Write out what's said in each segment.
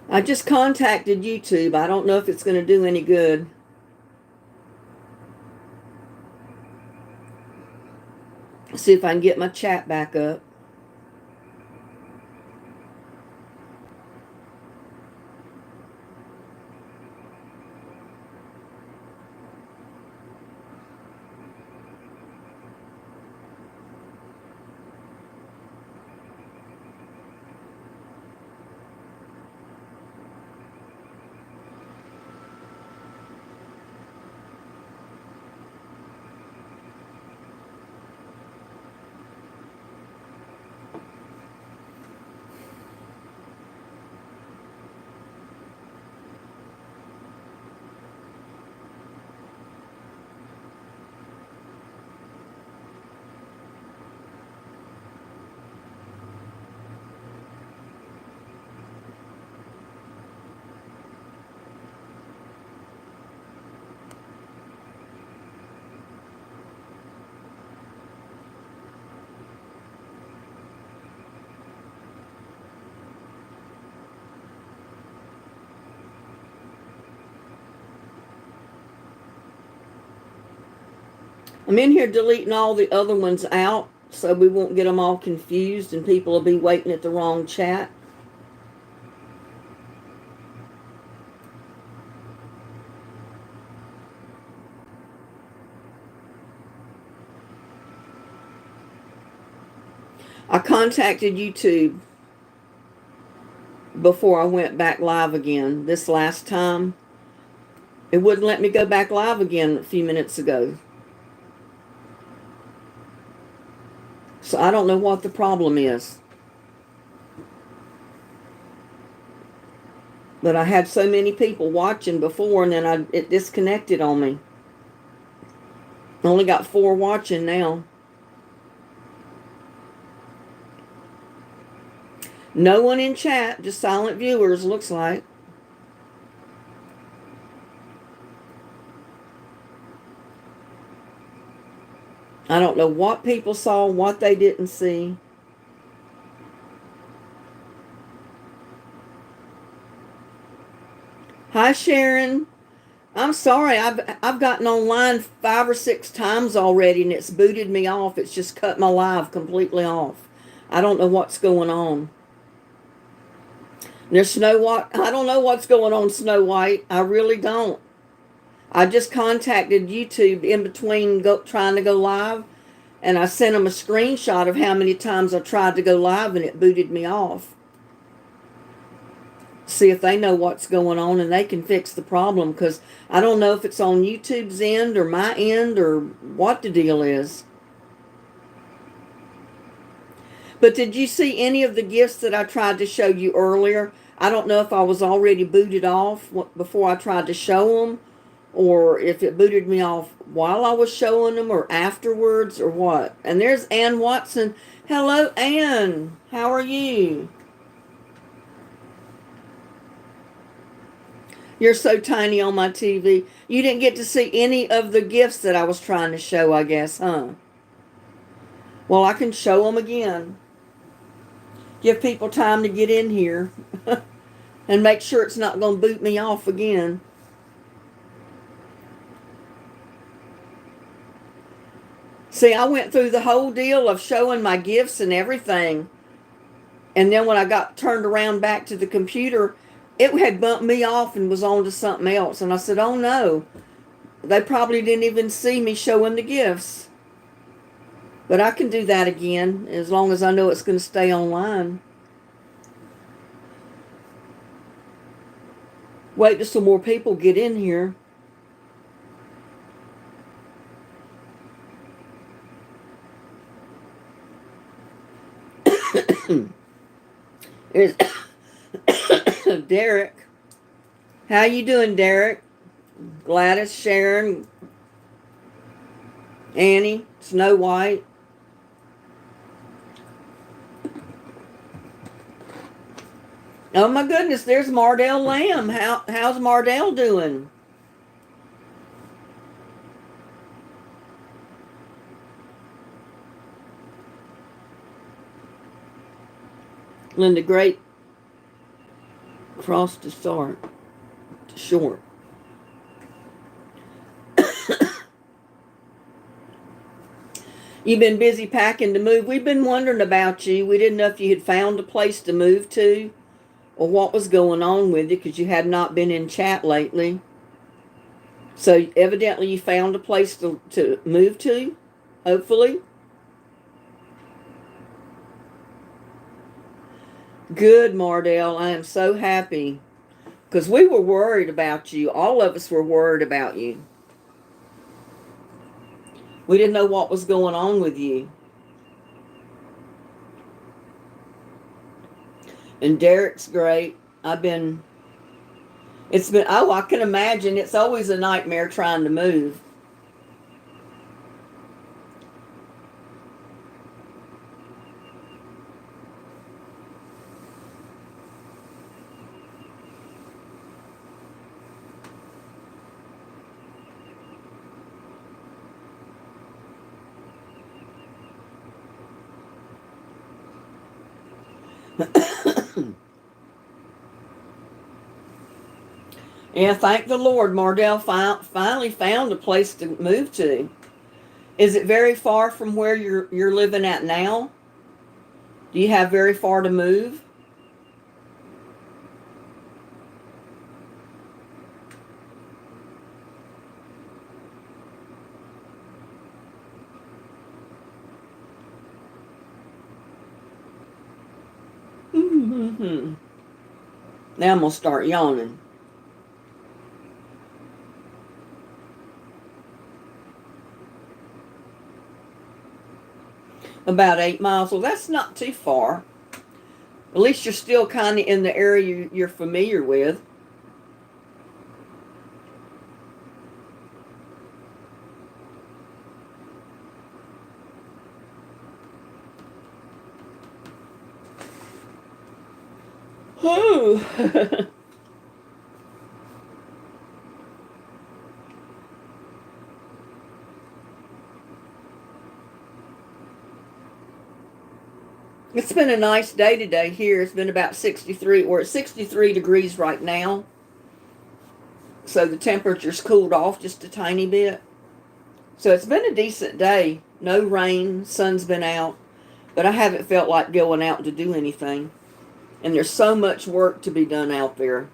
I just contacted YouTube. I don't know if it's going to do any good. See if I can get my chat back up. I'm in here deleting all the other ones out so we won't get them all confused and people will be waiting at the wrong chat. I contacted YouTube before I went back live again this last time. It wouldn't let me go back live again a few minutes ago. So I don't know what the problem is. But I had so many people watching before and then it disconnected on me. I only got 4 watching now. No one in chat, just silent viewers, looks like. I don't know what people saw, what they didn't see. Hi, Sharon. I'm sorry. I've gotten online 5 or 6 times already, and it's booted me off. It's just cut my live completely off. I don't know what's going on. There's Snow White. I don't know what's going on, Snow White. I really don't. I just contacted YouTube in between trying to go live, and I sent them a screenshot of how many times I tried to go live, and it booted me off. See if they know what's going on and they can fix the problem, because I don't know if it's on YouTube's end or my end or what the deal is. But did you see any of the gifts that I tried to show you earlier? I don't know if I was already booted off before I tried to show them, or if it booted me off while I was showing them or afterwards or what. And there's Ann Watson. Hello, Ann. How are you? You're so tiny on my TV. You didn't get to see any of the gifts that I was trying to show, I guess, huh? Well, I can show them again. Give people time to get in here and make sure it's not going to boot me off again. See, I went through the whole deal of showing my gifts and everything. And then when I got turned around back to the computer, it had bumped me off and was on to something else. And I said, oh no, they probably didn't even see me showing the gifts. But I can do that again as long as I know it's going to stay online. Wait till some more people get in here. There's Derek. How you doing, Derek? Gladys, Sharon, Annie, Snow White. Oh my goodness, there's Mardell Lamb. How's Mardell doing? Linda, great Cross to start. To short. You've been busy packing to move. We've been wondering about you. We didn't know if you had found a place to move to or what was going on with you because you had not been in chat lately. So evidently you found a place to move to, hopefully. Good, Mardell. I am so happy because we were worried about you. All of us were worried about you. We didn't know what was going on with you. And Derek's great. I can imagine it's always a nightmare trying to move. Yeah, thank the Lord, Mardell finally found a place to move to. Is it very far from where you're living at now? Do you have very far to move? Now I'm going to start yawning. About 8 miles. Well, that's not too far. At least you're still kind of in the area you're familiar with. Oh. It's been a nice day today here. It's been about 63, or it's 63 degrees right now. So the temperature's cooled off just a tiny bit. So it's been a decent day. No rain, sun's been out. But I haven't felt like going out to do anything. And there's so much work to be done out there.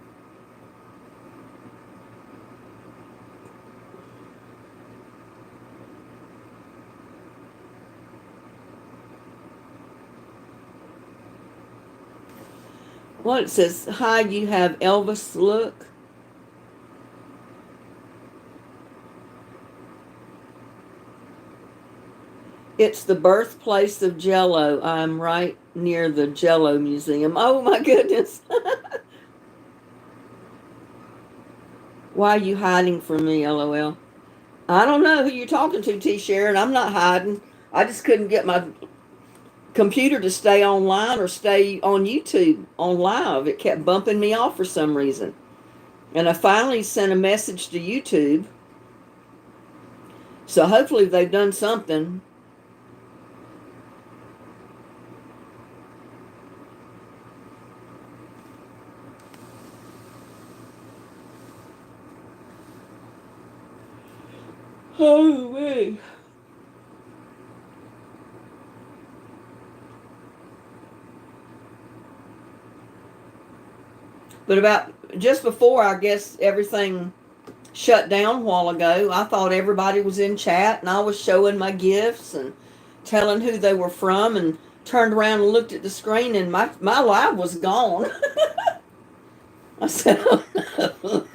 Well, it says, hi, you have Elvis look. It's the birthplace of Jell-O. I'm right near the Jell-O Museum. Oh, my goodness. Why are you hiding from me, LOL? I don't know who you're talking to, T. Sharon. I'm not hiding. I just couldn't get my computer to stay online or stay on YouTube on live. It kept bumping me off for some reason. And I finally sent a message to YouTube. So hopefully they've done something. Oh, man. But about just before, I guess, everything shut down a while ago, I thought everybody was in chat, and I was showing my gifts and telling who they were from, and turned around and looked at the screen, and my live was gone. I said, oh, no.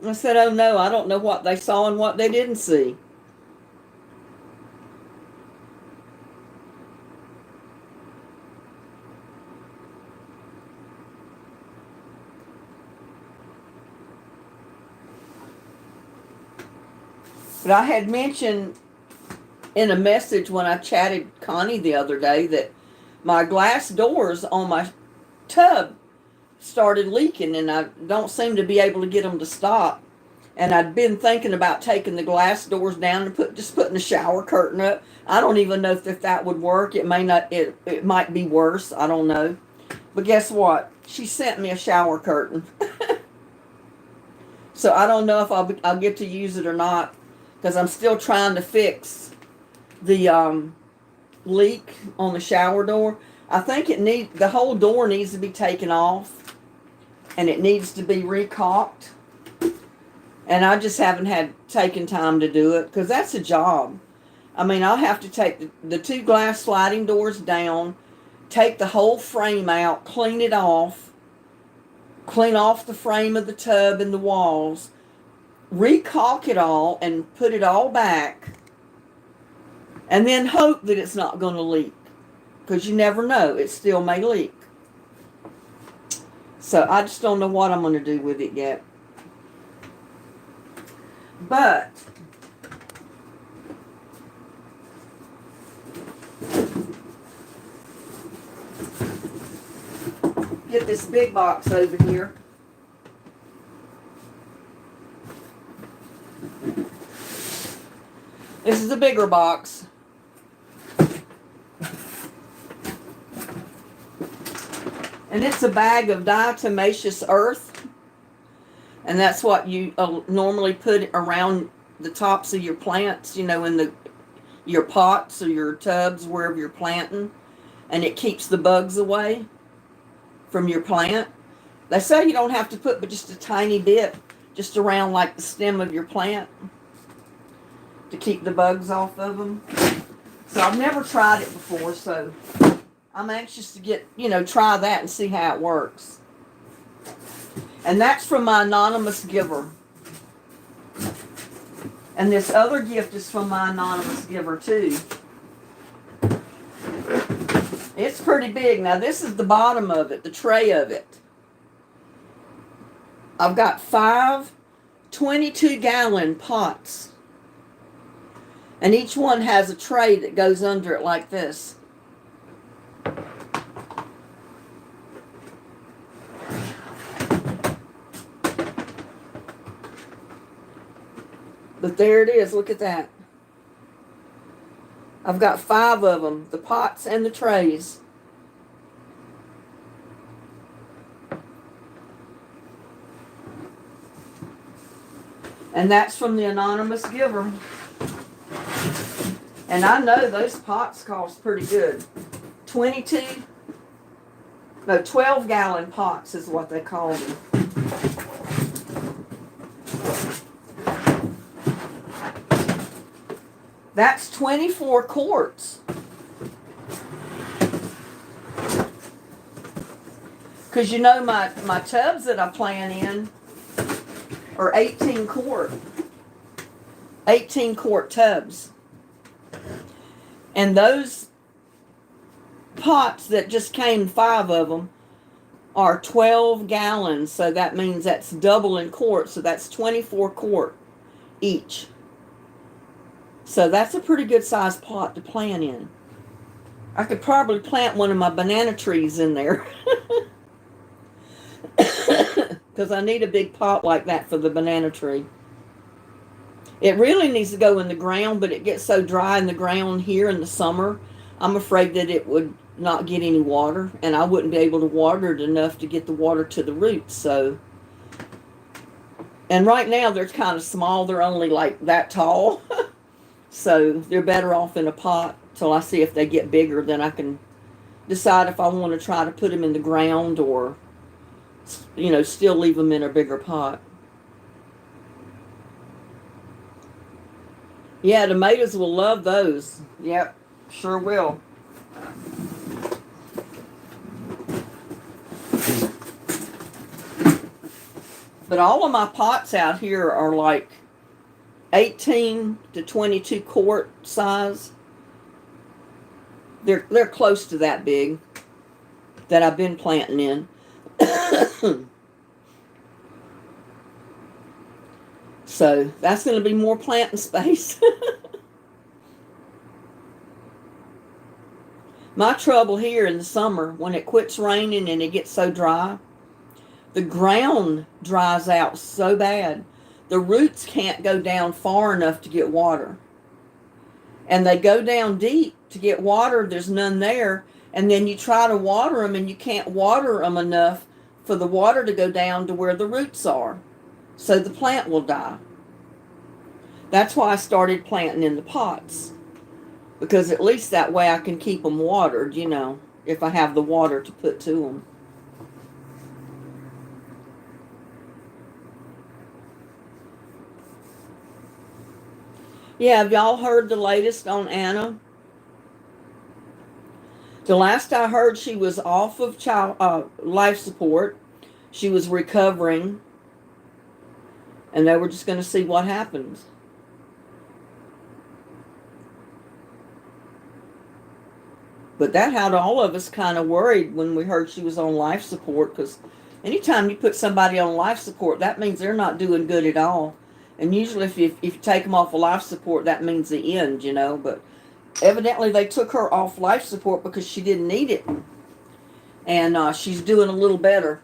I said, oh, no, I don't know what they saw and what they didn't see. But I had mentioned in a message when I chatted Connie the other day that my glass doors on my tub started leaking, and I don't seem to be able to get them to stop. And I'd been thinking about taking the glass doors down and putting the shower curtain up. I don't even know if that would work. It may not. It might be worse. I don't know. But guess what? She sent me a shower curtain. So I don't know if I'll get to use it or not, because I'm still trying to fix the leak on the shower door. I think the whole door needs to be taken off, and it needs to be recaulked. And I just haven't taken time to do it, because that's a job. I mean, I'll have to take the 2 glass sliding doors down, take the whole frame out, clean it off, clean off the frame of the tub and the walls, recaulk it all and put it all back, and then hope that it's not going to leak, because you never know, it still may leak. So I just don't know what I'm going to do with it yet. But get this big box over here. This is a bigger box. And it's a bag of diatomaceous earth. And that's what you normally put around the tops of your plants, you know, in your pots or your tubs, wherever you're planting. And it keeps the bugs away from your plant. They say you don't have to put but just a tiny bit, just around like the stem of your plant, to keep the bugs off of them. So I've never tried it before, so I'm anxious to try that and see how it works. And that's from my anonymous giver. And this other gift is from my anonymous giver too. It's pretty big. Now this is the bottom of it, the tray of it. I've got 5 22-gallon pots. And each one has a tray that goes under it like this. But there it is, look at that. I've got 5 of them, the pots and the trays. And that's from the anonymous giver. And I know those pots cost pretty good. 12-gallon pots is what they call them. That's 24 quarts. Because you know my tubs that I plant in are 18 quart tubs. And those pots that just came, 5 of them, are 12 gallons. So that means that's double in quarts. So that's 24 quart each. So that's a pretty good sized pot to plant in. I could probably plant one of my banana trees in there. Because I need a big pot like that for the banana tree. It really needs to go in the ground, but it gets so dry in the ground here in the summer, I'm afraid that it would not get any water, and I wouldn't be able to water it enough to get the water to the roots. So, and right now they're kind of small. They're only like that tall. So they're better off in a pot till I see if they get bigger. Then I can decide if I want to try to put them in the ground or, still leave them in a bigger pot. Yeah, tomatoes will love those. Yep, sure will. But all of my pots out here are like 18 to 22 quart size. They're close to that big that I've been planting in. So that's going to be more planting space. My trouble here in the summer, when it quits raining and it gets so dry, the ground dries out so bad. The roots can't go down far enough to get water. And they go down deep to get water. There's none there. And then you try to water them and you can't water them enough for the water to go down to where the roots are. So the plant will die. That's why I started planting in the pots. Because at least that way I can keep them watered, if I have the water to put to them. Yeah, have y'all heard the latest on Anna? The last I heard, she was off of life support. She was recovering, and they were just going to see what happens. But that had all of us kind of worried when we heard she was on life support, because anytime you put somebody on life support, that means they're not doing good at all. And usually if you take them off of life support, that means the end, But evidently they took her off life support because she didn't need it. And she's doing a little better.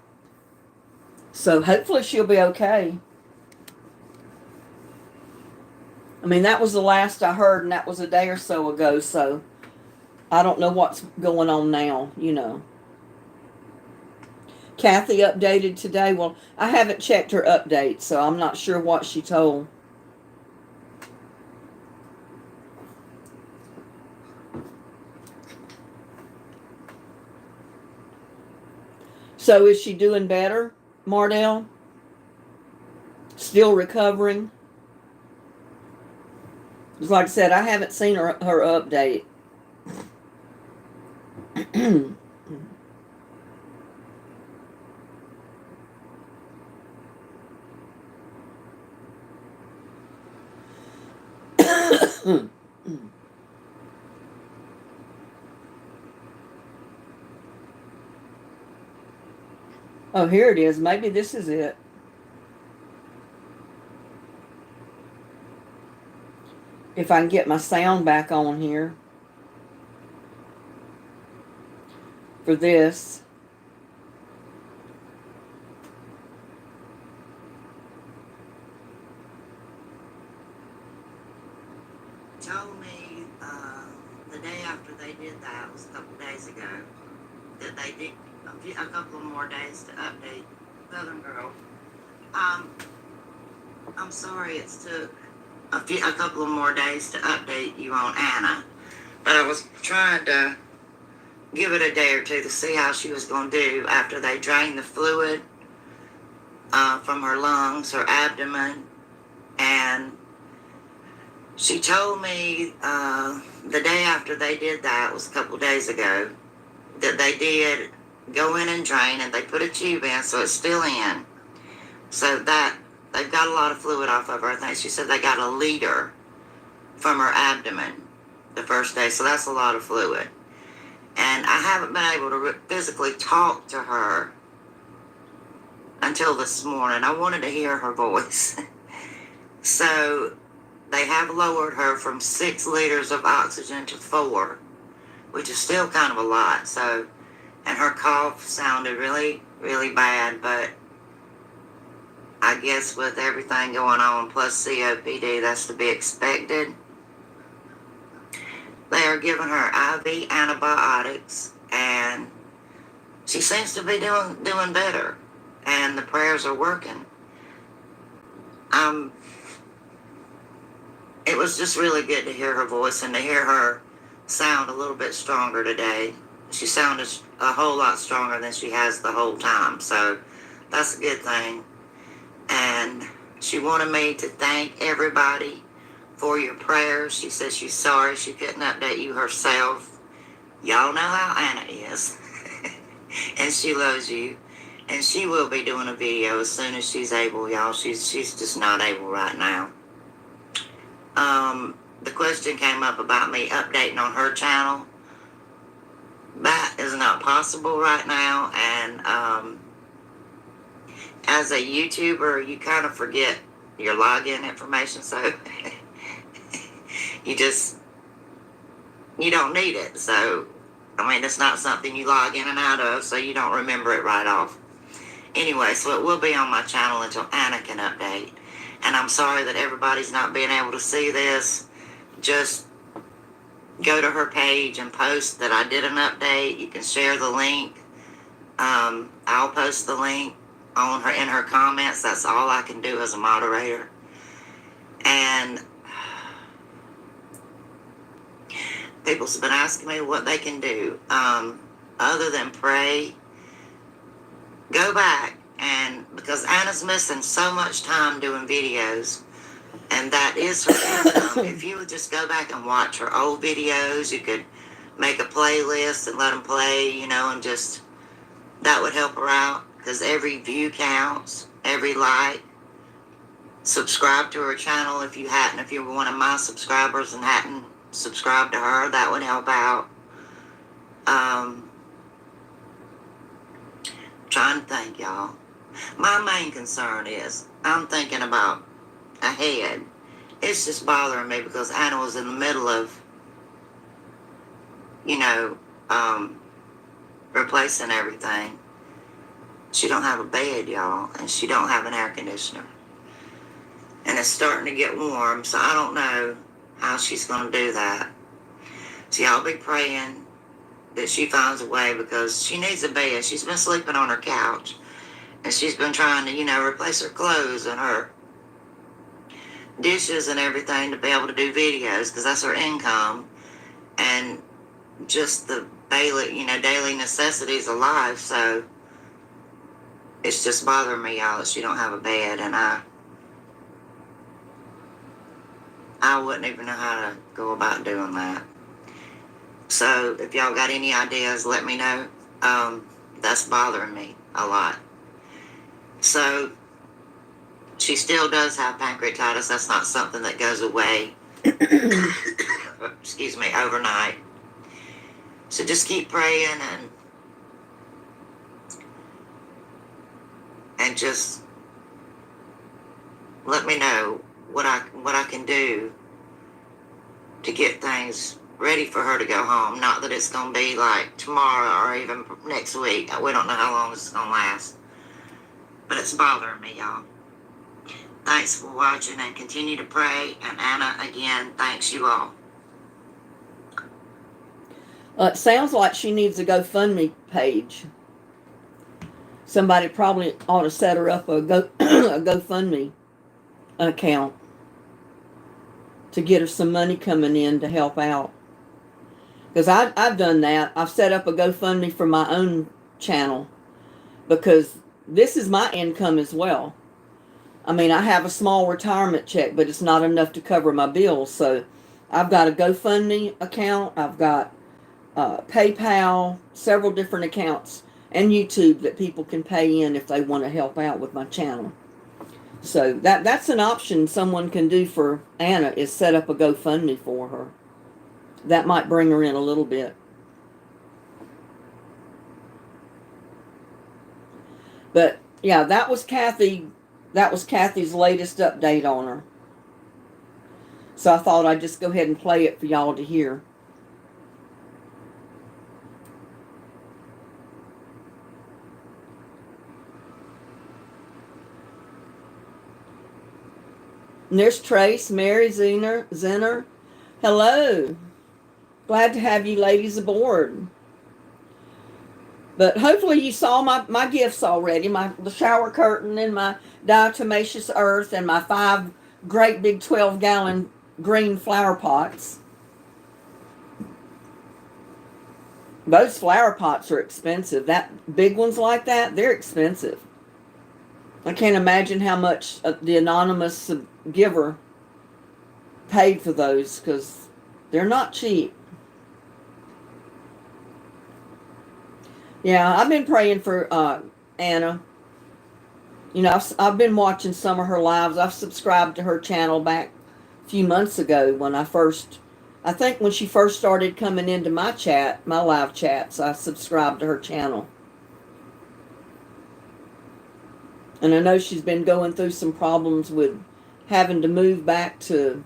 So hopefully she'll be okay. I mean, that was the last I heard, and that was a day or so ago, so I don't know what's going on now, Kathy updated today. Well, I haven't checked her update, so I'm not sure what she told. So is she doing better, Mardell? Still recovering? Like I said, I haven't seen her update. Oh, here it is. Maybe this is it. If I can get my sound back on here for this. Told me the day after they did that was a couple days ago that they did a couple more days to update Southern Girl. I'm sorry it's took a couple of more days to update you on Anna, but I was trying to give it a day or two to see how she was going to do after they drained the fluid from her lungs, her abdomen, and she told me the day after they did that was a couple days ago that they did go in and drain, and they put a tube in, so it's still in. So that they've got a lot of fluid off of her. I think she said they got 1 liter from her abdomen the first day, so that's a lot of fluid. And I haven't been able to physically talk to her until this morning. I wanted to hear her voice. So they have lowered her from 6 liters of oxygen to 4, which is still kind of a lot. So, and her cough sounded really, really bad, but I guess with everything going on plus COPD, that's to be expected. They are giving her IV antibiotics, and she seems to be doing better, and the prayers are working. It was just really good to hear her voice and to hear her sound a little bit stronger today. She sounded a whole lot stronger than she has the whole time, so that's a good thing. And she wanted me to thank everybody for your prayers. She said she's sorry she couldn't update you herself. Y'all know how Anna is. And she loves you. And she will be doing a video as soon as she's able, y'all. She's just not able right now. The question came up about me updating on her channel. That is not possible right now, and as a YouTuber, you kind of forget your login information, so you don't need it. So, I mean, it's not something you log in and out of, so you don't remember it right off. Anyway, so it will be on my channel until Anna can update. And I'm sorry that everybody's not being able to see this. Just go to her page and post that I did an update. You can share the link. I'll post the link on her in her comments. That's all I can do as a moderator. And people's been asking me what they can do other than pray. Go back, and because Anna's missing so much time doing videos, and that is her income. If you would just go back and watch her old videos, you could make a playlist and let them play, and just, that would help her out, because every view counts, every like. Subscribe to her channel if you were one of my subscribers and hadn't subscribed to her, that would help out. Trying to think, y'all. My main concern is I'm thinking about ahead. It's just bothering me because Anna was in the middle of, replacing everything. She don't have a bed, y'all, and she don't have an air conditioner. And it's starting to get warm, so I don't know how she's going to do that. So y'all be praying that she finds a way, because she needs a bed. She's been sleeping on her couch, and she's been trying to, replace her clothes and her dishes and everything to be able to do videos, because that's her income, and just the daily necessities of life. So it's just bothering me, y'all, that she don't have a bed, and I wouldn't even know how to go about doing that. So if y'all got any ideas, let me know. That's bothering me a lot. So she still does have pancreatitis. That's not something that goes away, excuse me, overnight. So just keep praying and just let me know what I can do to get things ready for her to go home. Not that it's going to be like tomorrow or even next week. We don't know how long this is going to last. But it's bothering me, y'all. Thanks for watching, and continue to pray. And Anna, again, thanks you all. It sounds like she needs a GoFundMe page. Somebody probably ought to set her up a GoFundMe account to get her some money coming in to help out. Because I've done that. I've set up a GoFundMe for my own channel, because this is my income as well. I mean, I have a small retirement check, but it's not enough to cover my bills. So I've got a GoFundMe account. I've got PayPal, several different accounts, and YouTube that people can pay in if they want to help out with my channel. So that's an option someone can do for Anna, is set up a GoFundMe for her. That might bring her in a little bit. But yeah, that was Kathy. That was Kathy's latest update on her. So I thought I'd just go ahead and play it for y'all to hear. And there's Trace, Mary, Zenner. Hello. Glad to have you ladies aboard. But hopefully you saw my gifts already. The shower curtain and my diatomaceous earth and my 5 great big 12-gallon green flower pots. Those flower pots are expensive. That big ones like that, they're expensive. I can't imagine how much the anonymous giver paid for those, because they're not cheap. Yeah, I've been praying for Anna. I've been watching some of her lives. I've subscribed to her channel back a few months ago I think when she first started coming into my live chats, I subscribed to her channel. And I know she's been going through some problems with having to move back to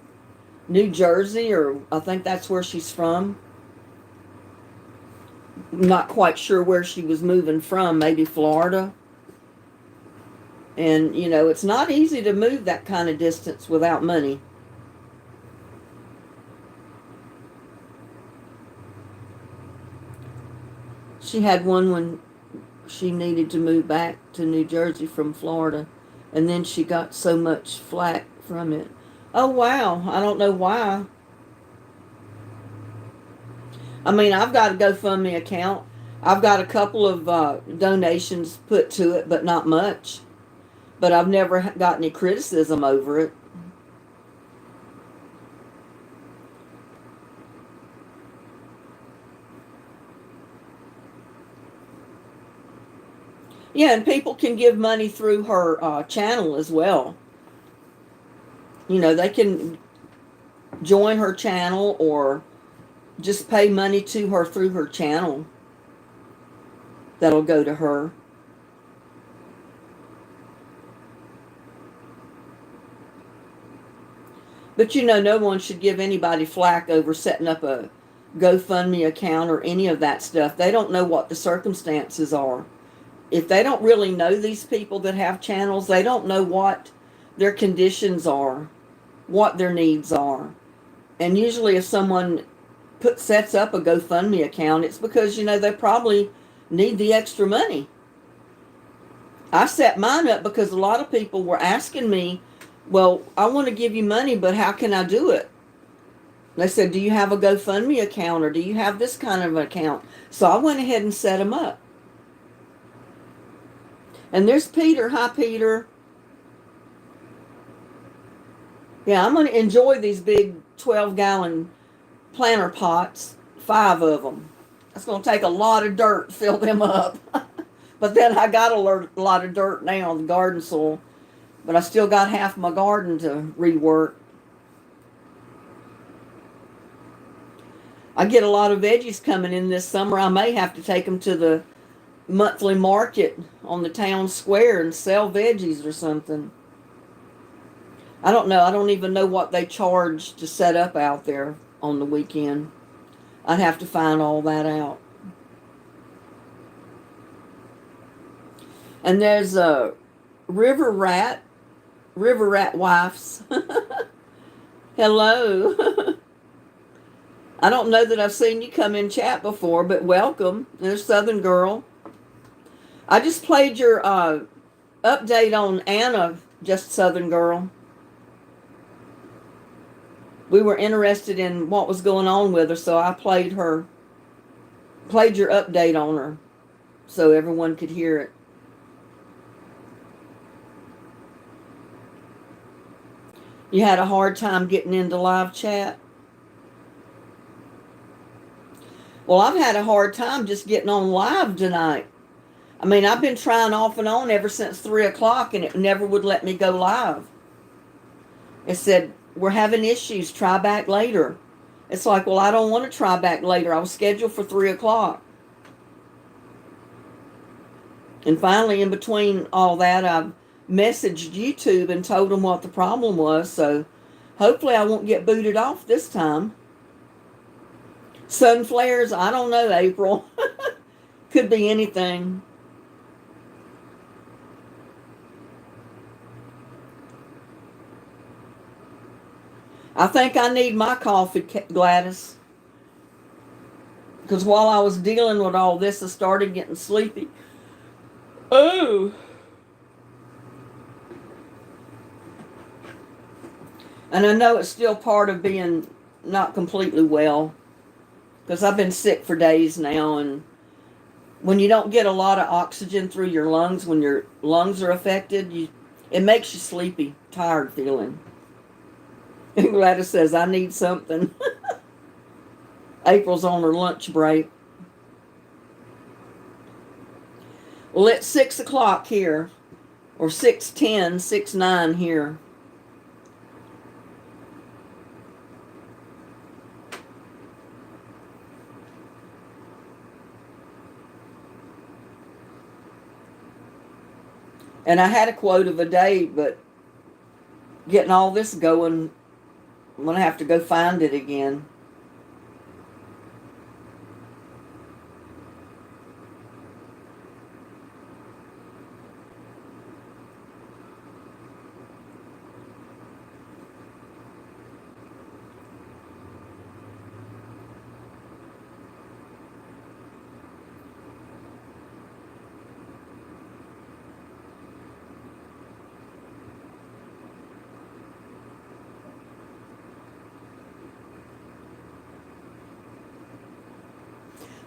New Jersey, or I think that's where she's from. Not quite sure where she was moving from, maybe Florida. And, it's not easy to move that kind of distance without money. She had one when she needed to move back to New Jersey from Florida, and then she got so much flack from it. Oh, wow. I don't know why. I mean, I've got a GoFundMe account. I've got a couple of donations put to it, but not much. But I've never got any criticism over it. Yeah, and people can give money through her channel as well. You know, they can join her channel or just pay money to her through her channel. That'll go to her. But you know, no one should give anybody flack over setting up a GoFundMe account or any of that stuff. They don't know what the circumstances are. If they don't really know these people that have channels, they don't know what their conditions are, what their needs are. And usually if someone sets up a GoFundMe account, it's because, you know, they probably need the extra money. I set mine up because a lot of people were asking me, well, I want to give you money, but how can I do it? They said, do you have a GoFundMe account or do you have this kind of account? So I went ahead and set them up. And there's Peter. Hi, Peter. Yeah, I'm going to enjoy these big 12-gallon planter pots, 5 of them. It's going to take a lot of dirt to fill them up. But then I got a lot of dirt now on the garden soil. But I still got half my garden to rework. I get a lot of veggies coming in this summer. I may have to take them to the monthly market on the town square and sell veggies or something. I don't know. I don't even know what they charge to set up out there on the weekend. I'd have to find all that out. And there's a river rat wives. Hello. I don't know that I've seen you come in chat before, but welcome. There's Southern Girl. I just played your update on Anna, just Southern Girl. We were interested in what was going on with her, so I played your update on her so everyone could hear it. You had a hard time getting into live chat? Well, I've had a hard time just getting on live tonight. I mean, I've been trying off and on ever since 3 o'clock, and it never would let me go live. It said, we're having issues, try back later. It's like, well, I don't want to try back later. I was scheduled for 3 o'clock. And finally, in between all that, I messaged YouTube and told them what the problem was, so hopefully I won't get booted off this time. Sun flares, I don't know, April. Could be anything. I think I need my coffee, Gladys. Because while I was dealing with all this, I started getting sleepy. Oh. And I know it's still part of being not completely well. Because I've been sick for days now. And when you don't get a lot of oxygen through your lungs, when your lungs are affected, it makes you sleepy, tired feeling. And Gladys says, I need something. April's on her lunch break. Well, it's 6 o'clock here, or 6:10, 6:09 here. And I had a quote of a day, but getting all this going, I'm going to have to go find it again.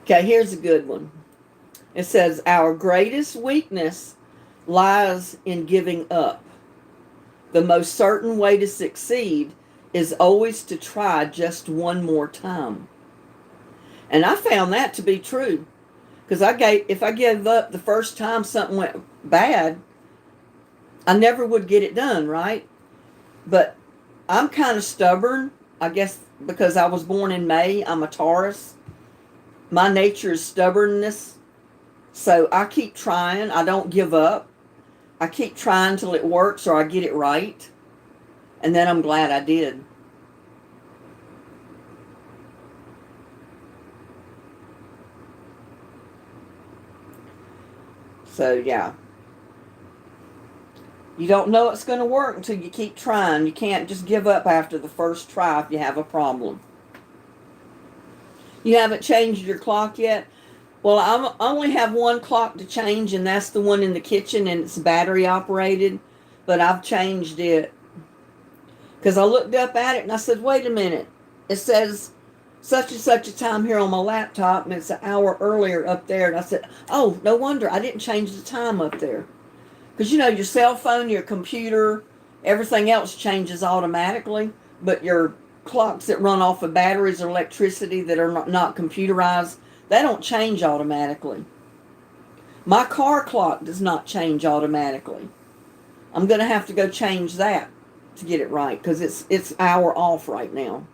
Okay, here's a good one. It says, our greatest weakness lies in giving up. The most certain way to succeed is always to try just one more time. And I found that to be true. Because if I gave up the first time something went bad, I never would get it done, right? But I'm kind of stubborn. I guess because I was born in May, I'm a Taurus. My nature is stubbornness. So I keep trying. I don't give up. I keep trying till it works or I get it right. And then I'm glad I did. So, yeah. You don't know it's going to work until you keep trying. You can't just give up after the first try if you have a problem. You haven't changed your clock yet? Well, I only have one clock to change, and that's the one in the kitchen, and it's battery operated. But I've changed it because I looked up at it and I said, wait a minute. It says such and such a time here on my laptop, and it's an hour earlier up there. And I said, oh, no wonder I didn't change the time up there. Because, you know, your cell phone, your computer, everything else changes automatically. But your clocks that run off of batteries or electricity that are not computerized, they don't change automatically. My car clock does not change automatically. I'm going to have to go change that to get it right because it's hour off right now.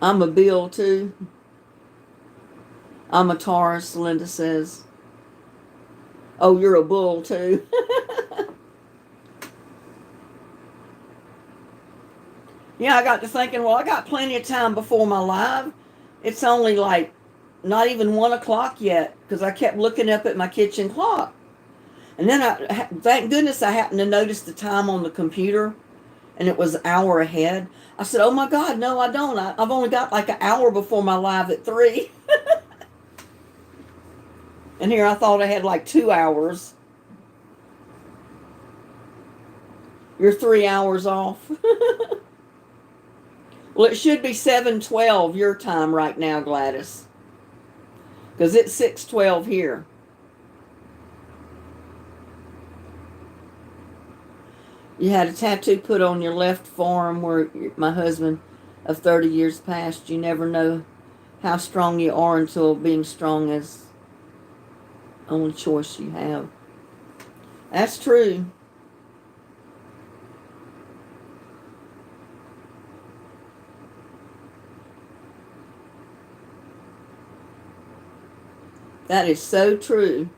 I'm a Bill too. I'm a Taurus, Linda says. Oh, you're a bull too. Yeah, I got to thinking, well, I got plenty of time before my live. It's only like not even 1 o'clock yet because I kept looking up at my kitchen clock. And then thank goodness I happened to notice the time on the computer and it was an hour ahead. I said, oh my God, no, I don't. I've only got like an hour before my live at 3. And here I thought I had like 2 hours. You're 3 hours off. Well, it should be 7:12 your time right now, Gladys. Because it's 6:12 here. You had a tattoo put on your left forearm where my husband of 30 years past. You never know how strong you are until being strong is the only choice you have. That's true. That is so true.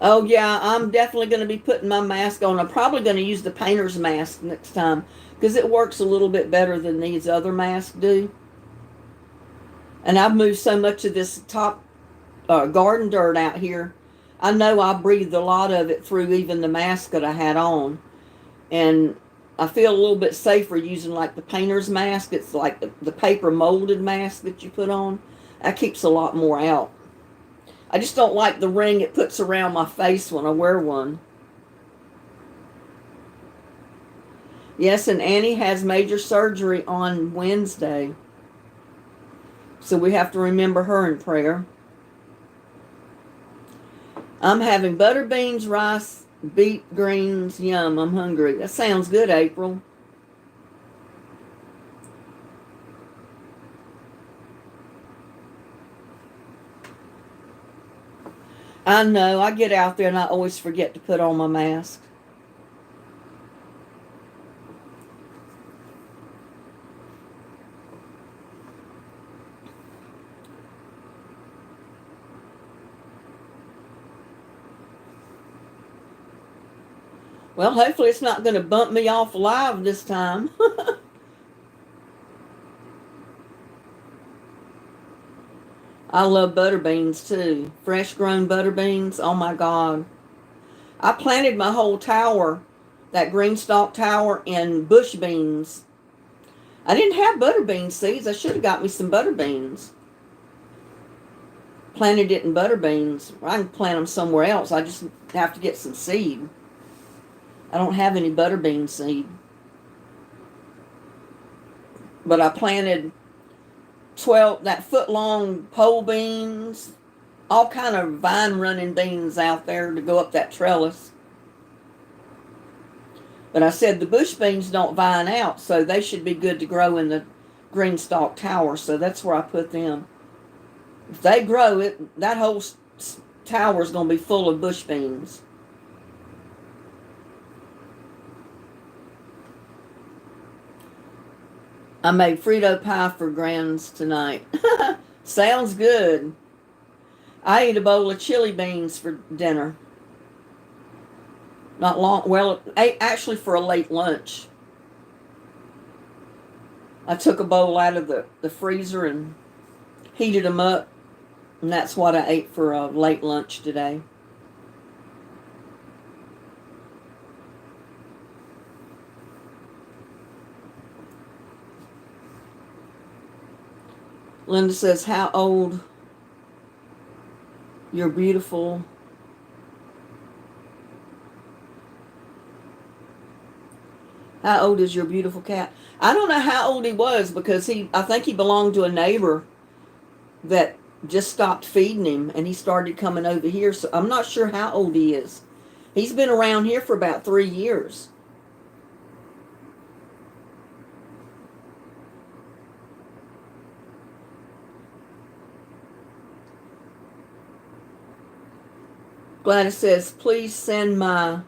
Oh, yeah, I'm definitely going to be putting my mask on. I'm probably going to use the painter's mask next time because it works a little bit better than these other masks do. And I've moved so much of this top garden dirt out here. I know I breathed a lot of it through even the mask that I had on. And I feel a little bit safer using like the painter's mask. It's like the paper molded mask that you put on. That keeps a lot more out. I just don't like the ring it puts around my face when I wear one. Yes, and Annie has major surgery on Wednesday. So we have to remember her in prayer. I'm having butter beans, rice, beet greens. Yum, I'm hungry. That sounds good, April. I know. I get out there and I always forget to put on my mask. Well, hopefully it's not going to bump me off live this time. I love butter beans too. Fresh grown butter beans. Oh my God. I planted my whole tower, that green stalk tower, in bush beans. I didn't have butter bean seeds. I should have got me some butter beans. Planted it in butter beans. I can plant them somewhere else. I just have to get some seed. I don't have any butter bean seed. But I planted 12, that foot long pole beans, all kind of vine running beans out there to go up that trellis. But I said the bush beans don't vine out, so they should be good to grow in the green stalk tower. So that's where I put them. If they grow, that whole tower is going to be full of bush beans. I made Frito pie for Grands tonight. Sounds good. I ate a bowl of chili beans for dinner. Not long, well, actually for a late lunch. I took a bowl out of the freezer and heated them up. And that's what I ate for a late lunch today. Linda says, how old your beautiful How old is your beautiful cat? I don't know how old he was because I think he belonged to a neighbor that just stopped feeding him and he started coming over here. So I'm not sure how old he is. He's been around here for about 3 years. Gladys says, please send my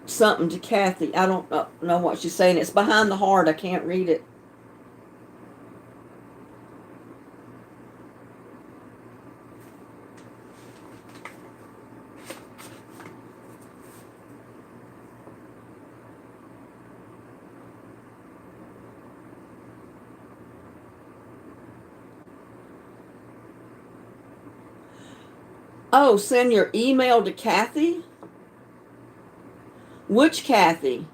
something to Kathy. I don't know what she's saying. It's behind the heart. I can't read it. Oh, send your email to Kathy? Which Kathy?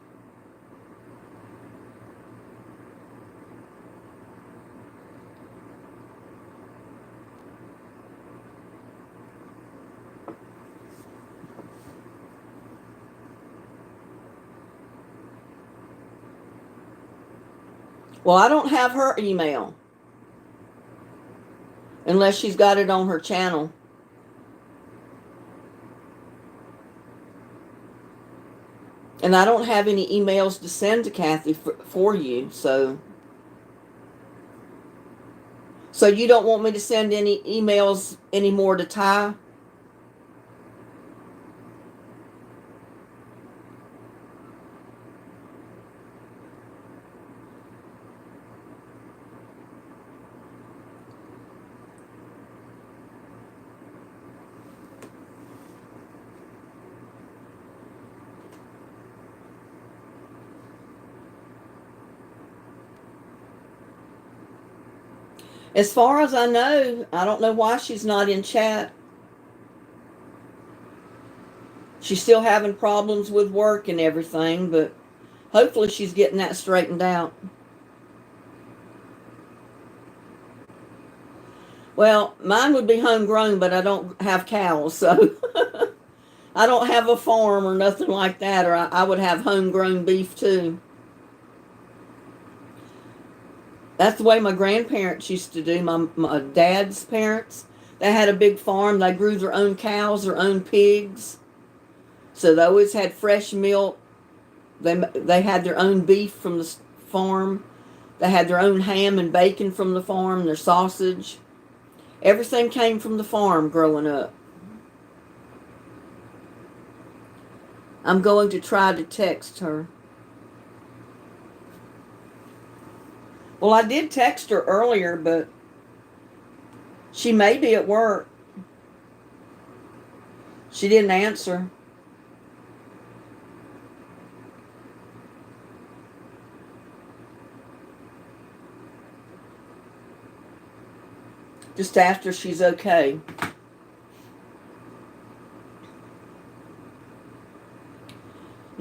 Well, I don't have her email. Unless she's got it on her channel. And I don't have any emails to send to Kathy for you, so you don't want me to send any emails anymore to Ty? As far as I know, I don't know why she's not in chat. She's still having problems with work and everything, but hopefully she's getting that straightened out. Well, mine would be homegrown, but I don't have cows, so I don't have a farm or nothing like that, or I would have homegrown beef too. That's the way my grandparents used to do. My dad's parents, they had a big farm. They grew their own cows, their own pigs. So they always had fresh milk. They had their own beef from the farm. They had their own ham and bacon from the farm, their sausage. Everything came from the farm growing up. I'm going to try to text her. Well, I did text her earlier, but she may be at work. She didn't answer. Just asked her she's okay.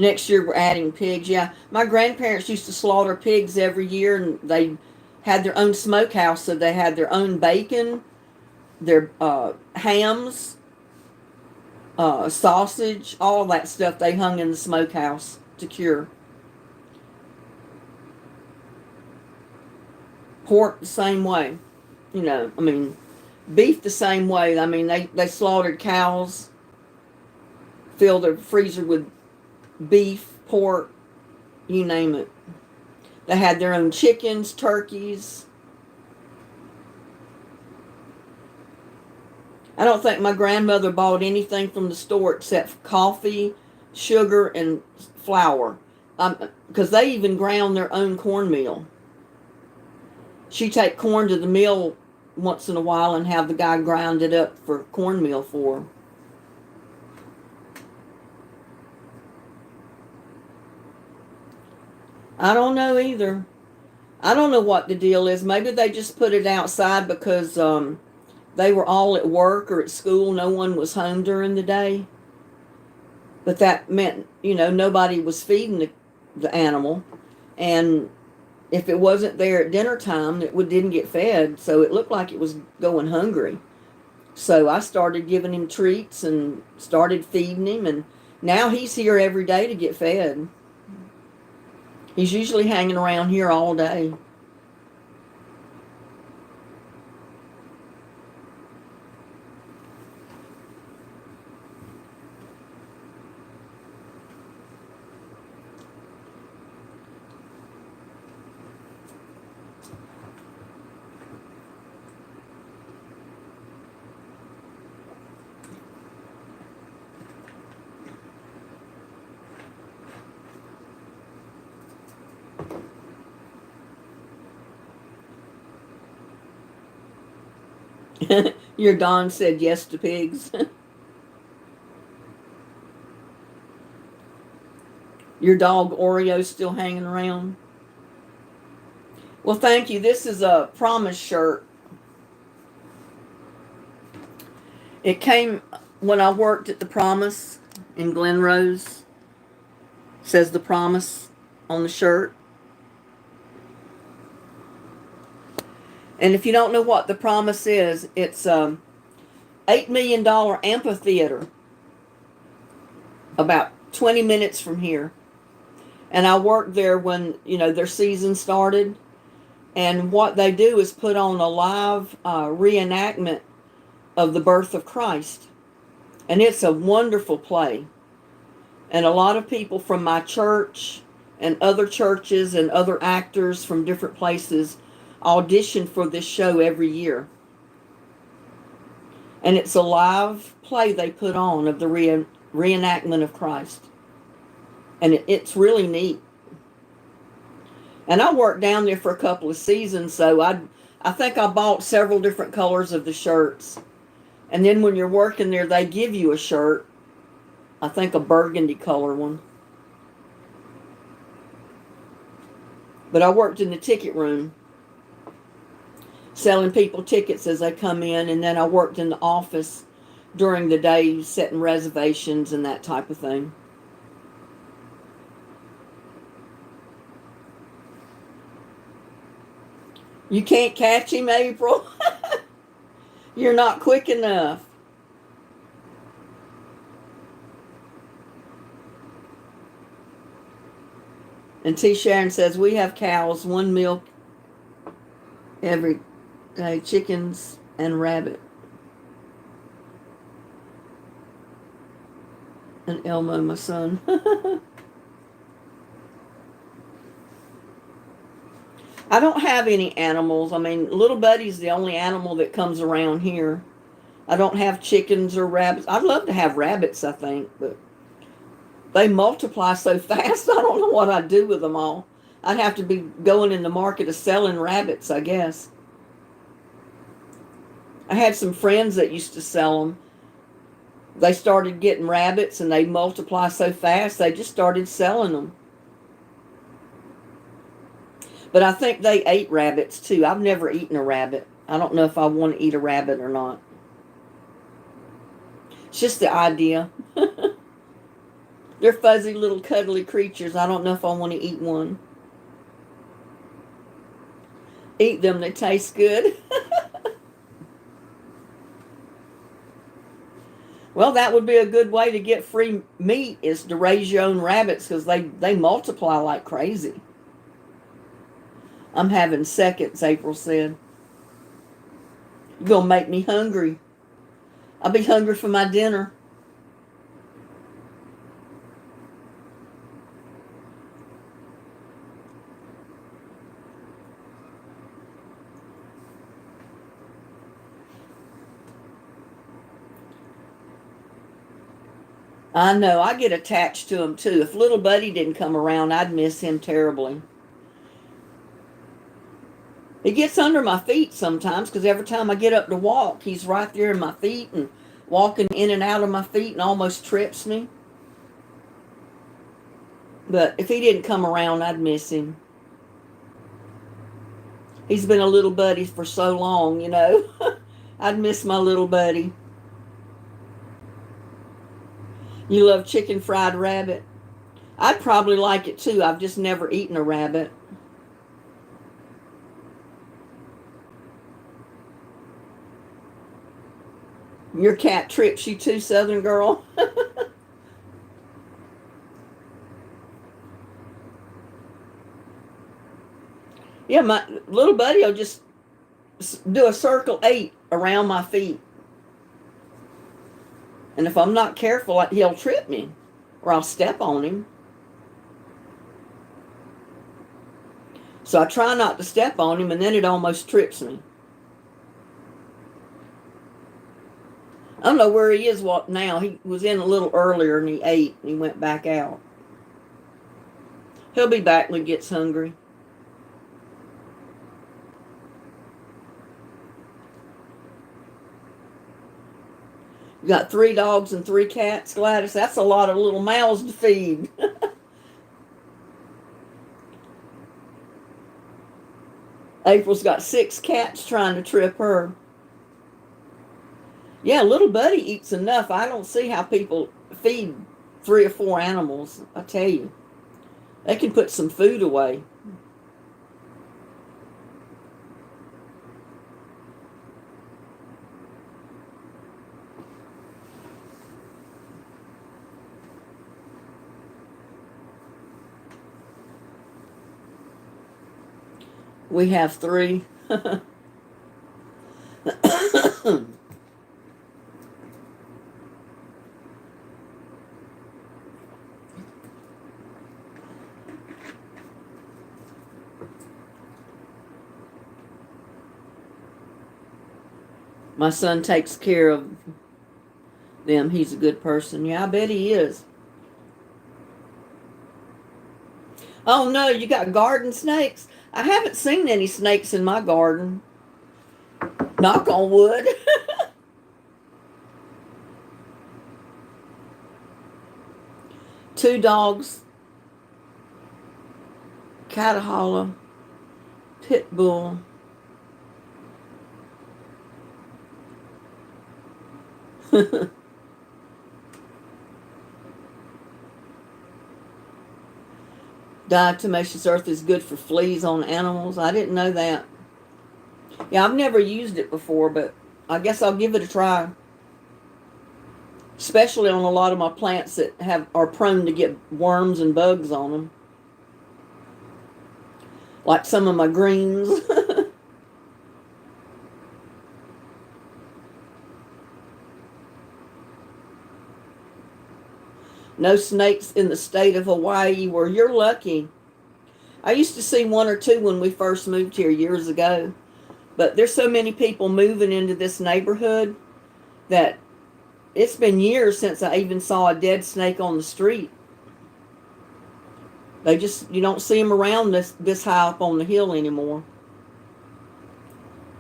Next year we're adding pigs. Yeah, my grandparents used to slaughter pigs every year, and they had their own smokehouse, so they had their own bacon, their hams, sausage, all that stuff they hung in the smokehouse to cure. Pork the same way. I mean, beef the same way. I mean, they slaughtered cows, filled their freezer with beef, pork, you name it. They had their own chickens, turkeys. I don't think my grandmother bought anything from the store except coffee, sugar, and flour. Because they even ground their own cornmeal. She'd take corn to the mill once in a while and have the guy grind it up for cornmeal for her. I don't know either. I don't know what the deal is. Maybe they just put it outside because they were all at work or at school. No one was home during the day. But that meant, nobody was feeding the animal. And if it wasn't there at dinner time, it didn't get fed. So it looked like it was going hungry. So I started giving him treats and started feeding him. And now he's here every day to get fed. He's usually hanging around here all day. Your Don said yes to pigs. Your dog Oreo's still hanging around. Well, thank you. This is a Promise shirt. It came when I worked at the Promise in Glen Rose. It says the Promise on the shirt. And if you don't know what the Promise is, it's $8 million amphitheater about 20 minutes from here. And I worked there when, their season started. And what they do is put on a live reenactment of the birth of Christ. And it's a wonderful play. And a lot of people from my church and other churches and other actors from different places audition for this show every year. And it's a live play they put on of the reenactment of Christ. And it's really neat. And I worked down there for a couple of seasons, so I think I bought several different colors of the shirts. And then when you're working there, they give you a shirt. I think a burgundy color one. But I worked in the ticket room, selling people tickets as they come in, and then I worked in the office during the day, setting reservations and that type of thing. You can't catch him, April? You're not quick enough. And T. Sharon says, we have cows, one milk every day, chickens and rabbit. And Elmo, my son. I don't have any animals. I mean, Little Buddy's the only animal that comes around here. I don't have chickens or rabbits. I'd love to have rabbits, I think, but they multiply so fast, I don't know what I'd do with them all. I'd have to be going in the market of selling rabbits, I guess. I had some friends that used to sell them. They started getting rabbits and they multiply so fast, they just started selling them. But I think they ate rabbits too. I've never eaten a rabbit. I don't know if I want to eat a rabbit or not. It's just the idea. They're fuzzy little cuddly creatures. I don't know if I want to eat one. Eat them, they taste good. Well, that would be a good way to get free meat, is to raise your own rabbits, because they multiply like crazy. I'm having seconds, April said. You're going to make me hungry. I'll be hungry for my dinner. I know, I get attached to him too. If little buddy didn't come around, I'd miss him terribly. He gets under my feet sometimes, because every time I get up to walk, he's right there in my feet and walking in and out of my feet and almost trips me. But if he didn't come around, I'd miss him. He's been a little buddy for so long, you know. I'd miss my little buddy. You love chicken fried rabbit? I'd probably like it too. I've just never eaten a rabbit. Your cat trips you too, Southern girl? Yeah, my little buddy will just do a circle 8 around my feet. And if I'm not careful, he'll trip me, or I'll step on him. So I try not to step on him, and then it almost trips me. I don't know where he is now. He was in a little earlier and he ate and he went back out. He'll be back when he gets hungry. You got 3 dogs and 3 cats, Gladys. That's a lot of little mouths to feed. April's got 6 cats trying to trip her. Yeah, little buddy eats enough. I don't see how people feed 3 or 4 animals. I tell you, they can put some food away. We have 3. My son takes care of them. He's a good person. Yeah, I bet he is. Oh no, you got garden snakes? I haven't seen any snakes in my garden. Knock on wood. 2 dogs, Catahoula, Pit Bull. Diatomaceous earth is good for fleas on animals. I didn't know that. Yeah, I've never used it before, but I guess I'll give it a try. Especially on a lot of my plants that are prone to get worms and bugs on them. Like some of my greens. No snakes in the state of Hawaii. Where you're lucky. I used to see 1 or 2 when we first moved here years ago. But there's so many people moving into this neighborhood that it's been years since I even saw a dead snake on the street. You don't see them around this high up on the hill anymore.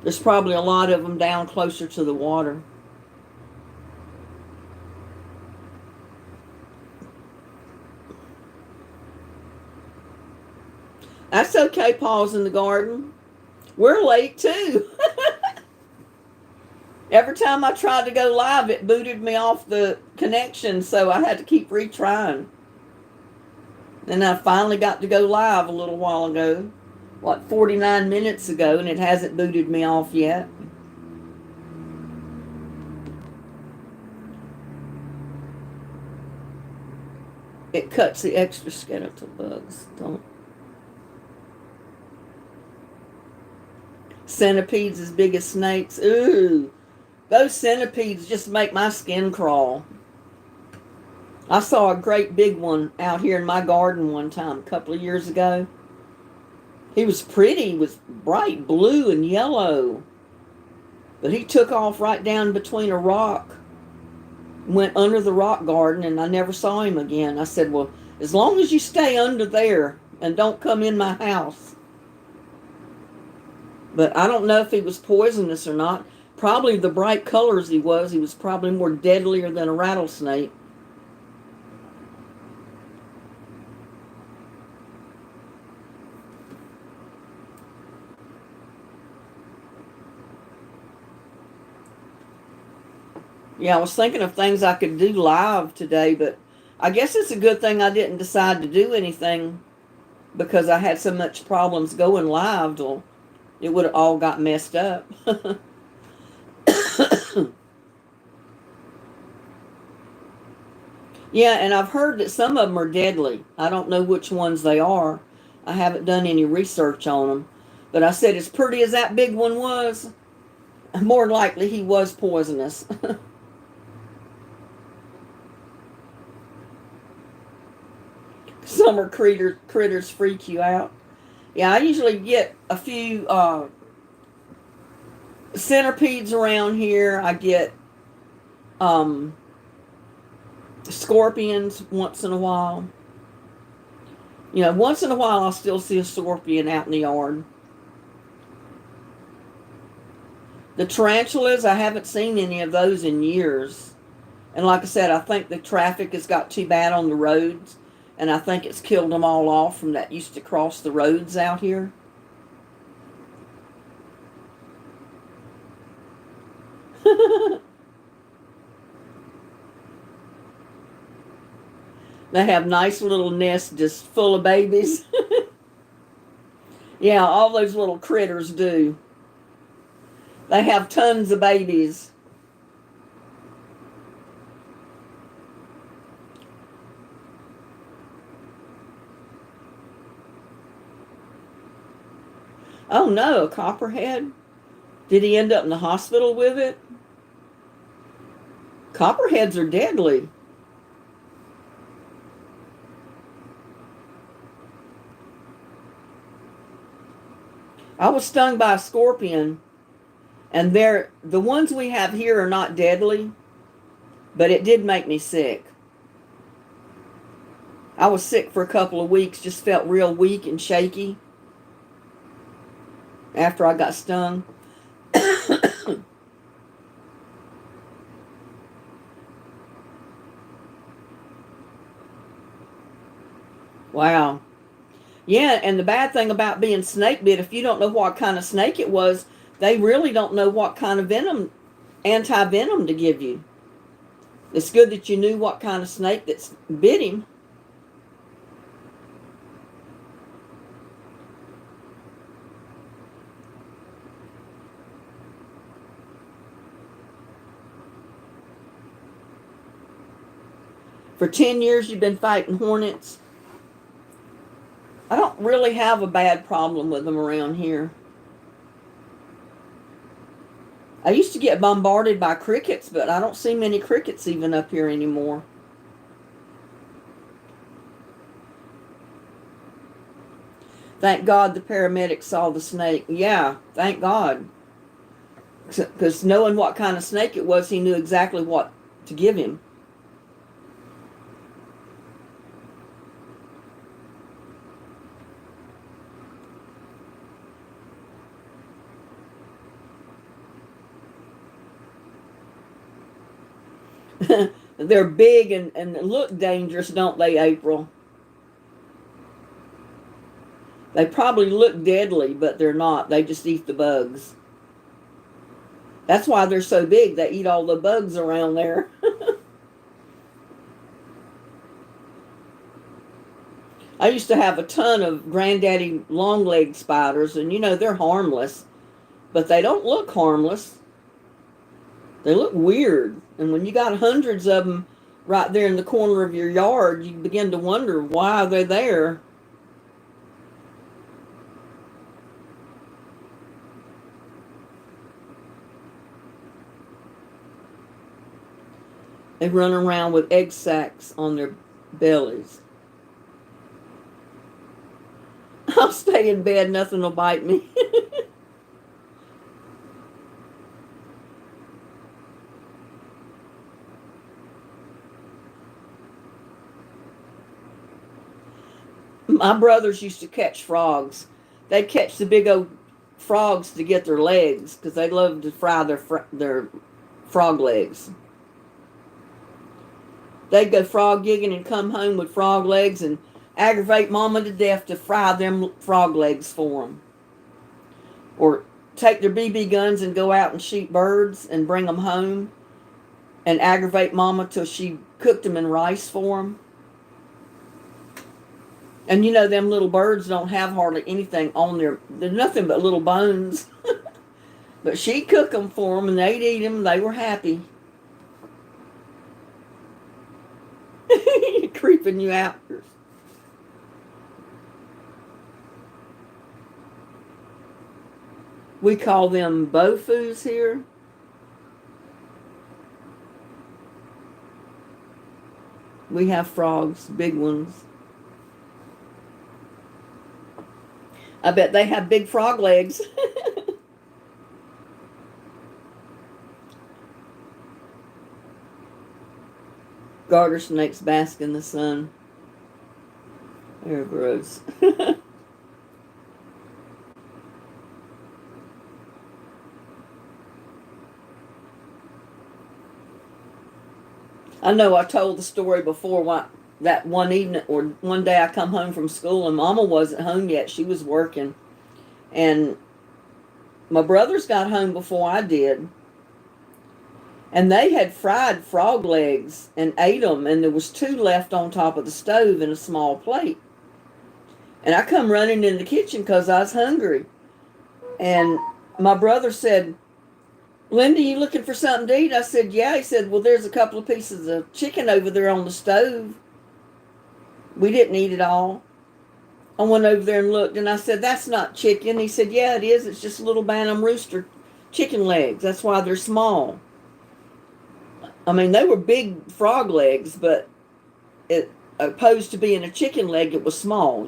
There's probably a lot of them down closer to the water. That's okay, Paul's in the garden. We're late too. Every time I tried to go live, it booted me off the connection, so I had to keep retrying. And I finally got to go live a little while ago, like 49 minutes ago, and it hasn't booted me off yet. It cuts the extra skeletal bugs. Don't. Centipedes as big as snakes. Ooh, those centipedes just make my skin crawl. I saw a great big one out here in my garden one time a couple of years ago. He was pretty, he was bright blue and yellow. But he took off right down between a rock, went under the rock garden, and I never saw him again. I said, well, as long as you stay under there and don't come in my house. But I don't know if he was poisonous or not. Probably the bright colors he was probably more deadlier than a rattlesnake. Yeah, I was thinking of things I could do live today, but I guess it's a good thing I didn't decide to do anything because I had so much problems going live till it would have all got messed up. Yeah, and I've heard that some of them are deadly. I don't know which ones they are. I haven't done any research on them. But I said, as pretty as that big one was, more likely he was poisonous. Some are critters freak you out. Yeah, I usually get a few centipedes around here. I get um, scorpions once in a while. You know, once in a while I'll still see a scorpion out in the yard. The tarantulas, I haven't seen any of those in years. And like I said, I think the traffic has got too bad on the roads. And I think it's killed them all off from that used to cross the roads out here. They have nice little nests just full of babies. Yeah, all those little critters do. They have tons of babies. Oh no, a copperhead? Did he end up in the hospital with it? Copperheads are deadly. I was stung by a scorpion, and the ones we have here are not deadly, but it did make me sick. I was sick for a couple of weeks, just felt real weak and shaky after I got stung. Wow. Yeah, and the bad thing about being snake bit, if you don't know what kind of snake it was, they really don't know what kind of venom, anti-venom to give you. It's good that you knew what kind of snake that's bit him. For 10 years you've been fighting hornets. I don't really have a bad problem with them around here. I used to get bombarded by crickets, but I don't see many crickets even up here anymore. Thank God the paramedics saw the snake. Yeah, thank God. Because knowing what kind of snake it was, he knew exactly what to give him. They're big and look dangerous, don't they, April? They probably look deadly, but they're not. They just eat the bugs. That's why they're so big. They eat all the bugs around there. I used to have a ton of granddaddy long-legged spiders, and they're harmless, but they don't look harmless. They look weird. And when you got hundreds of them right there in the corner of your yard, you begin to wonder why they're there. They run around with egg sacs on their bellies. I'll stay in bed, nothing will bite me. My brothers used to catch frogs. They'd catch the big old frogs to get their legs because they loved to fry their frog legs. They'd go frog gigging and come home with frog legs and aggravate Mama to death to fry them frog legs for them. Or take their BB guns and go out and shoot birds and bring them home and aggravate Mama till she cooked them in rice for them. And them little birds don't have hardly anything on they're nothing but little bones. But she'd cook them for them and they'd eat them. They were happy. Creeping you out. We call them bofus here. We have frogs, big ones. I bet they have big frog legs. Garter snakes bask in the sun. They're gross. I know I told the story before that one evening or one day I come home from school and Mama wasn't home yet. She was working. And my brothers got home before I did. And they had fried frog legs and ate them, and there was 2 left on top of the stove in a small plate. And I come running in the kitchen because I was hungry. And my brother said, "Linda, you looking for something to eat?" I said, "Yeah." He said, "Well, there's a couple of pieces of chicken over there on the stove. We didn't eat it all." I went over there and looked, and I said, "That's not chicken." He said, "Yeah, it is. It's just little Bantam rooster chicken legs. That's why they're small." I mean, they were big frog legs, but opposed to being a chicken leg, it was small,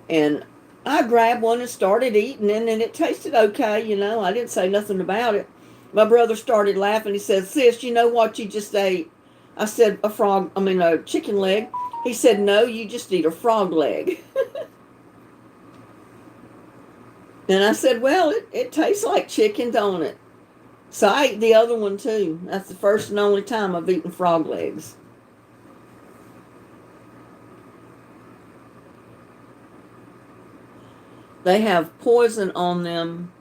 And I grabbed one and started eating, and it tasted okay, I didn't say nothing about it. My brother started laughing. He said, "Sis, you know what you just ate?" I said, a chicken leg. He said, "No, you just eat a frog leg." And I said, "Well, it tastes like chicken, don't it?" So I ate the other one too. That's the first and only time I've eaten frog legs. They have poison on them.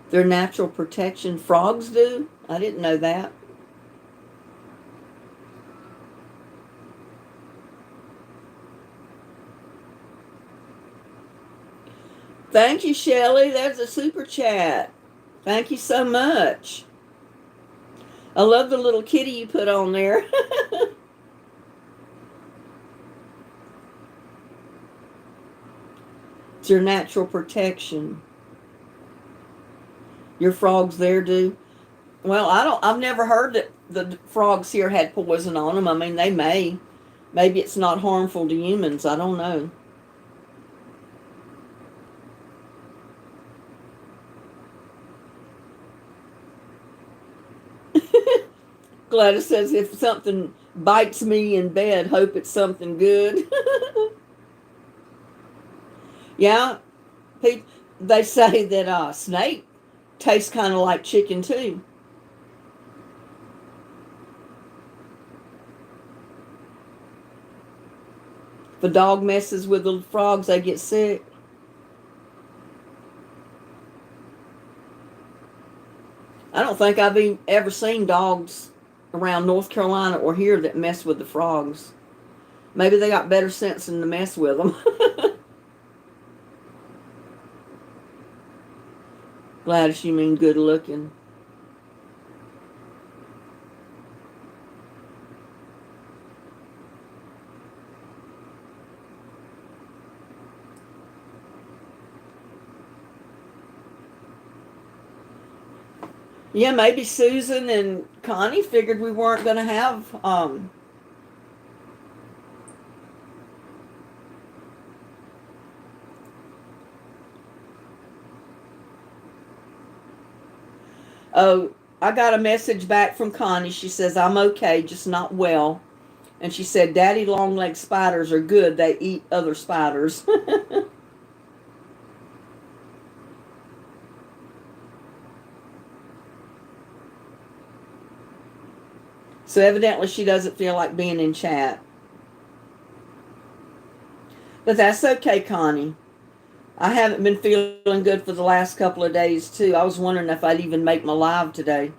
Their natural protection. Frogs do? I didn't know that. Thank you, Shelley. That's a super chat. Thank you so much. I love the little kitty you put on there. It's your natural protection. Your frogs there do? Well, I've never heard that the frogs here had poison on them. I mean, they may. Maybe it's not harmful to humans. I don't know. Gladys says, "If something bites me in bed, hope it's something good." Yeah, they say that snake tastes kind of like chicken too. If a dog messes with the frogs, they get sick. I don't think I've ever seen dogs around North Carolina or here that mess with the frogs. Maybe they got better sense than to mess with them. Gladys, you mean good looking. Yeah, maybe Susan and Connie figured we weren't going to have oh, I got a message back from Connie. She says, I'm okay, just not well. And she said, Daddy long-legged spiders are good. They eat other spiders. So evidently she doesn't feel like being in chat. But that's okay, Connie. I haven't been feeling good for the last couple of days, too. I was wondering if I'd even make my live today.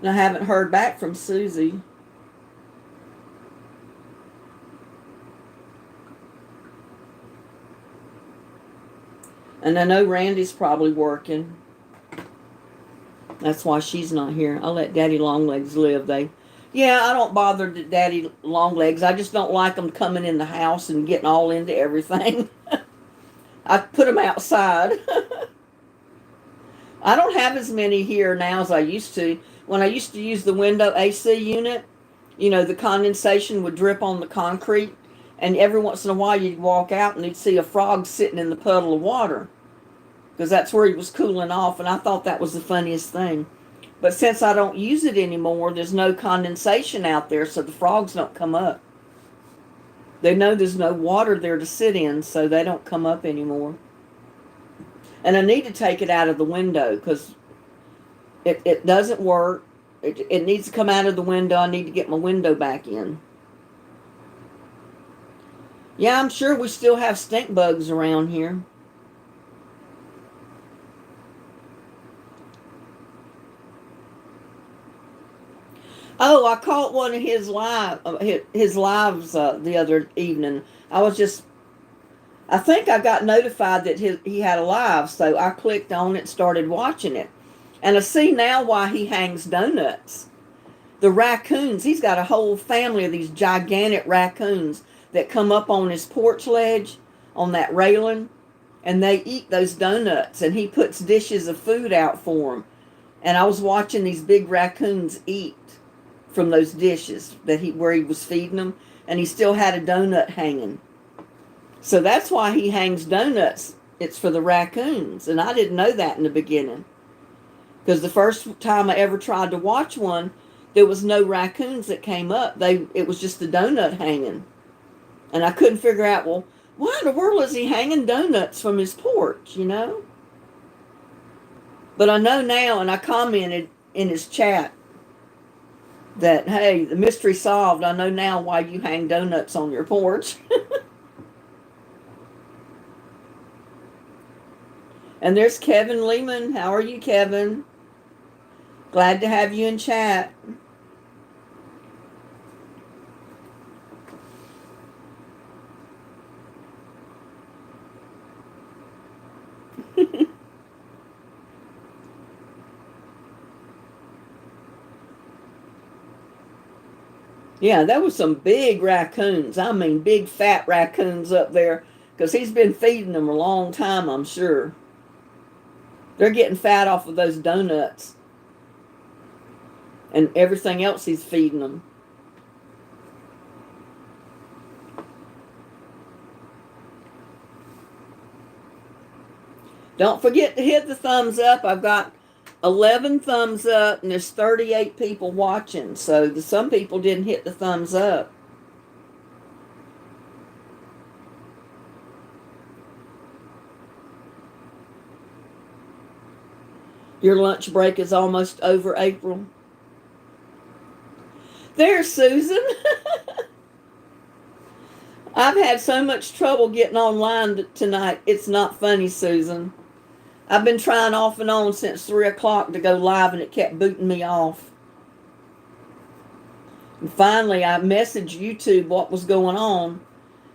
And I haven't heard back from Susie. And I know Randy's probably working. That's why she's not here. I'll let Daddy Longlegs live. Yeah, I don't bother Daddy Longlegs. I just don't like them coming in the house and getting all into everything. I put them outside. I don't have as many here now as I used to. When I used to use the window AC unit, the condensation would drip on the concrete, and every once in a while you'd walk out and you'd see a frog sitting in the puddle of water because that's where he was cooling off, and I thought that was the funniest thing. But since I don't use it anymore, there's no condensation out there, so the frogs don't come up. They know there's no water there to sit in, so they don't come up anymore. And I need to take it out of the window because it doesn't work. It needs to come out of the window. I need to get my window back in. Yeah, I'm sure we still have stink bugs around here. Oh, I caught one of his lives the other evening. I think I got notified that he had a live, so I clicked on it, started watching it. And I see now why he hangs donuts. The raccoons, he's got a whole family of these gigantic raccoons that come up on his porch ledge, on that railing, and they eat those donuts, and he puts dishes of food out for them. And I was watching these big raccoons eat from those dishes where he was feeding them, and he still had a donut hanging. So that's why he hangs donuts. It's for the raccoons, and I didn't know that in the beginning. Because the first time I ever tried to watch one, there was no raccoons that came up. It was just the donut hanging. And I couldn't figure out, well, why in the world is he hanging donuts from his porch, But I know now, and I commented in his chat that, hey, the mystery solved. I know now why you hang donuts on your porch. And there's Kevin Lehman. How are you, Kevin? Glad to have you in chat. Yeah, that was some big raccoons. I mean, big fat raccoons up there. Because he's been feeding them a long time, I'm sure. They're getting fat off of those donuts. And everything else he's feeding them. Don't forget to hit the thumbs up. I've got 11 thumbs up, and there's 38 people watching. So some people didn't hit the thumbs up. Your lunch break is almost over, April. There's Susan. I've had so much trouble getting online tonight. It's not funny, Susan. I've been trying off and on since 3 o'clock to go live, and it kept booting me off. And finally, I messaged YouTube what was going on,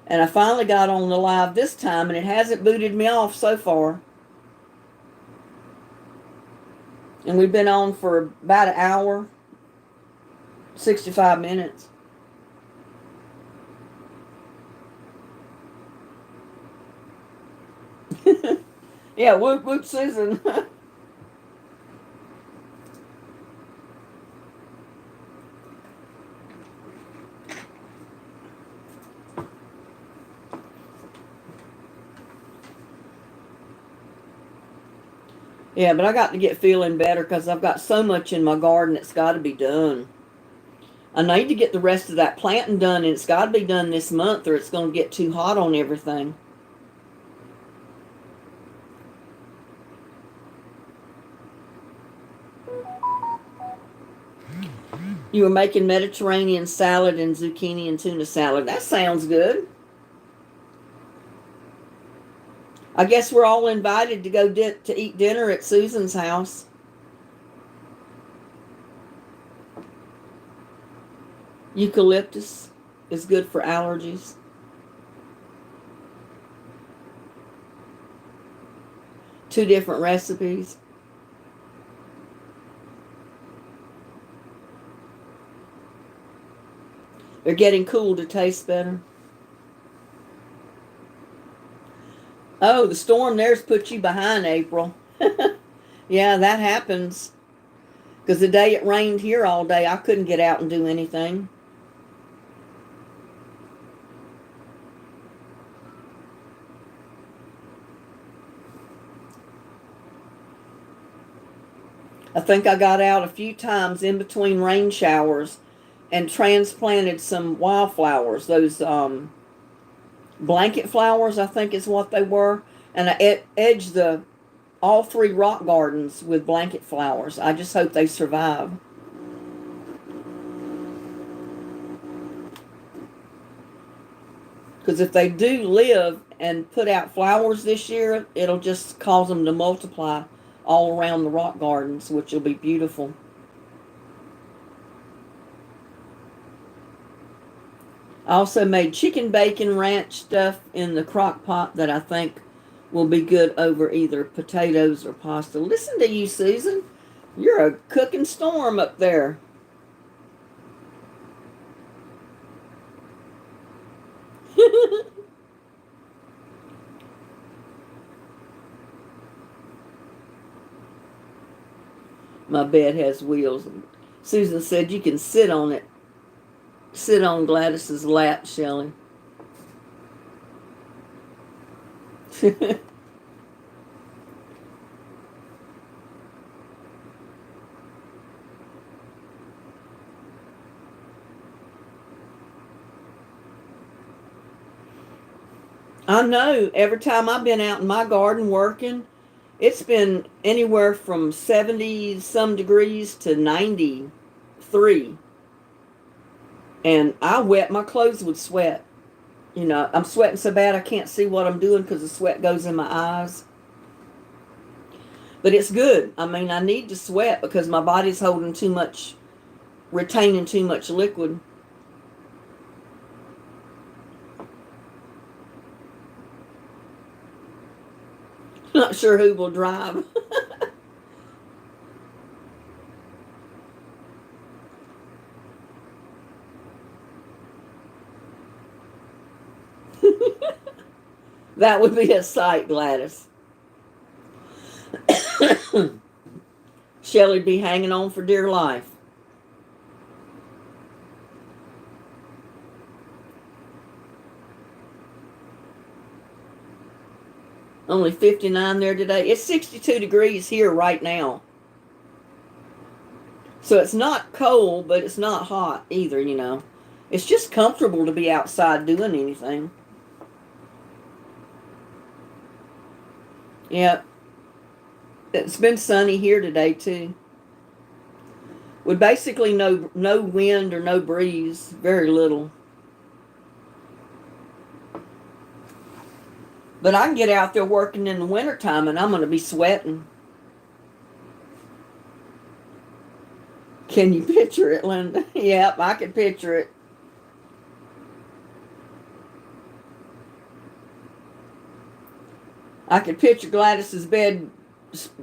and I finally got on the live this time, and it hasn't booted me off so far. And we've been on for about an hour, 65 minutes. Yeah, whoop, whoop, Susan. Yeah, but I got to get feeling better because I've got so much in my garden that's got to be done. I need to get the rest of that planting done, and it's got to be done this month or it's going to get too hot on everything. You were making Mediterranean salad and zucchini and tuna salad. That sounds good. I guess we're all invited to go to eat dinner at Susan's house. Eucalyptus is good for allergies. Two different recipes. They're getting cool to taste better. Oh, the storm there's put you behind, April. Yeah, that happens. Because the day it rained here all day, I couldn't get out and do anything. I think I got out a few times in between rain showers and transplanted some wildflowers. Those blanket flowers, I think is what they were. And I edged all 3 rock gardens with blanket flowers. I just hope they survive. Because if they do live and put out flowers this year, it'll just cause them to multiply all around the rock gardens, which will be beautiful. I also made chicken bacon ranch stuff in the crock pot that I think will be good over either potatoes or pasta. Listen to you, Susan. You're a cooking storm up there. My bed has wheels. Susan said you can sit on it. Sit on Gladys's lap, Shelley. I know. Every time I've been out in my garden working, it's been anywhere from 70 some degrees to 93. And I wet my clothes with sweat. You know, I'm sweating so bad I can't see what I'm doing because the sweat goes in my eyes. But it's good. I mean, I need to sweat because my body's holding too much, retaining too much liquid. Not sure who will drive. That would be a sight, Gladys. Shelley'd be hanging on for dear life. Only 59 there today. It's 62 degrees here right now. So it's not cold, but it's not hot either, you know. It's just comfortable to be outside doing anything. Yeah. It's been sunny here today, too. with basically no wind or no breeze, very little. But I can get out there working in the wintertime and I'm going to be sweating. Can you picture it, Linda? Yep, I can picture it. I could picture Gladys's bed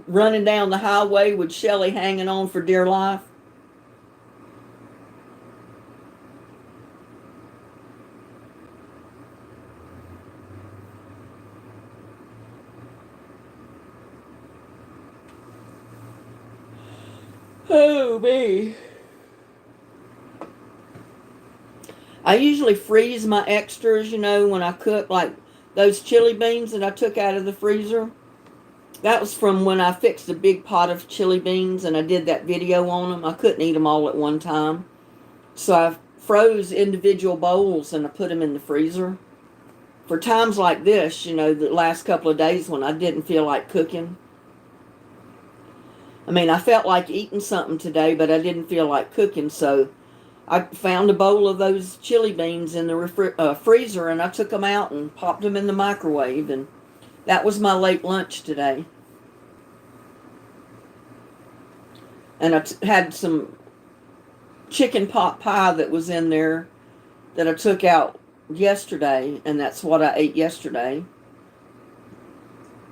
running down the highway with Shelley hanging on for dear life. Oh, me. I usually freeze my extras, when I cook, like those chili beans that I took out of the freezer. That was from when I fixed a big pot of chili beans and I did that video on them. I couldn't eat them all at one time. So I froze individual bowls and I put them in the freezer. For times like this, the last couple of days when I didn't feel like cooking. I mean, I felt like eating something today, but I didn't feel like cooking, so I found a bowl of those chili beans in the freezer, and I took them out and popped them in the microwave, and that was my late lunch today. And I had some chicken pot pie that was in there that I took out yesterday, and that's what I ate yesterday.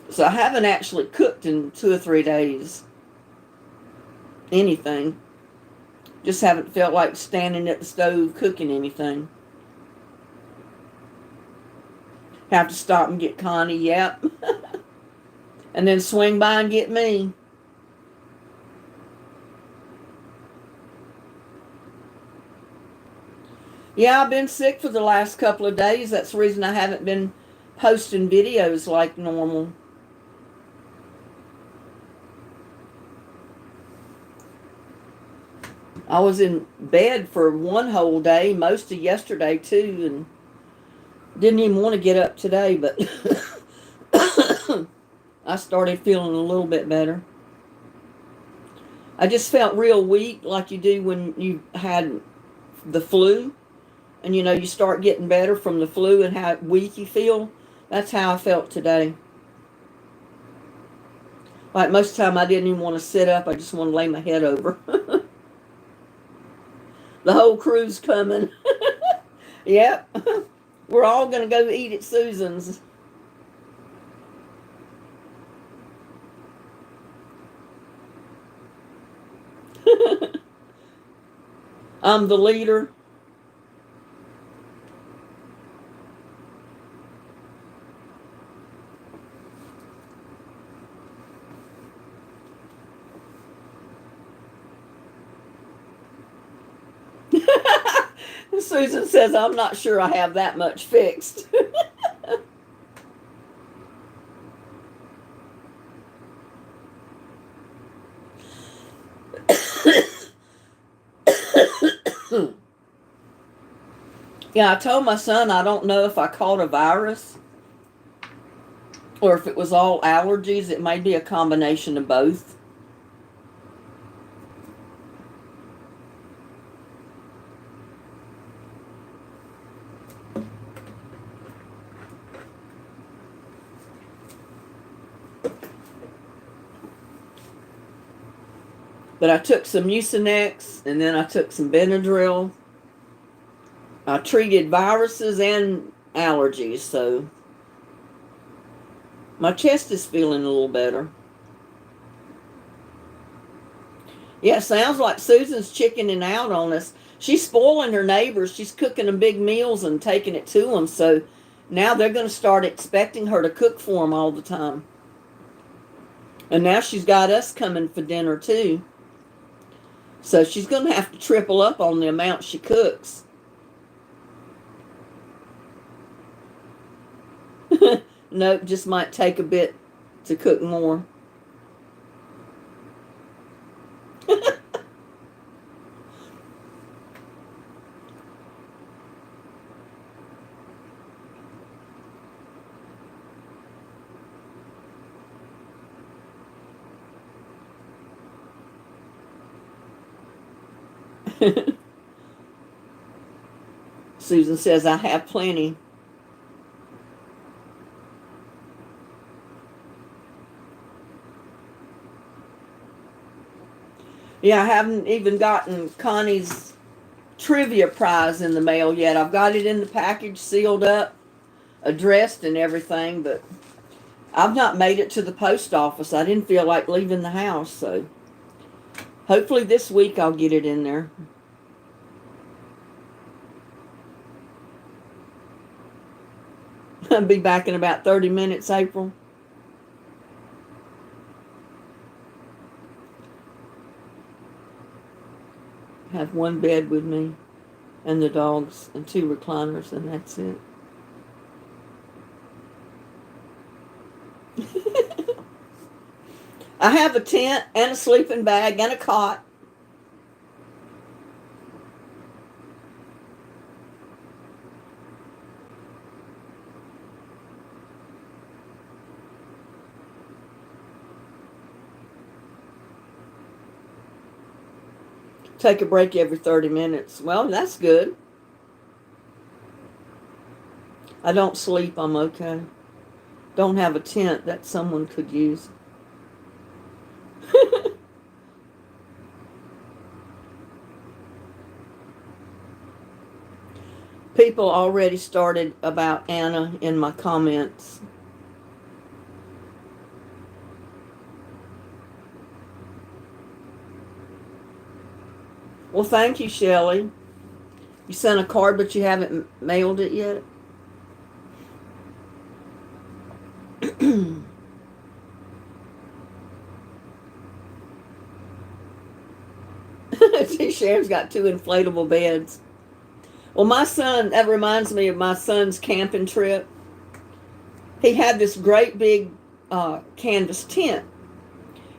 So I haven't actually cooked in 2 or 3 days. Anything. Just haven't felt like standing at the stove cooking anything. Have to stop and get Connie, yep. And then swing by and get me. Yeah, I've been sick for the last couple of days. That's the reason I haven't been posting videos like normal. I was in bed for one whole day, most of yesterday too, and didn't even want to get up today, but I started feeling a little bit better. I just felt real weak, like you do when you had the flu, and you start getting better from the flu and how weak you feel. That's how I felt today. Like most of the time I didn't even want to sit up, I just want to lay my head over. The whole crew's coming. Yep. We're all going to go eat at Susan's. I'm the leader. Susan says, I'm not sure I have that much fixed. Yeah, I told my son I don't know if I caught a virus or if it was all allergies. It may be a combination of both. But I took some Mucinex and then I took some Benadryl. I treated viruses and allergies, so my chest is feeling a little better. Yeah, it sounds like Susan's chickening out on us. She's spoiling her neighbors. She's cooking them big meals and taking it to them, so now they're going to start expecting her to cook for them all the time. And now she's got us coming for dinner, too. So she's going to have to triple up on the amount she cooks. Nope, just might take a bit to cook more. Susan says, I have plenty. Yeah, I haven't even gotten Connie's trivia prize in the mail yet. I've got it in the package, sealed up, addressed and everything, but I've not made it to the post office. I didn't feel like leaving the house, so hopefully this week I'll get it in there. I'll be back in about 30 minutes, April. Have one bed with me and the dogs and 2 recliners, and that's it. I have a tent and a sleeping bag and a cot. Take a break every 30 minutes. Well, that's good. I don't sleep. I'm okay. Don't have a tent that someone could use. People already started about Anna in my comments. Well, thank you, Shelley. You sent a card, but you haven't mailed it yet? See, Sharon's got 2 inflatable beds. Well, my son, that reminds me of my son's camping trip. He had this great big canvas tent,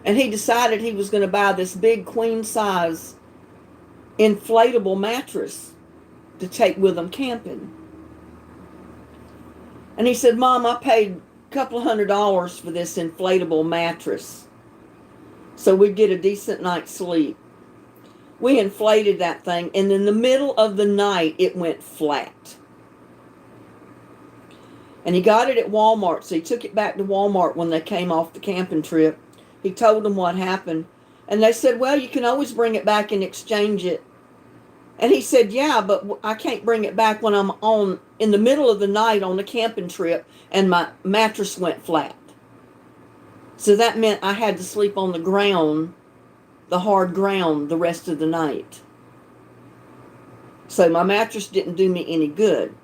and he decided he was going to buy this big queen size inflatable mattress to take with him camping. And he said, Mom, I paid a couple $100 for this inflatable mattress so we'd get a decent night's sleep. We inflated that thing, and in the middle of the night, it went flat. And he got it at Walmart, so he took it back to Walmart when they came off the camping trip. He told them what happened, and they said, well, you can always bring it back and exchange it. And he said, yeah, but I can't bring it back when I'm in the middle of the night on a camping trip and my mattress went flat. So that meant I had to sleep on the ground, the hard ground, the rest of the night. So my mattress didn't do me any good.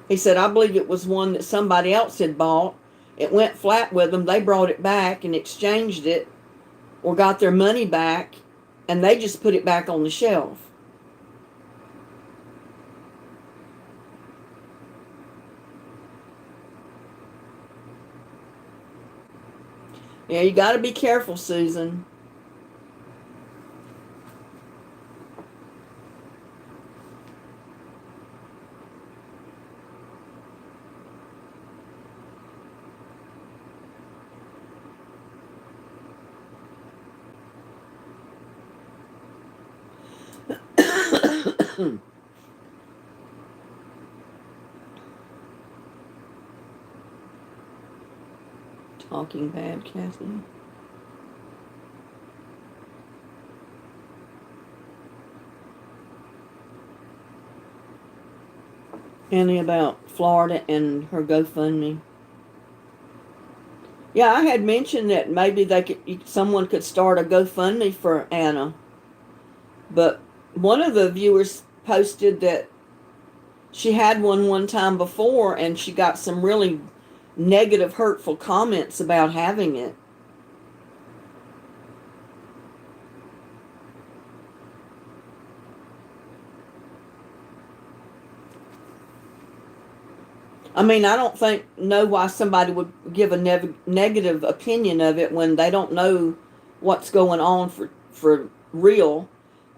He said, I believe it was one that somebody else had bought. It went flat with them. They brought it back and exchanged it or got their money back, and they just put it back on the shelf. Yeah, you got to be careful, Susan. Talking bad, Kathy. Annie about Florida and her GoFundMe. Yeah, I had mentioned that maybe someone could start a GoFundMe for Anna. But one of the viewers posted that she had one time before, and she got some really negative, hurtful comments about having it. I mean, I don't know why somebody would give a negative opinion of it when they don't know what's going on for real,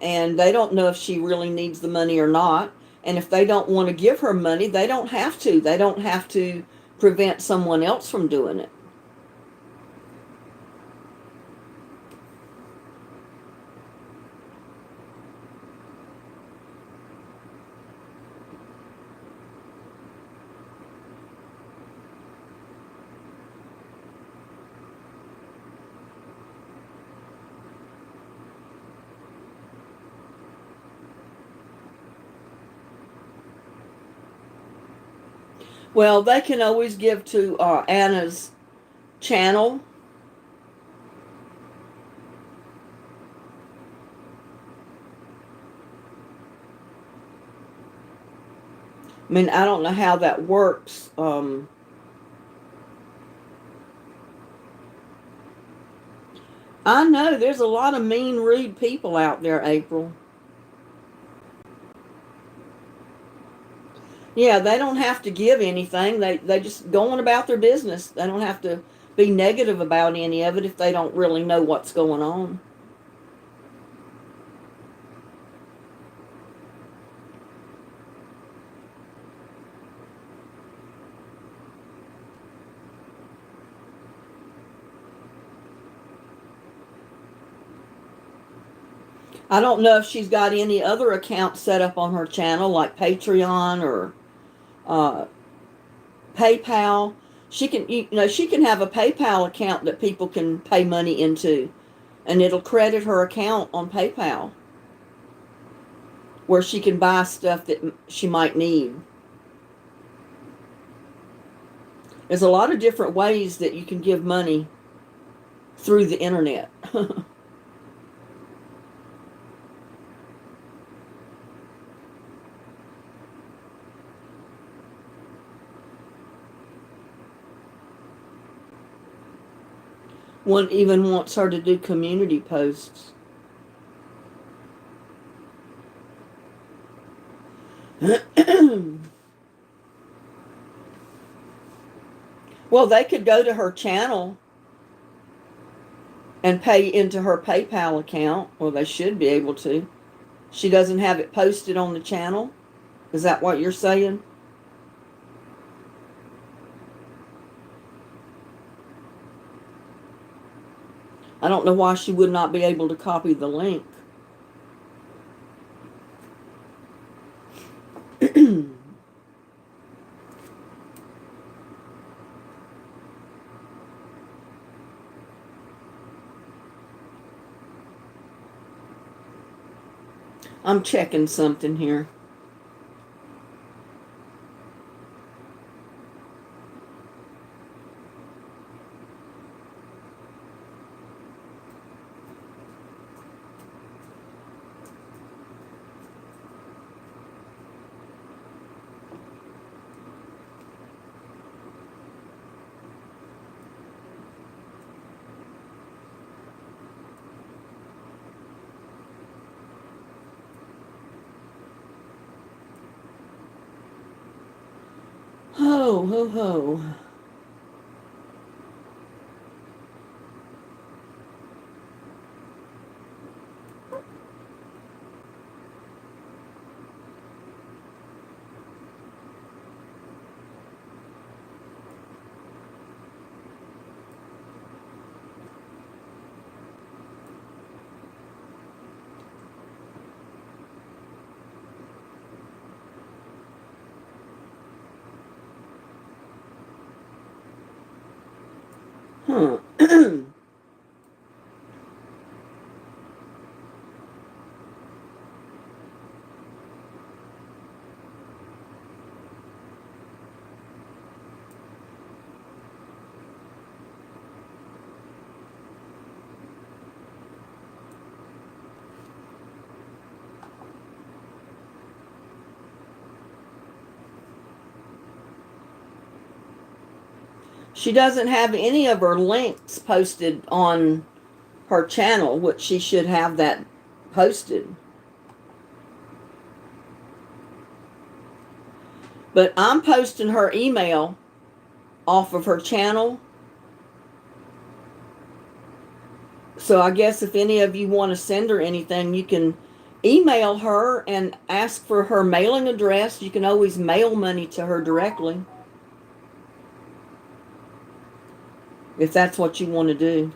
and they don't know if she really needs the money or not. And if they don't want to give her money, they don't have to. They don't have to prevent someone else from doing it. Well, they can always give to Anna's channel. I mean, I don't know how that works. I know there's a lot of mean, rude people out there, April. Yeah, they don't have to give anything. They just go on about their business. They don't have to be negative about any of it if they don't really know what's going on. I don't know if she's got any other accounts set up on her channel, like Patreon or uh, PayPal. She can, she can have a PayPal account that people can pay money into, and it'll credit her account on PayPal, where she can buy stuff that she might need. There's a lot of different ways that you can give money through the internet. One even wants her to do community posts. Well, they could go to her channel and pay into her PayPal account. Well, they should be able to. She doesn't have it posted on the channel. Is that what you're saying? I don't know why she would not be able to copy the link. I'm checking something here. Ho, ho, ho. Huh. She doesn't have any of her links posted on her channel, which she should have that posted. But I'm posting her email off of her channel. So I guess if any of you want to send her anything, you can email her and ask for her mailing address. You can always mail money to her directly if that's what you want to do.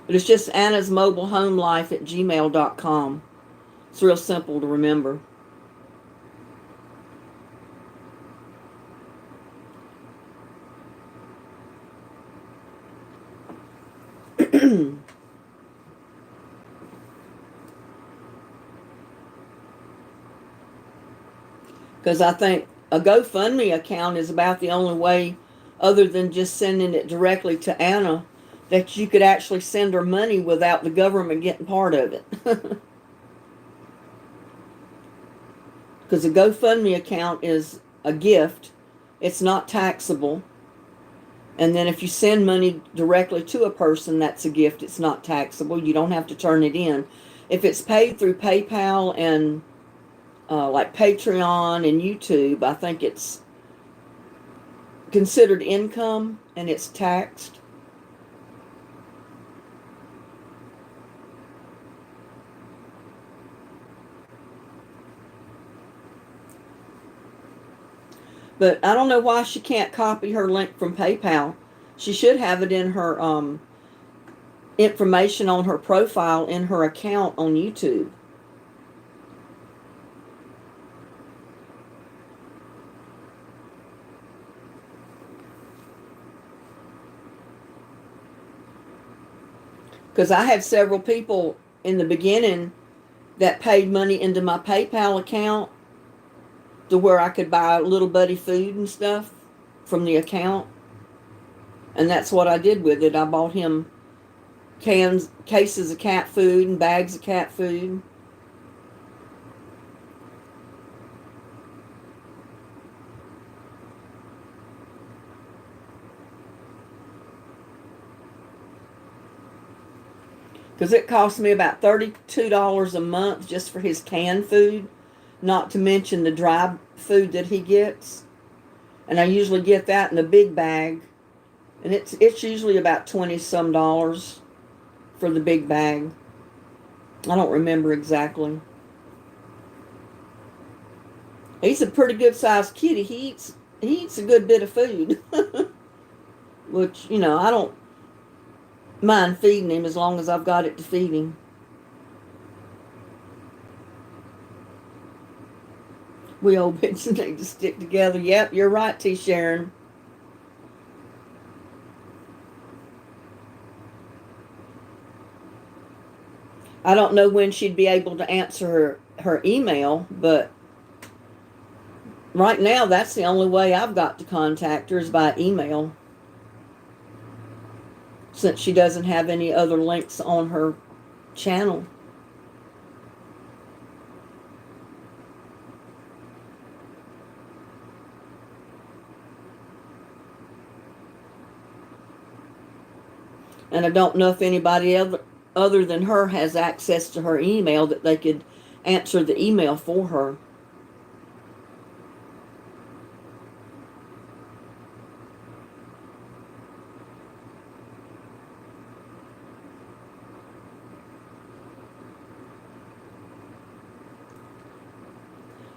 But it's just Anna's Mobile Home Life at gmail.com. It's real simple to remember. Because I think a GoFundMe account is about the only way, other than just sending it directly to Anna, that you could actually send her money without the government getting part of it. Because a GoFundMe account is a gift, it's not taxable. And then if you send money directly to a person, that's a gift, it's not taxable. You don't have to turn it in. If it's paid through PayPal and like Patreon and YouTube, I think it's considered income and it's taxed. But I don't know why she can't copy her link from PayPal. She should have it in her information on her profile in her account on YouTube. Because I had several people in the beginning that paid money into my PayPal account to where I could buy little buddy food and stuff from the account. And that's what I did with it. I bought him cases of cat food and bags of cat food. Because it cost me about $32 a month just for his canned food, not to mention the dry food that he gets. And I usually get that in a big bag, and it's usually about 20 some dollars for the big bag. I don't remember exactly. He's a pretty good sized kitty. He eats a good bit of food. Which, I don't mind feeding him as long as I've got it to feed him. We old bitches need to stick together. Yep, you're right, T. Sharon. I don't know when she'd be able to answer her email, but right now that's the only way I've got to contact her is by email, since she doesn't have any other links on her channel. And I don't know if anybody other than her has access to her email that they could answer the email for her.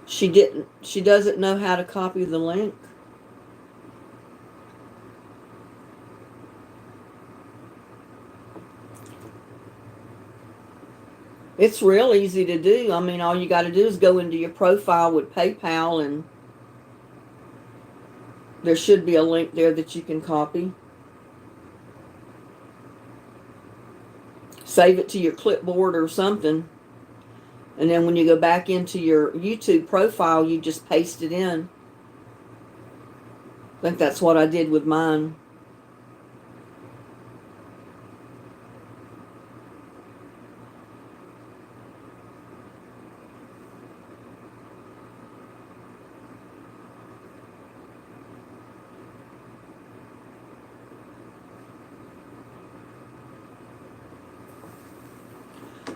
She doesn't know how to copy the link. It's real easy to do. I mean, all you got to do is go into your profile with PayPal, and there should be a link there that you can copy. Save it to your clipboard or something. And then when you go back into your YouTube profile, you just paste it in. I think that's what I did with mine.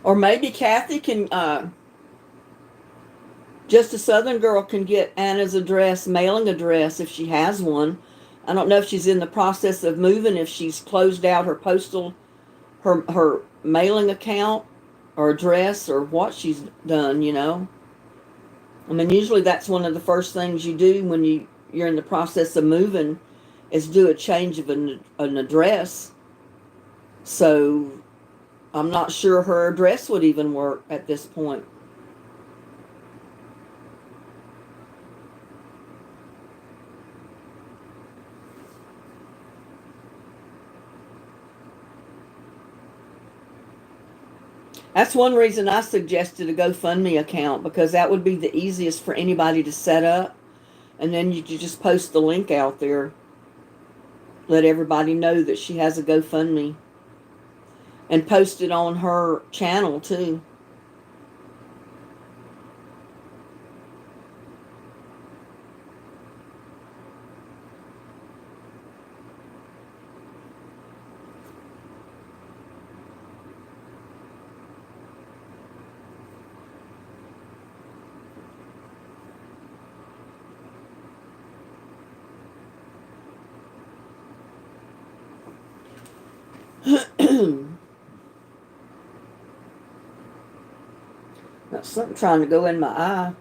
Or maybe Kathy can, just a Southern girl can get Anna's address, mailing address, if she has one. I don't know if she's in the process of moving, if she's closed out her her mailing account or address, or what she's done, I mean, usually that's one of the first things you do when you're in the process of moving, is do a change of an address. So I'm not sure her address would even work at this point. That's one reason I suggested a GoFundMe account, because that would be the easiest for anybody to set up. And then you just post the link out there. Let everybody know that she has a GoFundMe. And post it on her channel too. Got something trying to go in my eye.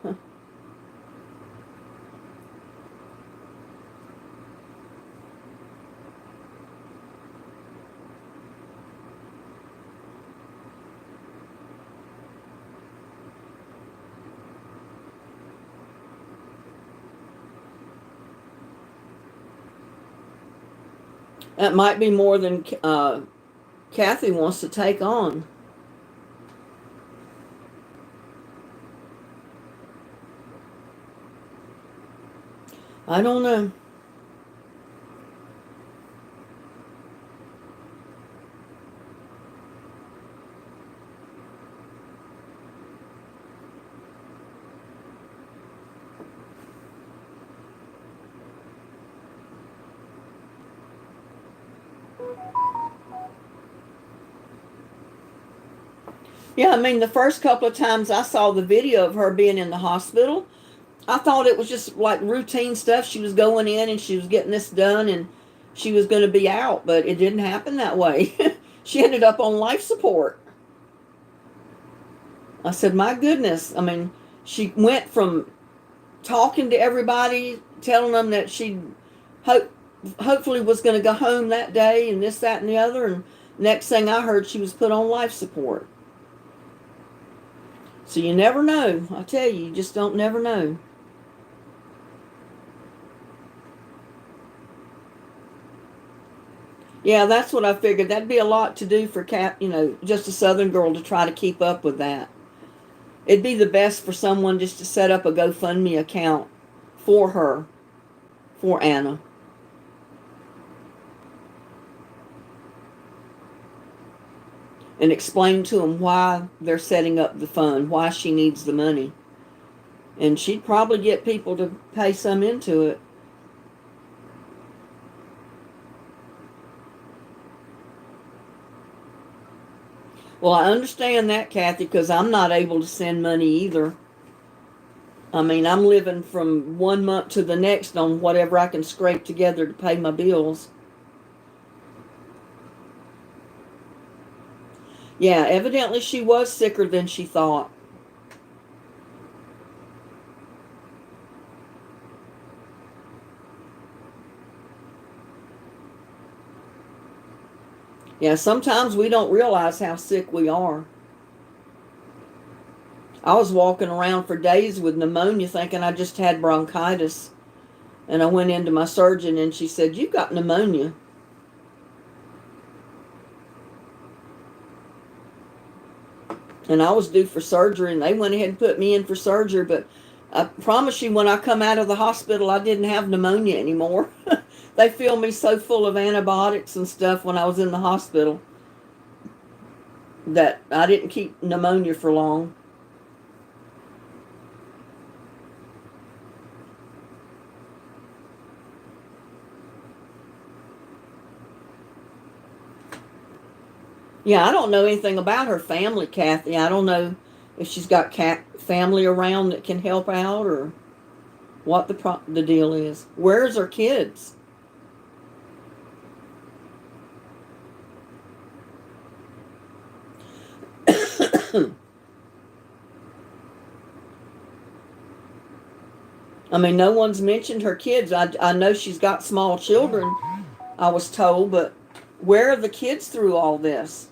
That might be more than Kathy wants to take on. I don't know. Yeah, I mean, the first couple of times I saw the video of her being in the hospital, I thought it was just like routine stuff. She was going in and she was getting this done and she was going to be out, but it didn't happen that way. She ended up on life support. I said, my goodness. I mean, she went from talking to everybody, telling them that she hopefully was going to go home that day and this, that, and the other. And next thing I heard, she was put on life support. So you never know. I tell you, you just don't never know. Yeah, that's what I figured. That'd be a lot to do for just a Southern girl to try to keep up with that. It'd be the best for someone just to set up a GoFundMe account for her, for Anna. And explain to them why they're setting up the fund, why she needs the money. And she'd probably get people to pay some into it. Well, I understand that, Kathy, because I'm not able to send money either. I mean, I'm living from one month to the next on whatever I can scrape together to pay my bills. Yeah, evidently she was sicker than she thought. Yeah, sometimes we don't realize how sick we are. I was walking around for days with pneumonia thinking I just had bronchitis. And I went into my surgeon and she said, "You've got pneumonia." And I was due for surgery and they went ahead and put me in for surgery. But I promise you, when I come out of the hospital, I didn't have pneumonia anymore. They filled me so full of antibiotics and stuff when I was in the hospital that I didn't keep pneumonia for long. Yeah, I don't know anything about her family, Kathy. I don't know if she's got family around that can help out or what the deal is. Where's her kids? I mean, no one's mentioned her kids. I know she's got small children, I was told, but where are the kids through all this?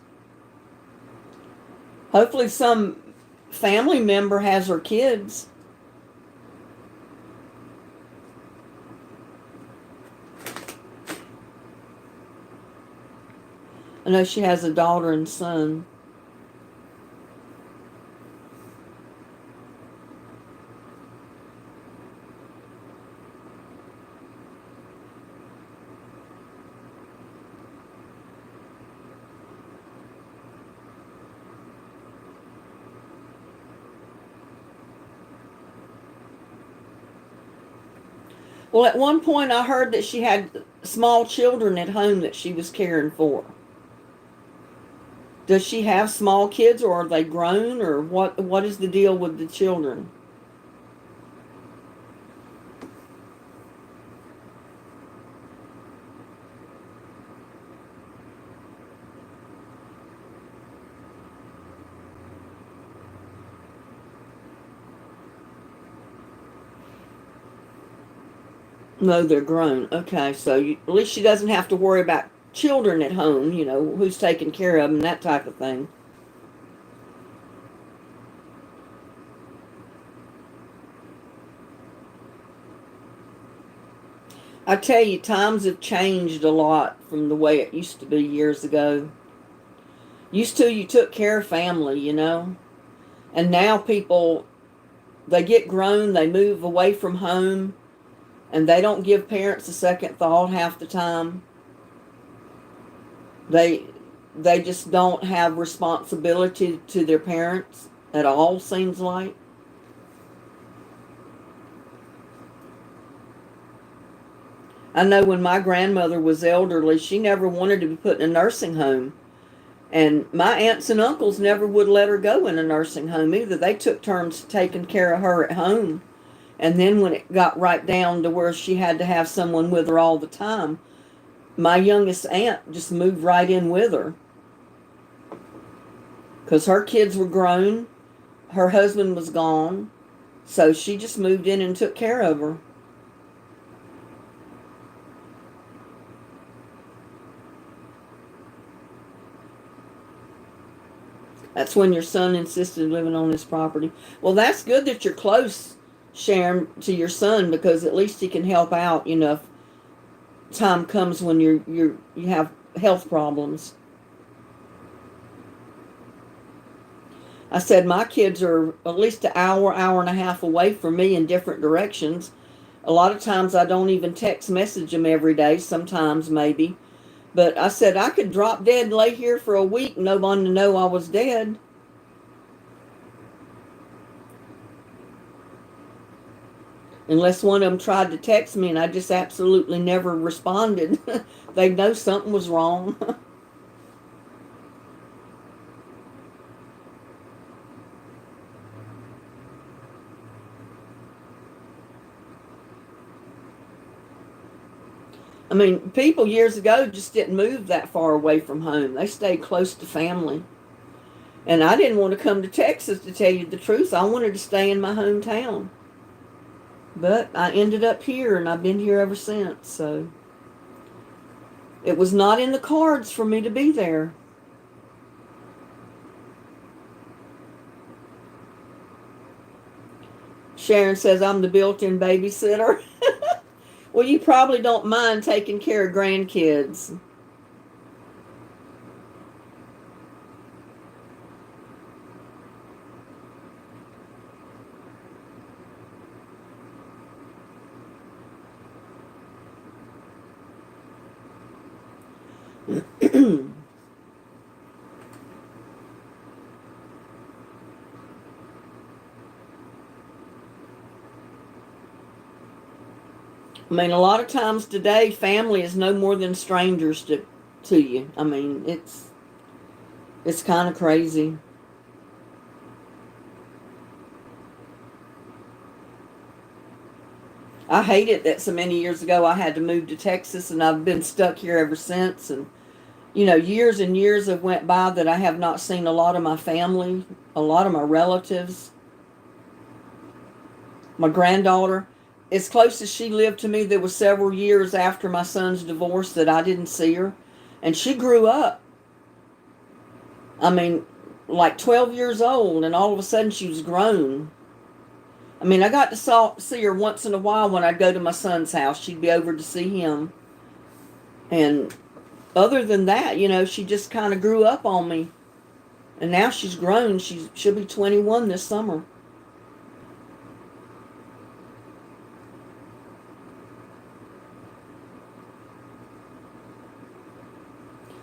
Hopefully some family member has her kids. I know she has a daughter and son. Well, at one point I heard that she had small children at home that she was caring for. Does she have small kids, or are they grown, or what is the deal with the children? No, they're grown. Okay, so at least she doesn't have to worry about children at home, who's taking care of them, that type of thing. I tell you, times have changed a lot from the way it used to be years ago. Used to, you took care of family. And now people, they get grown, they move away from home, and they don't give parents a second thought half the time. They they just don't have responsibility to their parents at all, seems like. I know when my grandmother was elderly, she never wanted to be put in a nursing home. And my aunts and uncles never would let her go in a nursing home either. They took turns taking care of her at home. And then when it got right down to where she had to have someone with her all the time, my youngest aunt just moved right in with her because her kids were grown, her husband was gone, so she just moved in and took care of her. That's when your son insisted living on his property. Well, that's good that you're close, Sharon, to your son, because at least he can help out, if time comes when you have health problems. I said my kids are at least an hour and a half away from me in different directions. A lot of times I don't even text message them every day, sometimes maybe. But I said I could drop dead and lay here for a week, no one to know I was dead. Unless one of them tried to text me and I just absolutely never responded. They'd know something was wrong. I mean, people years ago just didn't move that far away from home. They stayed close to family. And I didn't want to come to Texas, to tell you the truth. I wanted to stay in my hometown. But I ended up here, and I've been here ever since. So it was not in the cards for me to be there. Sharon says I'm the built-in babysitter. Well, you probably don't mind taking care of grandkids. I mean, a lot of times today, family is no more than strangers to you. I mean, it's kind of crazy. I hate it that so many years ago I had to move to Texas, and I've been stuck here ever since. And years and years have went by that I have not seen a lot of my family, a lot of my relatives. My granddaughter, as close as she lived to me, there were several years after my son's divorce that I didn't see her. And she grew up. I mean, like 12 years old, and all of a sudden she was grown. I mean, I got to see her once in a while when I'd go to my son's house. She'd be over to see him. And other than that, she just kind of grew up on me. And now she's grown. She'll be 21 this summer.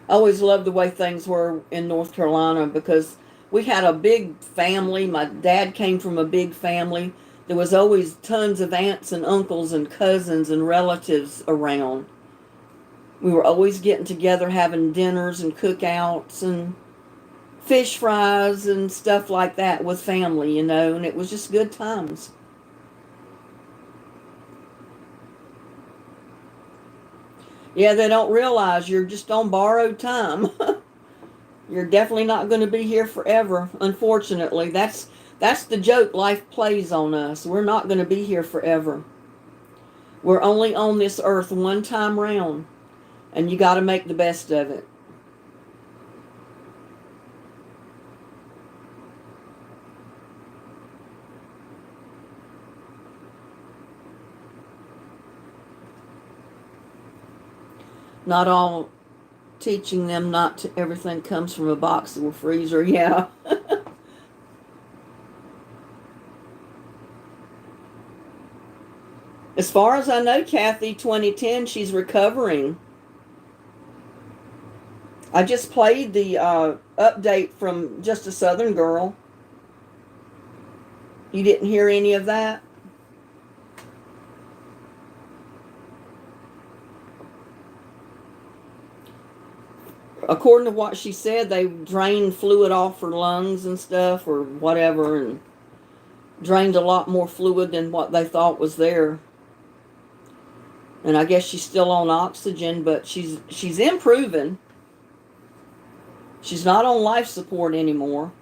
I always loved the way things were in North Carolina because we had a big family. My dad came from a big family. There was always tons of aunts and uncles and cousins and relatives around. We were always getting together, having dinners and cookouts and fish fries and stuff like that with family, and it was just good times. Yeah, they don't realize you're just on borrowed time. You're definitely not going to be here forever, unfortunately. That's the joke life plays on us. We're not going to be here forever. We're only on this earth one time round, and you got to make the best of it. Not all teaching them not to everything comes from a box or a freezer. Yeah. As far as I know, Kathy, 2010, she's recovering. I just played the update from Just a Southern Girl. You didn't hear any of that? According to what she said, they drained fluid off her lungs and stuff or whatever, and drained a lot more fluid than what they thought was there. And I guess she's still on oxygen, but she's improving. She's not on life support anymore.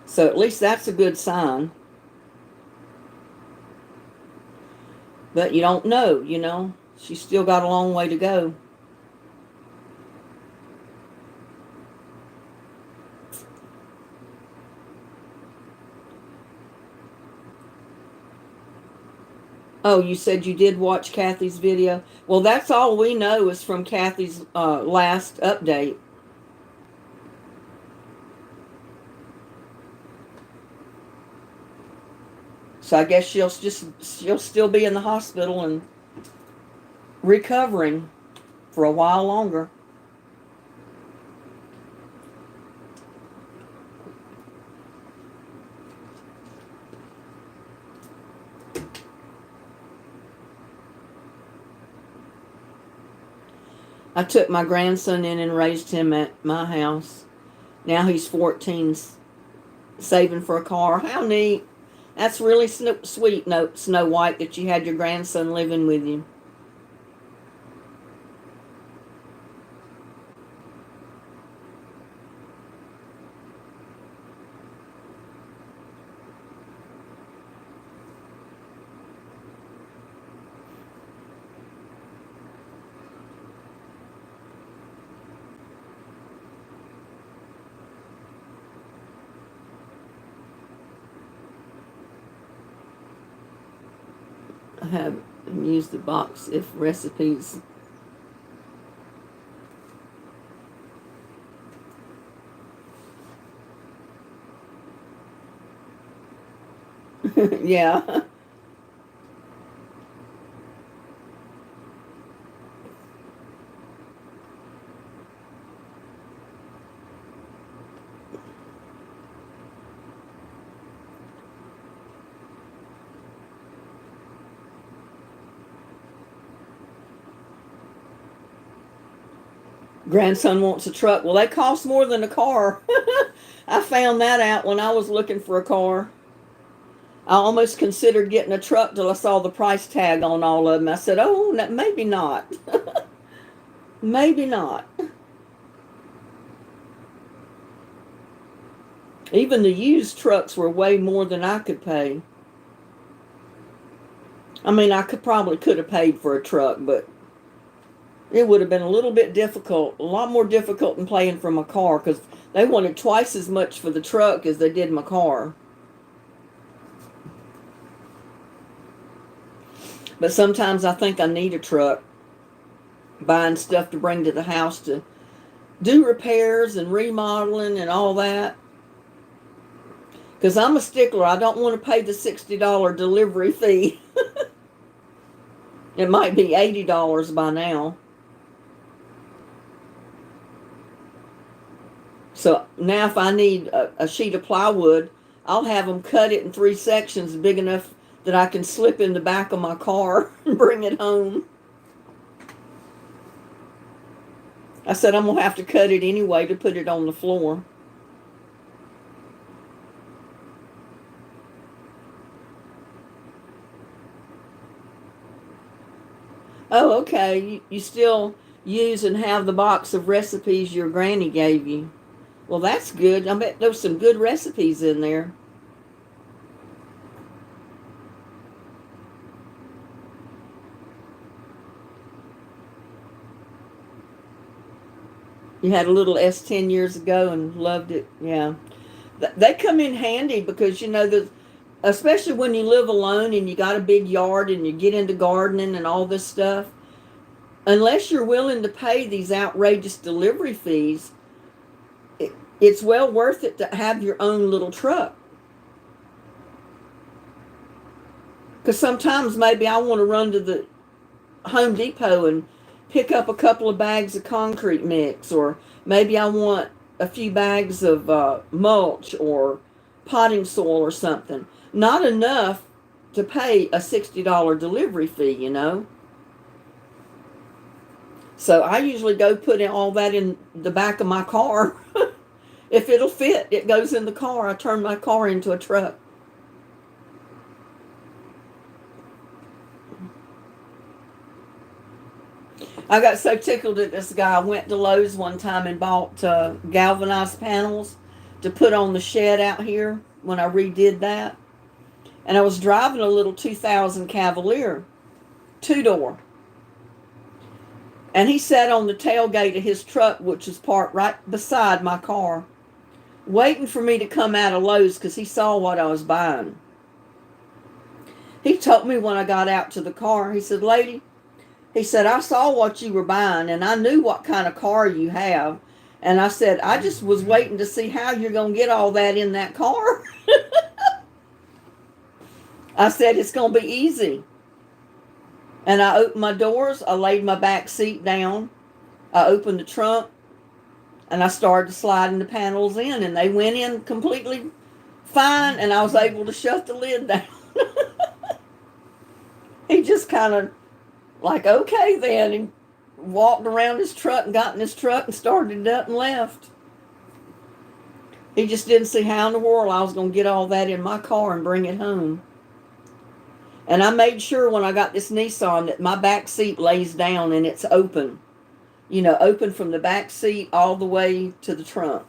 So at least that's a good sign. But you don't know. She's still got a long way to go. Oh, you said you did watch Kathy's video? Well, that's all we know is from Kathy's last update. So I guess she'll still be in the hospital and recovering for a while longer. I took my grandson in and raised him at my house. Now he's 14, saving for a car. How neat. That's really sweet, Snow White, that you had your grandson living with you. I have used the box if recipes. Yeah. Grandson wants a truck. Well, they cost more than a car. I found that out when I was looking for a car. I almost considered getting a truck till I saw the price tag on all of them. I said, oh, maybe not. Maybe not. Even the used trucks were way more than I could pay. I mean, I could have paid for a truck, but it would have been a little bit difficult, a lot more difficult than paying for my car, because they wanted twice as much for the truck as they did my car. But sometimes I think I need a truck, buying stuff to bring to the house to do repairs and remodeling and all that. Because I'm a stickler. I don't want to pay the $60 delivery fee. It might be $80 by now. So now if I need a sheet of plywood I'll have them cut it in 3 sections big enough that I can slip in the back of my car and bring it home. I said I'm going to have to cut it anyway to put it on the floor. Oh, okay. You still use and have the box of recipes your granny gave you. Well, that's good. I bet there's some good recipes in there. You had a little S 10 years ago and loved it. Yeah. They come in handy because, especially when you live alone and you got a big yard and you get into gardening and all this stuff, unless you're willing to pay these outrageous delivery fees, it's well worth it to have your own little truck. Because sometimes maybe I want to run to the Home Depot and pick up a couple of bags of concrete mix, or maybe I want a few bags of mulch or potting soil or something. Not enough to pay a $60 delivery fee. So I usually go put all that in the back of my car. If it'll fit, it goes in the car. I turn my car into a truck. I got so tickled at this guy. I went to Lowe's one time and bought galvanized panels to put on the shed out here when I redid that. And I was driving a little 2000 Cavalier, 2-door. And he sat on the tailgate of his truck, which was parked right beside my car, waiting for me to come out of Lowe's because he saw what I was buying. He told me when I got out to the car, he said, "Lady," he said, "I saw what you were buying and I knew what kind of car you have. And I said, I just was waiting to see how you're going to get all that in that car." I said, "It's going to be easy." And I opened my doors. I laid my back seat down. I opened the trunk and I started sliding the panels in, and they went in completely fine, and I was able to shut the lid down. He just kind of like, "Okay then," and walked around his truck and got in his truck and started it up and left. He just didn't see how in the world I was going to get all that in my car and bring it home. And I made sure when I got this Nissan that my back seat lays down and it's open. Open from the back seat all the way to the trunk.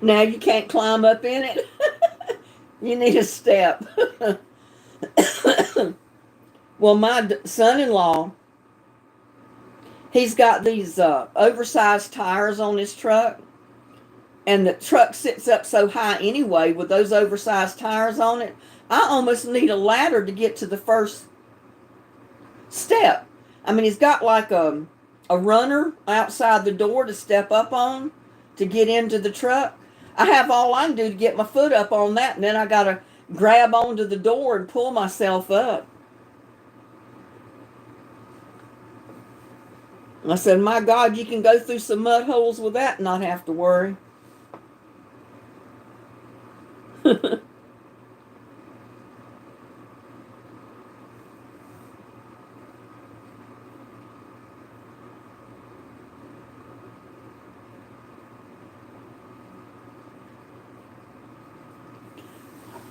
Now you can't climb up in it. You need a step. Well, my son-in-law, he's got these oversized tires on his truck. And the truck sits up so high anyway with those oversized tires on it. I almost need a ladder to get to the first step. I mean, he's got like a runner outside the door to step up on to get into the truck. I have all I can do to get my foot up on that, and then I got to grab onto the door and pull myself up. I said, "My God, you can go through some mud holes with that and not have to worry."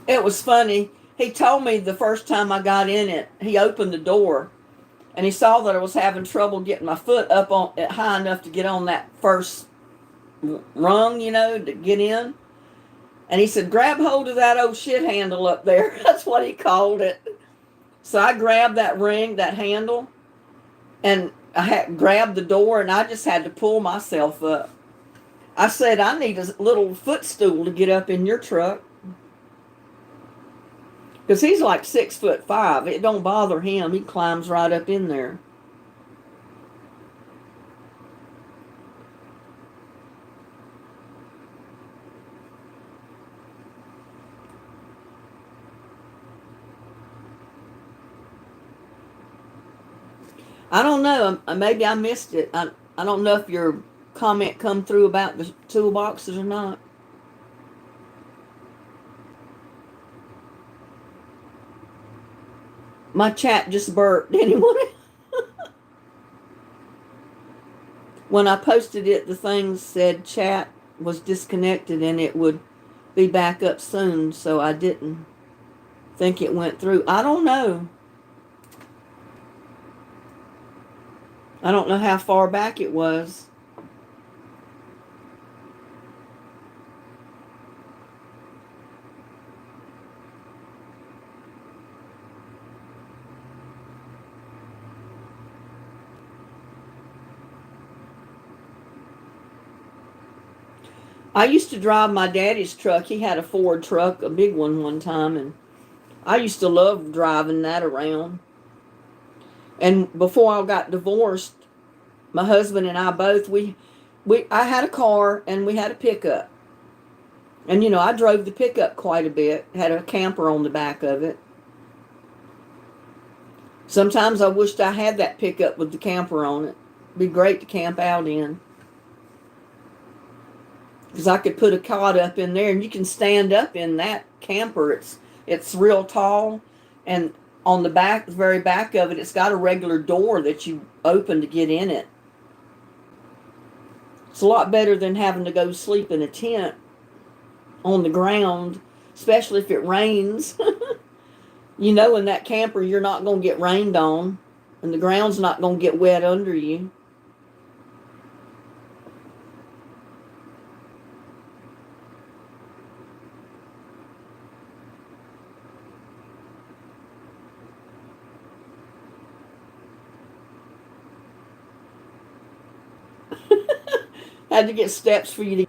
It was funny. He told me the first time I got in it, he opened the door and he saw that I was having trouble getting my foot up on it high enough to get on that first rung, to get in. And he said, "Grab hold of that old shit handle up there." That's what he called it. So I grabbed that ring, that handle, and I had grabbed the door, and I just had to pull myself up. I said, "I need a little footstool to get up in your truck." Because he's like 6'5". It don't bother him. He climbs right up in there. I don't know. Maybe I missed it. I don't know if your comment come through about the toolboxes or not. My chat just burped. Anyone? When I posted it, the thing said chat was disconnected and it would be back up soon, so I didn't think it went through. I don't know. I don't know how far back it was. I used to drive my daddy's truck. He had a Ford truck, a big one time, and I used to love driving that around. And before I got divorced, my husband and I both I had a car and we had a pickup. And I drove the pickup quite a bit. Had a camper on the back of it. Sometimes I wished I had that pickup with the camper on it. Be great to camp out in. Because I could put a cot up in there and you can stand up in that camper. It's real tall, and on the back, the very back of it, it's got a regular door that you open to get in it. It's a lot better than having to go sleep in a tent on the ground, especially if it rains. In that camper, you're not going to get rained on, and the ground's not going to get wet under you. Had to get steps for you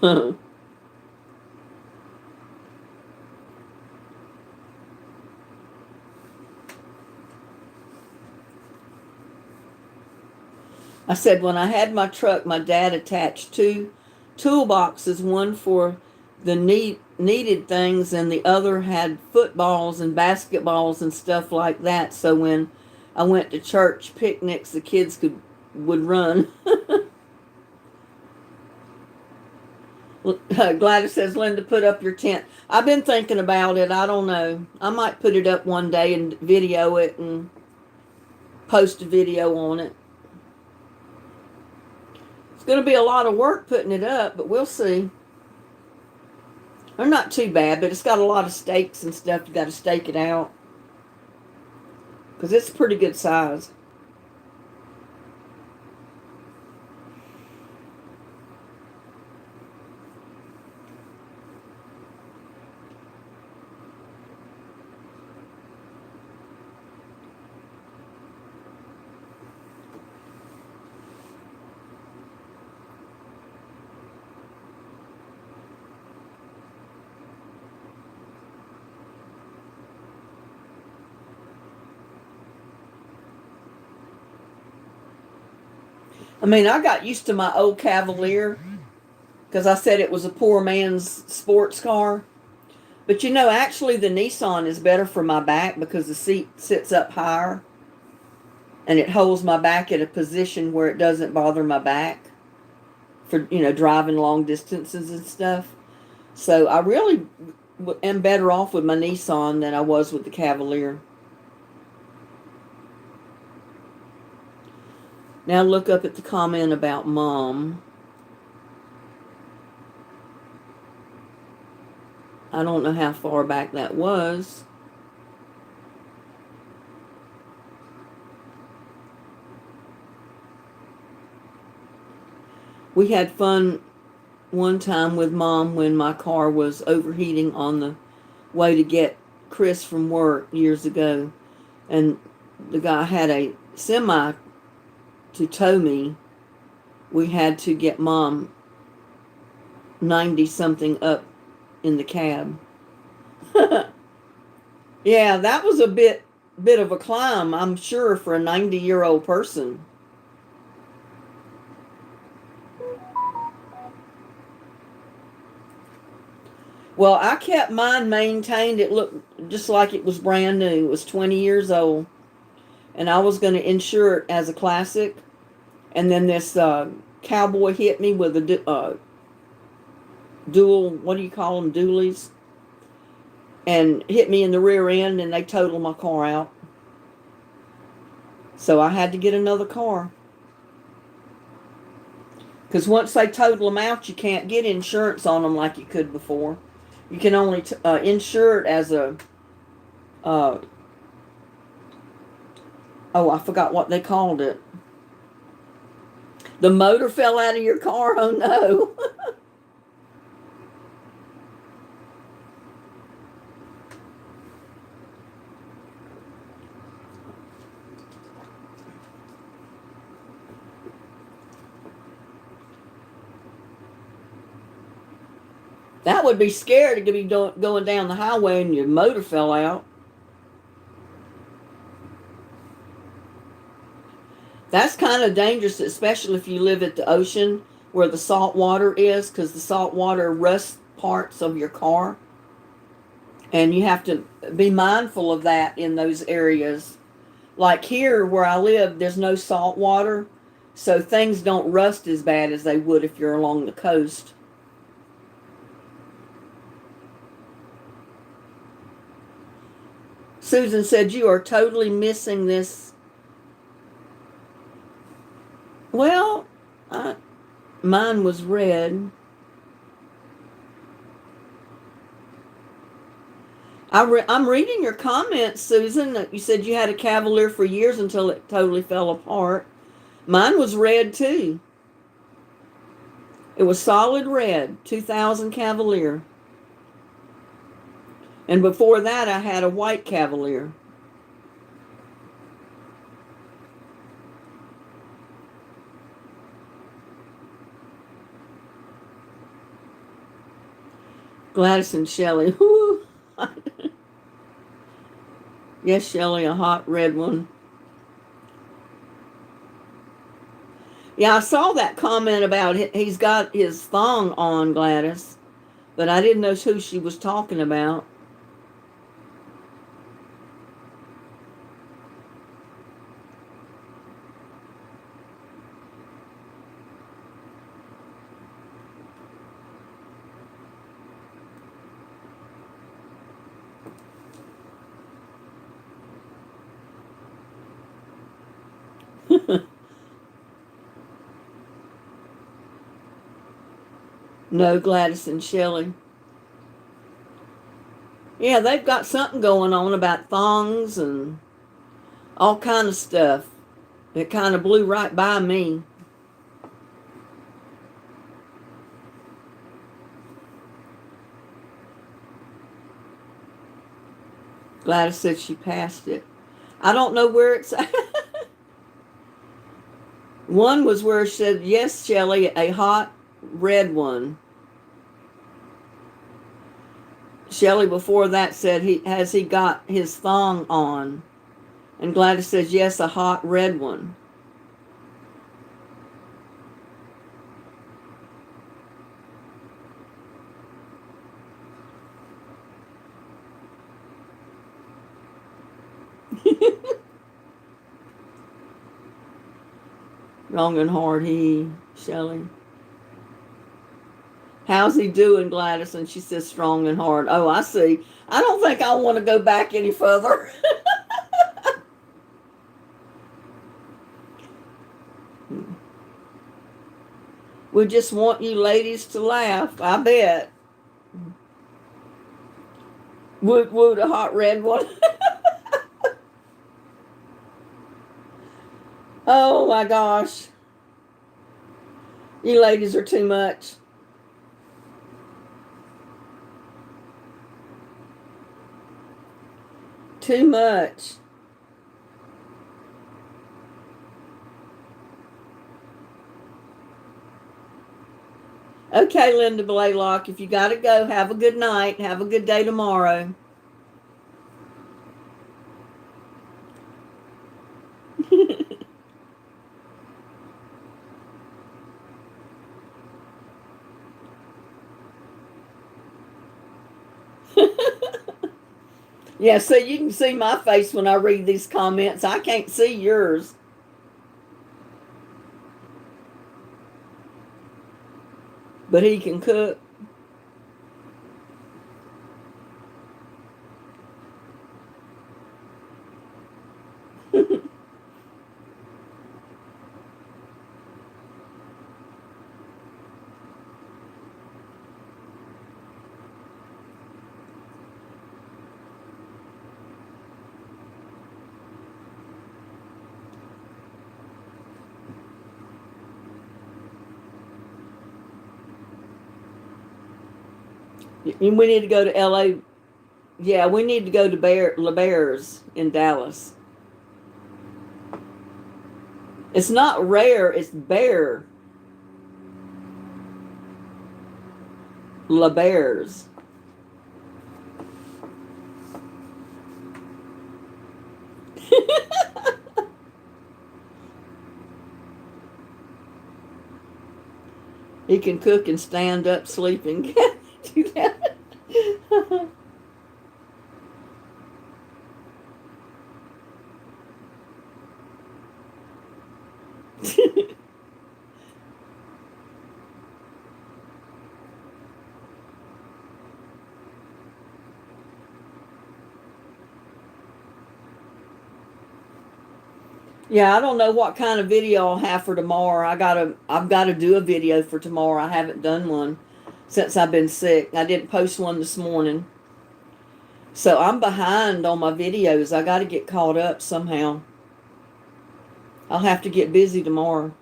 to. I said when I had my truck, my dad attached two toolboxes, one for the needed things, and the other had footballs and basketballs and stuff like that. So when I went to church picnics, the kids would run. Gladys says, Linda, put up your tent. I've been thinking about it. I don't know. I might put it up one day and video it and post a video on it. It's going to be a lot of work putting it up, but we'll see. They're not too bad, but it's got a lot of stakes and stuff. You got to stake it out because it's a pretty good size. I mean, I got used to my old Cavalier because I said it was a poor man's sports car. But actually the Nissan is better for my back because the seat sits up higher and it holds my back at a position where it doesn't bother my back for, driving long distances and stuff. So I really am better off with my Nissan than I was with the Cavalier. Now look up at the comment about Mom. I don't know how far back that was. We had fun one time with Mom when my car was overheating on the way to get Chris from work years ago. And the guy had a semi to tow me. We had to get Mom 90 something up in the cab. Yeah, that was a bit of a climb, I'm sure, for a 90-year-old person. Well, I kept mine maintained. It looked just like it was brand new. It was 20 years old. And I was going to insure it as a classic. And then this cowboy hit me with a dual, what do you call them, dualies? And hit me in the rear end, and they totaled my car out. So I had to get another car. Because once they total them out, you can't get insurance on them like you could before. You can only insure it as a, uh, oh, I forgot what they called it. The motor fell out of your car? Oh, no. That would be scary to be going down the highway and your motor fell out. That's kind of dangerous, especially if you live at the ocean where the salt water is, because the salt water rusts parts of your car. And you have to be mindful of that in those areas. Like here where I live, there's no salt water, so things don't rust as bad as they would if you're along the coast. Susan said, you are totally missing this. Well, mine was red. I'm reading your comments, Susan. You said you had a Cavalier for years until it totally fell apart. Mine was red too. It was solid red, 2000 Cavalier. And before that, I had a white Cavalier. Gladys and Shelley. Yes, Shelley, a hot red one. Yeah, I saw that comment about he's got his thong on, Gladys, but I didn't know who she was talking about. No, Gladys and Shelley. Yeah, they've got something going on about thongs and all kind of stuff. It kind of blew right by me. Gladys said she passed it. I don't know where it's at. One was where it said, yes, Shelley, a hot red one. Shelley before that said, has he got his thong on? And Gladys says, yes, a hot red one. Long and hard, Shelley. How's he doing, Gladys? And she says, strong and hard. Oh, I see. I don't think I want to go back any further. We just want you ladies to laugh, I bet. Woot woot, a hot red one. Oh my gosh. You ladies are too much. Too much. Okay, Linda Blaylock, if you got to go, have a good night. Have a good day tomorrow. Yeah, so you can see my face when I read these comments. I can't see yours. But he can cook. We need to go to LA. Yeah, we need to go to La Bears in Dallas. It's not rare, it's bear. La Bears. He can cook and stand up sleeping. Do that. Yeah, I don't know what kind of video I'll have for tomorrow. I've gotta do a video for tomorrow. I haven't done one since I've been sick. I didn't post one this morning. So I'm behind on my videos. I gotta get caught up somehow. I'll have to get busy tomorrow.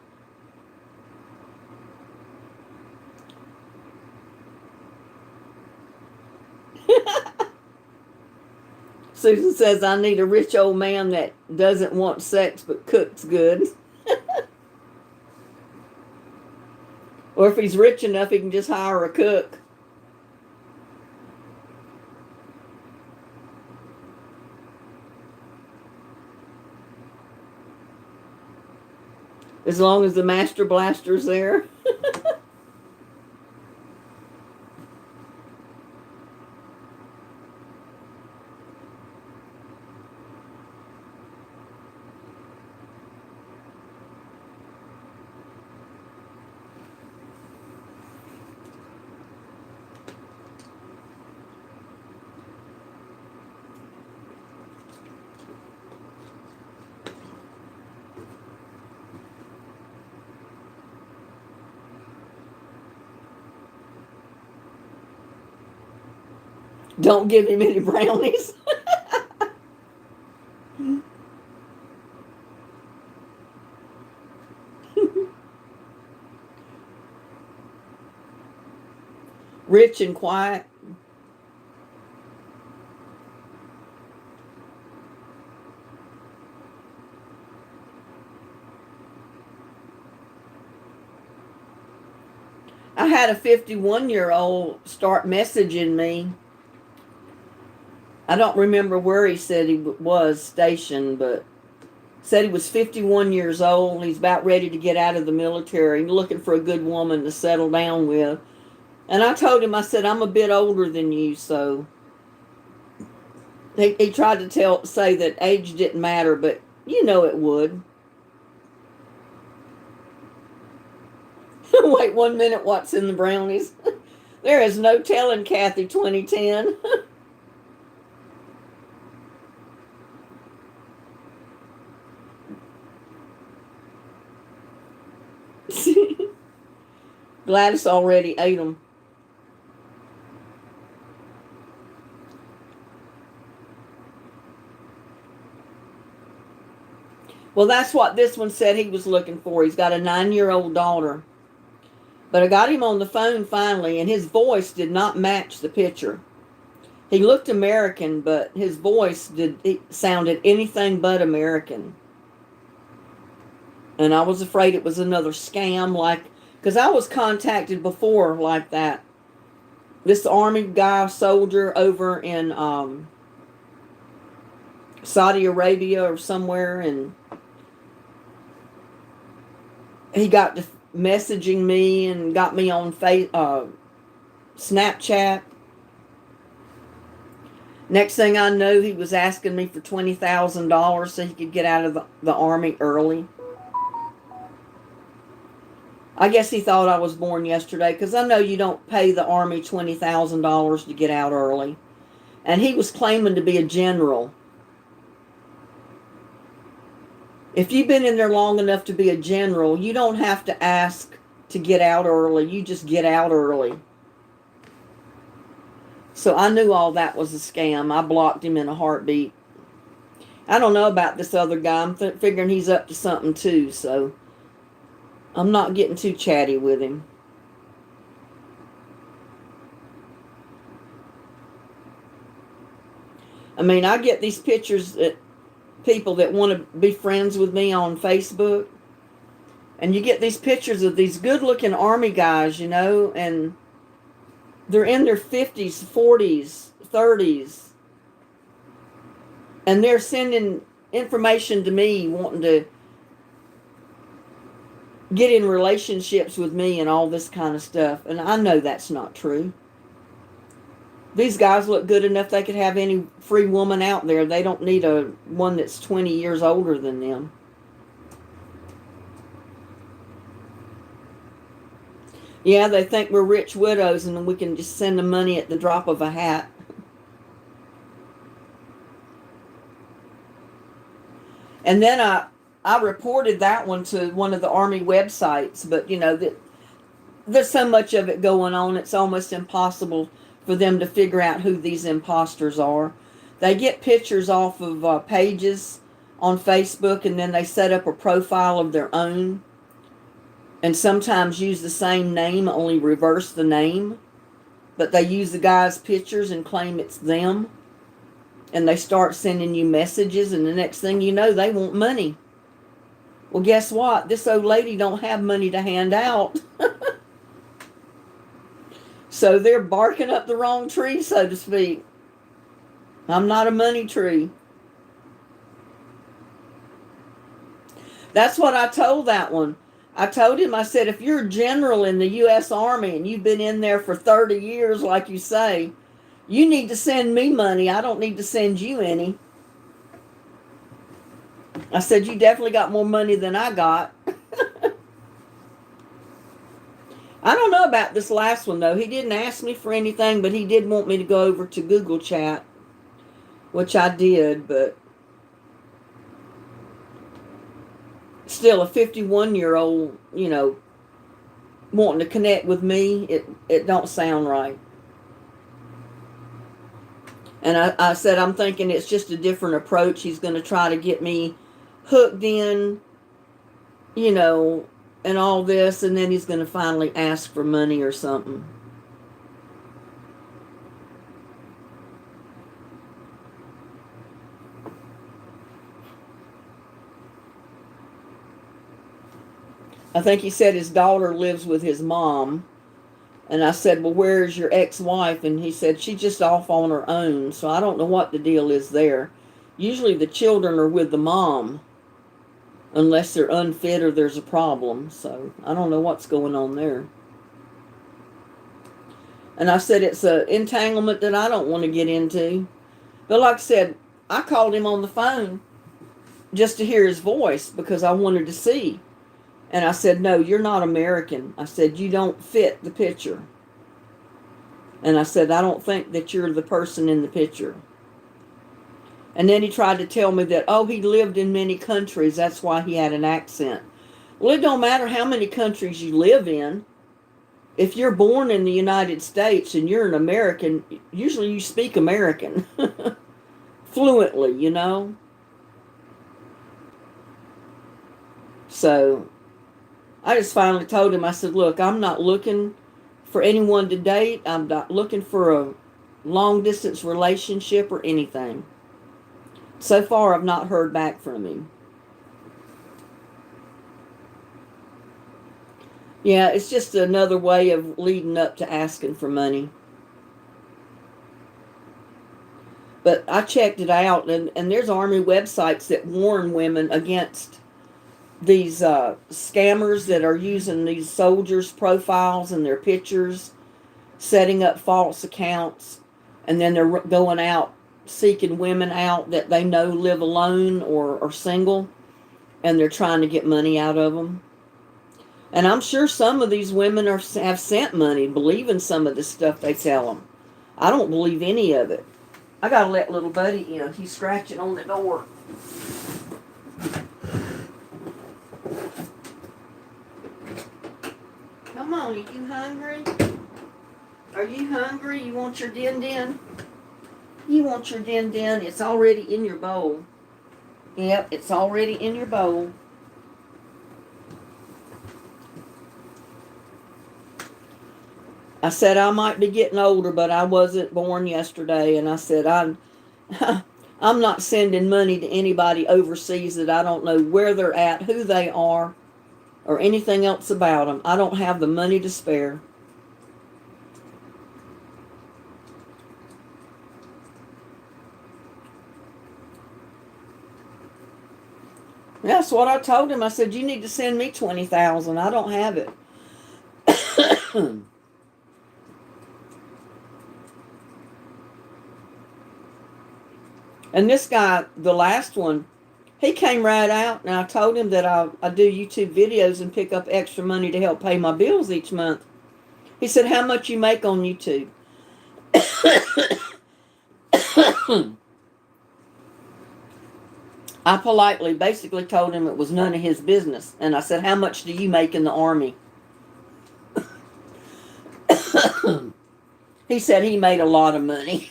Susan says I need a rich old man that doesn't want sex but cooks good. Or if he's rich enough, he can just hire a cook. As long as the master blaster's there. Don't give him any brownies. Rich and quiet. I had a 51-year-old start messaging me. I don't remember where he said he was stationed, but said he was 51 years old. He's about ready to get out of the military, looking for a good woman to settle down with. And I told him, I said, I'm a bit older than you, so he tried to say that age didn't matter, but you know it would. Wait 1 minute, what's in the brownies? There is no telling Kathy 2010. Gladys already ate them. Well, that's what this one said he was looking for. He's got a 9-year-old daughter. But I got him on the phone finally, and his voice did not match the picture. He looked American, but his voice sounded anything but American. And I was afraid it was another scam, because I was contacted before like that. This army guy, soldier over in Saudi Arabia or somewhere, and he got to messaging me and got me on Snapchat. Next thing I knew, he was asking me for $20,000 so he could get out of the Army early. I guess he thought I was born yesterday, because I know you don't pay the Army $20,000 to get out early. And he was claiming to be a general. If you've been in there long enough to be a general, you don't have to ask to get out early. You just get out early. So I knew all that was a scam. I blocked him in a heartbeat. I don't know about this other guy. I'm figuring he's up to something too, so I'm not getting too chatty with him. I mean, I get these pictures that people that want to be friends with me on Facebook, and you get these pictures of these good-looking Army guys, and they're in their 50s, 40s, 30s, and they're sending information to me wanting to get in relationships with me and all this kind of stuff. And I know that's not true. These guys look good enough they could have any free woman out there. They don't need a one that's 20 years older than them. Yeah, they think we're rich widows and we can just send them money at the drop of a hat. And then I reported that one to one of the Army websites, but there's so much of it going on, it's almost impossible for them to figure out who these imposters are. They get pictures off of pages on Facebook, and then they set up a profile of their own, and sometimes use the same name, only reverse the name, but they use the guy's pictures and claim it's them, and they start sending you messages, and the next thing you know, they want money. Well, guess what? This old lady don't have money to hand out. So they're barking up the wrong tree, so to speak. I'm not a money tree. That's what I told that one. I told him, I said, if you're a general in the U.S. Army and you've been in there for 30 years, like you say, you need to send me money. I don't need to send you any. I said, you definitely got more money than I got. I don't know about this last one, though. He didn't ask me for anything, but he did want me to go over to Google Chat, which I did, but still, a 51-year-old, wanting to connect with me, it don't sound right. And I said, I'm thinking it's just a different approach. He's going to try to get me hooked in, and all this, and then he's going to finally ask for money or something. I think he said his daughter lives with his mom. And I said, well, where's your ex-wife? And he said, she's just off on her own. So I don't know what the deal is there. Usually the children are with the mom, unless they're unfit or there's a problem. So I don't know what's going on there. And I said, it's an entanglement that I don't want to get into. But like I said, I called him on the phone just to hear his voice because I wanted to see. And I said, no, you're not American. I said, you don't fit the picture. And I said, I don't think that you're the person in the picture. And then he tried to tell me that, he lived in many countries. That's why he had an accent. Well, it don't matter how many countries you live in. If you're born in the United States and you're an American, usually you speak American fluently, So I just finally told him, I said, look, I'm not looking for anyone to date. I'm not looking for a long-distance relationship or anything. So far, I've not heard back from him. Yeah, it's just another way of leading up to asking for money. But I checked it out, and there's Army websites that warn women against these scammers that are using these soldiers' profiles and their pictures, setting up false accounts, and then they're going out seeking women out that they know live alone or are single, and they're trying to get money out of them. And I'm sure some of these women have sent money, believing some of the stuff they tell them. I don't believe any of it. I gotta let little buddy in. He's scratching on the door. Come on, are you hungry? Are you hungry? You want your din-din? You want your din-din? It's already in your bowl. Yep, it's already in your bowl. I said I might be getting older, but I wasn't born yesterday. And I said I'm not sending money to anybody overseas that I don't know where they're at, who they are, or anything else about them. I don't have the money to spare. That's what I told him. I said, you need to send me $20,000. I don't have it. And this guy, the last one, he came right out, and I told him that I do YouTube videos and pick up extra money to help pay my bills each month. He said, how much you make on YouTube? I politely basically told him it was none of his business. And I said, how much do you make in the Army? He said he made a lot of money.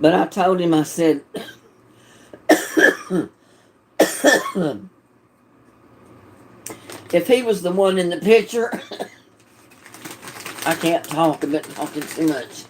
But I told him, I said, if he was the one in the picture, I can't talk. I've been talking too much.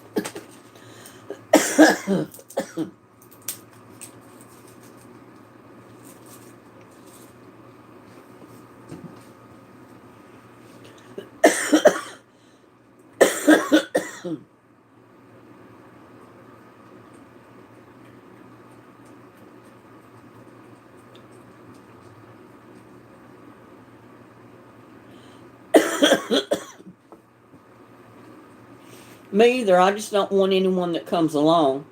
Me either. I just don't want anyone that comes along.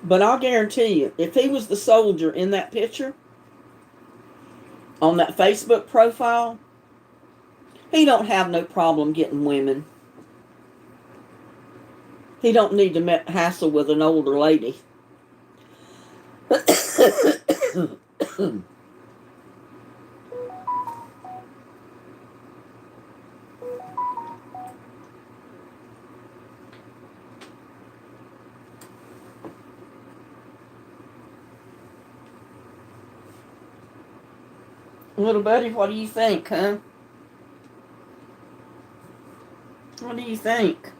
But I'll guarantee you, if he was the soldier in that picture, on that Facebook profile, he don't have no problem getting women. He don't need to hassle with an older lady. Little buddy, what do you think, huh? What do you think?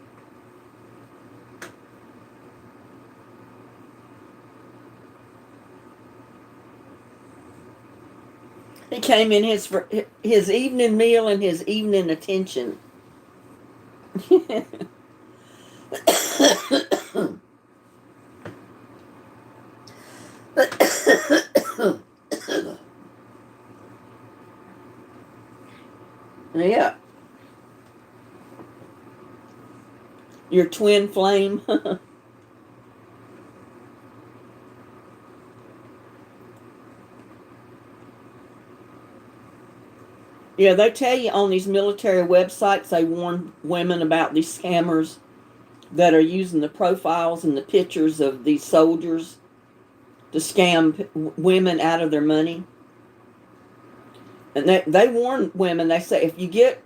He came in his evening meal and his evening attention. Yeah. Your twin flame. Yeah, they tell you on these military websites, they warn women about these scammers that are using the profiles and the pictures of these soldiers to scam women out of their money. And they warn women, they say, if you get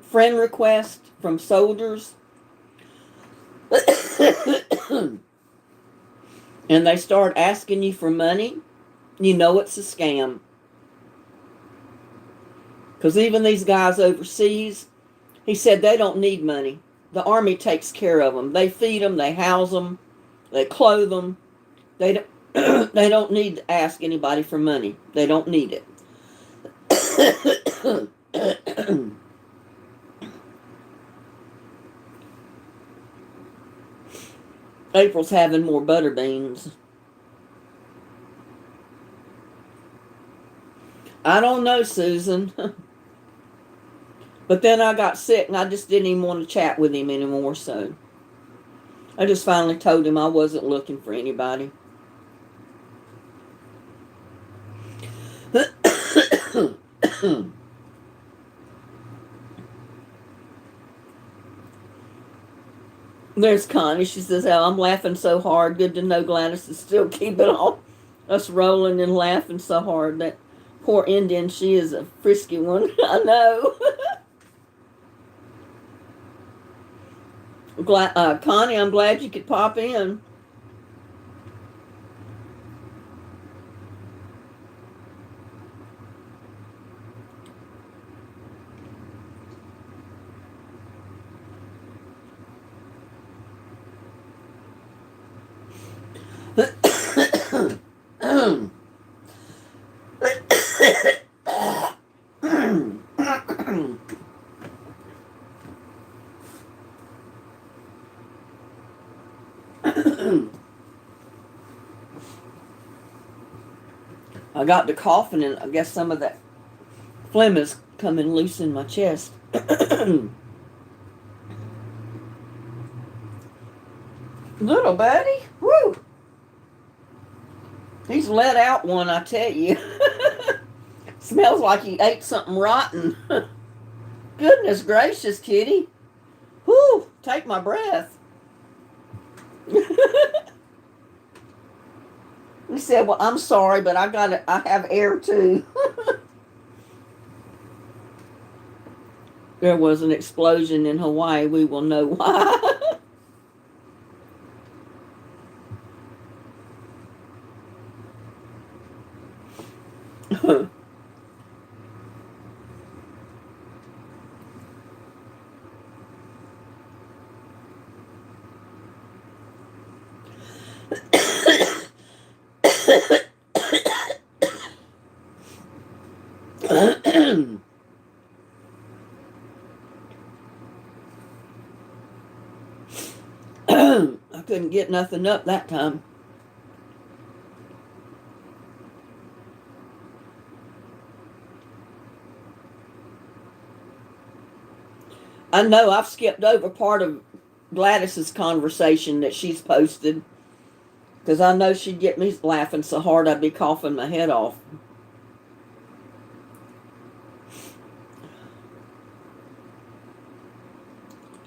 friend requests from soldiers and they start asking you for money, you know it's a scam. Because even these guys overseas, he said they don't need money. The Army takes care of them. They feed them, they house them, they clothe them. They don't, they don't need to ask anybody for money. They don't need it. April's having more butter beans. I don't know, Susan. But then I got sick and I just didn't even want to chat with him anymore, so I just finally told him I wasn't looking for anybody. There's Connie. She says, "Oh, I'm laughing so hard. Good to know Gladys is still keeping all us rolling and laughing so hard. That poor Indian, she is a frisky one." I know. Connie, I'm glad you could pop in. I got to coughing, and I guess some of that phlegm is coming loose in my chest. Little buddy, woo! He's let out one, I tell you. Smells like he ate something rotten. Goodness gracious, kitty. Whew, take my breath. He said, "Well, I'm sorry, but I have air too." There was an explosion in Hawaii. We will know why. I couldn't get nothing up that time. I know I've skipped over part of Gladys's conversation that she's posted because I know she'd get me laughing so hard I'd be coughing my head off.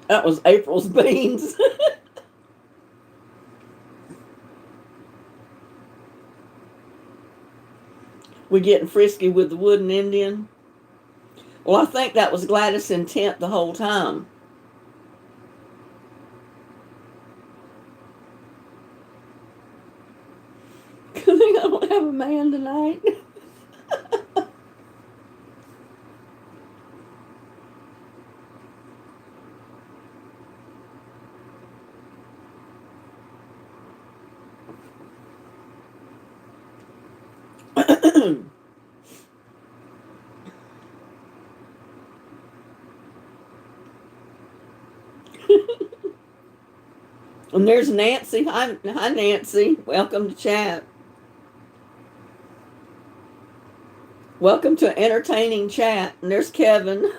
That was April's beans. We getting frisky with the wooden Indian? Well, I think that was Gladys' intent the whole time. I think I don't have a man tonight. And there's Nancy. Hi, Nancy. Welcome to chat. Welcome to entertaining chat. And there's Kevin.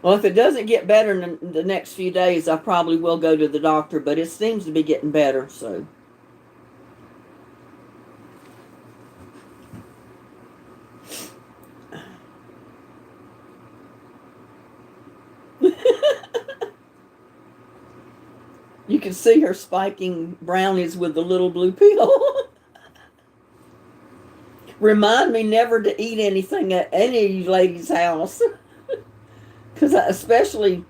Well, if it doesn't get better in the next few days, I probably will go to the doctor, but it seems to be getting better, so. You can see her spiking brownies with the little blue pill. Remind me never to eat anything at any of you ladies' house. Because especially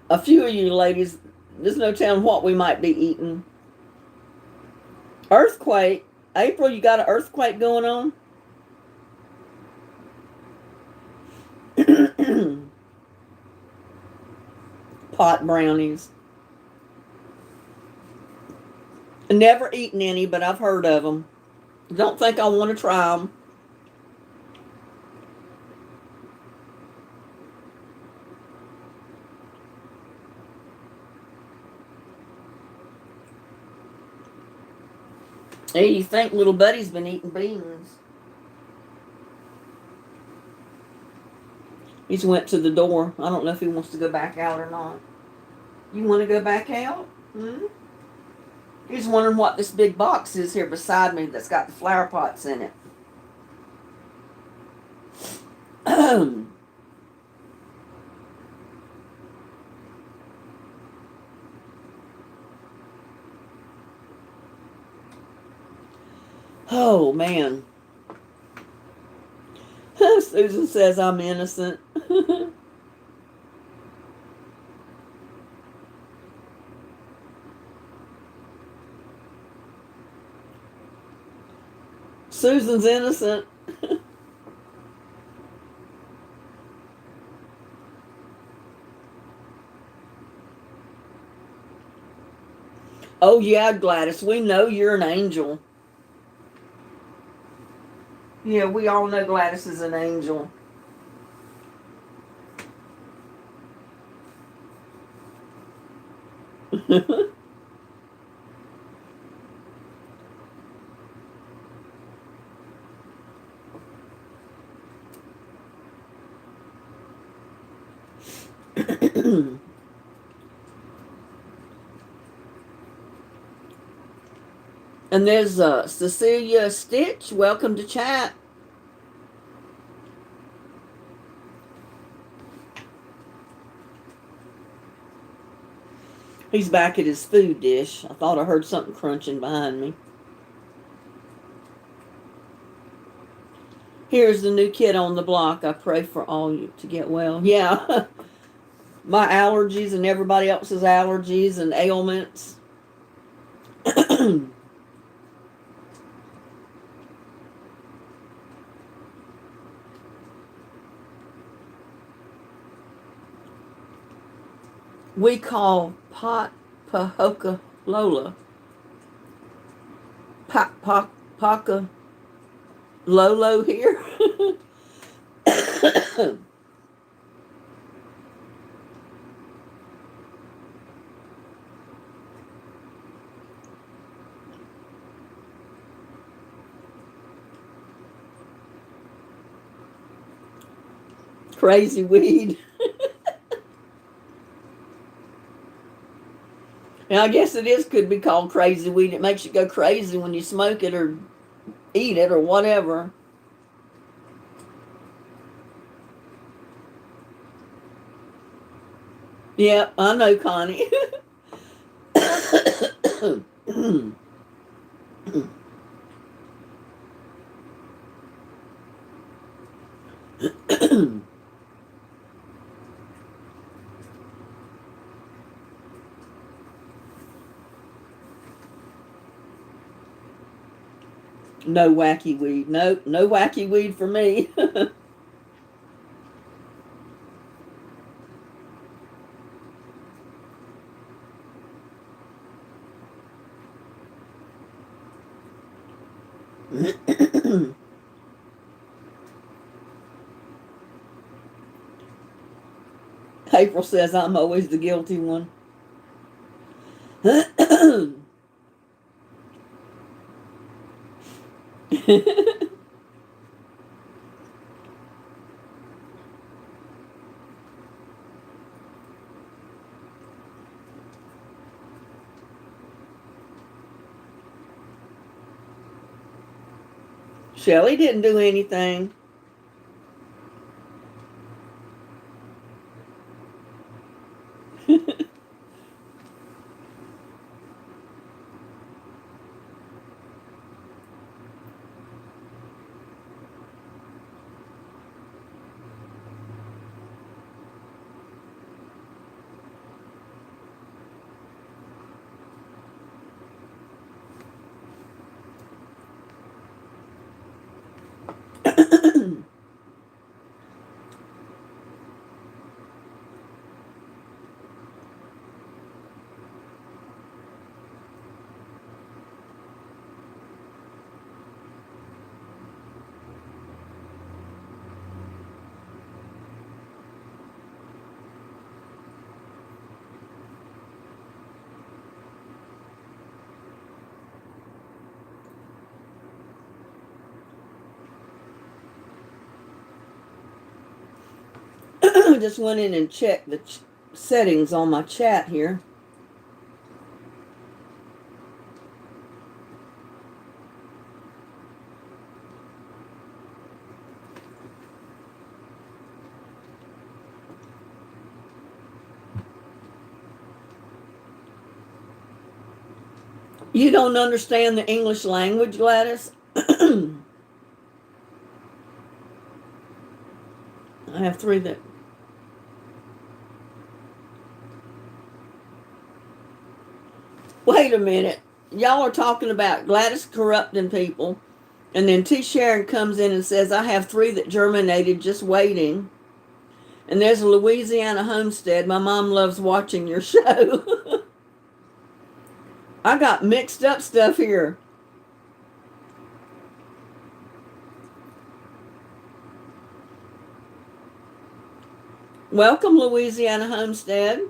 a few of you ladies, there's no telling what we might be eating. Earthquake. April, you got an earthquake going on? Pot brownies. Never eaten any, but I've heard of them. Don't think I want to try them. Hey, you think little buddy's been eating beans? He's went to the door. I don't know if he wants to go back out or not. You want to go back out? Hmm? He's wondering what this big box is here beside me that's got the flower pots in it. Oh, man. Susan says I'm innocent. Susan's innocent. Oh, yeah, Gladys, we know you're an angel. Yeah, we all know Gladys is an angel. And there's Cecilia Stitch. Welcome to chat. He's back at his food dish. I thought I heard something crunching behind me. Here's the new kid on the block. I pray for all you to get well. Yeah. My allergies and everybody else's allergies and ailments. We call pot pahoka Lola. Pot paka Lolo here. Crazy weed. And I guess it is could be called crazy weed. It makes you go crazy when you smoke it or eat it or whatever. Yeah, I know, Connie. No wacky weed. No, no wacky weed for me. April says I'm always the guilty one. Shelly didn't do anything. Just went in and checked the settings on my chat here. You don't understand the English language, Gladys? I have 3 that... Wait a minute. Y'all are talking about Gladys corrupting people. And then T. Sharon comes in and says, I have 3 that germinated just waiting. And there's a Louisiana homestead. My mom loves watching your show. I got mixed up stuff here. Welcome, Louisiana homestead.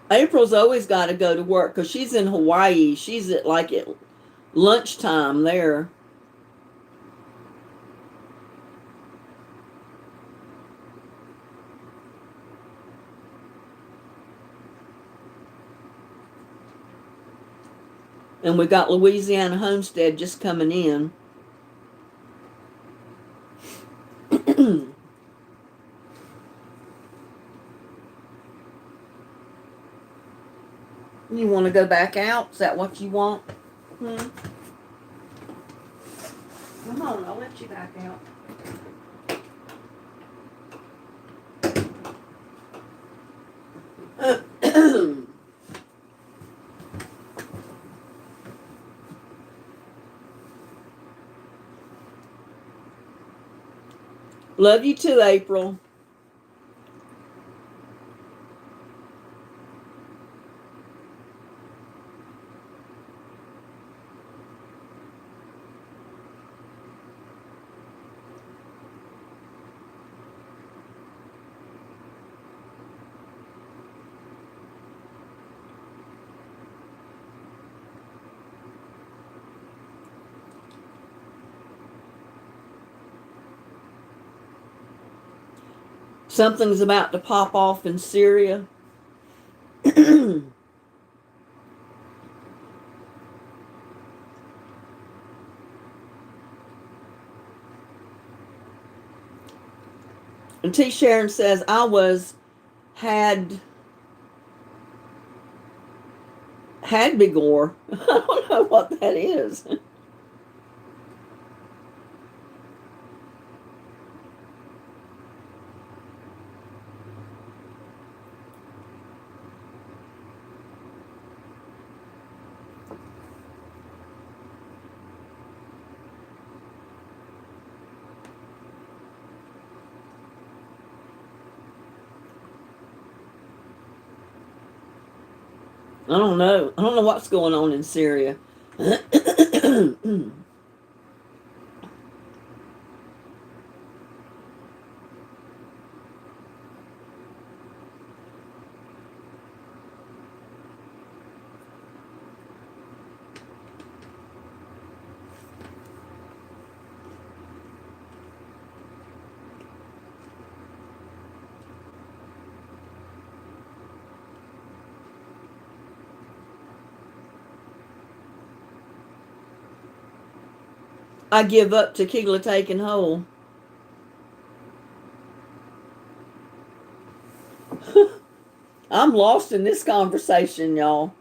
April's always got to go to work because she's in Hawaii. She's at lunchtime there. And we got Louisiana homestead just coming in. You want to go back out? Is that what you want? Come on, I'll let you back out. Love you too, April. Something's about to pop off in Syria. And T. Sharon says, had Bigor. I don't know what that is. I don't know. I don't know what's going on in Syria. I give up tequila taken whole. I'm lost in this conversation, y'all.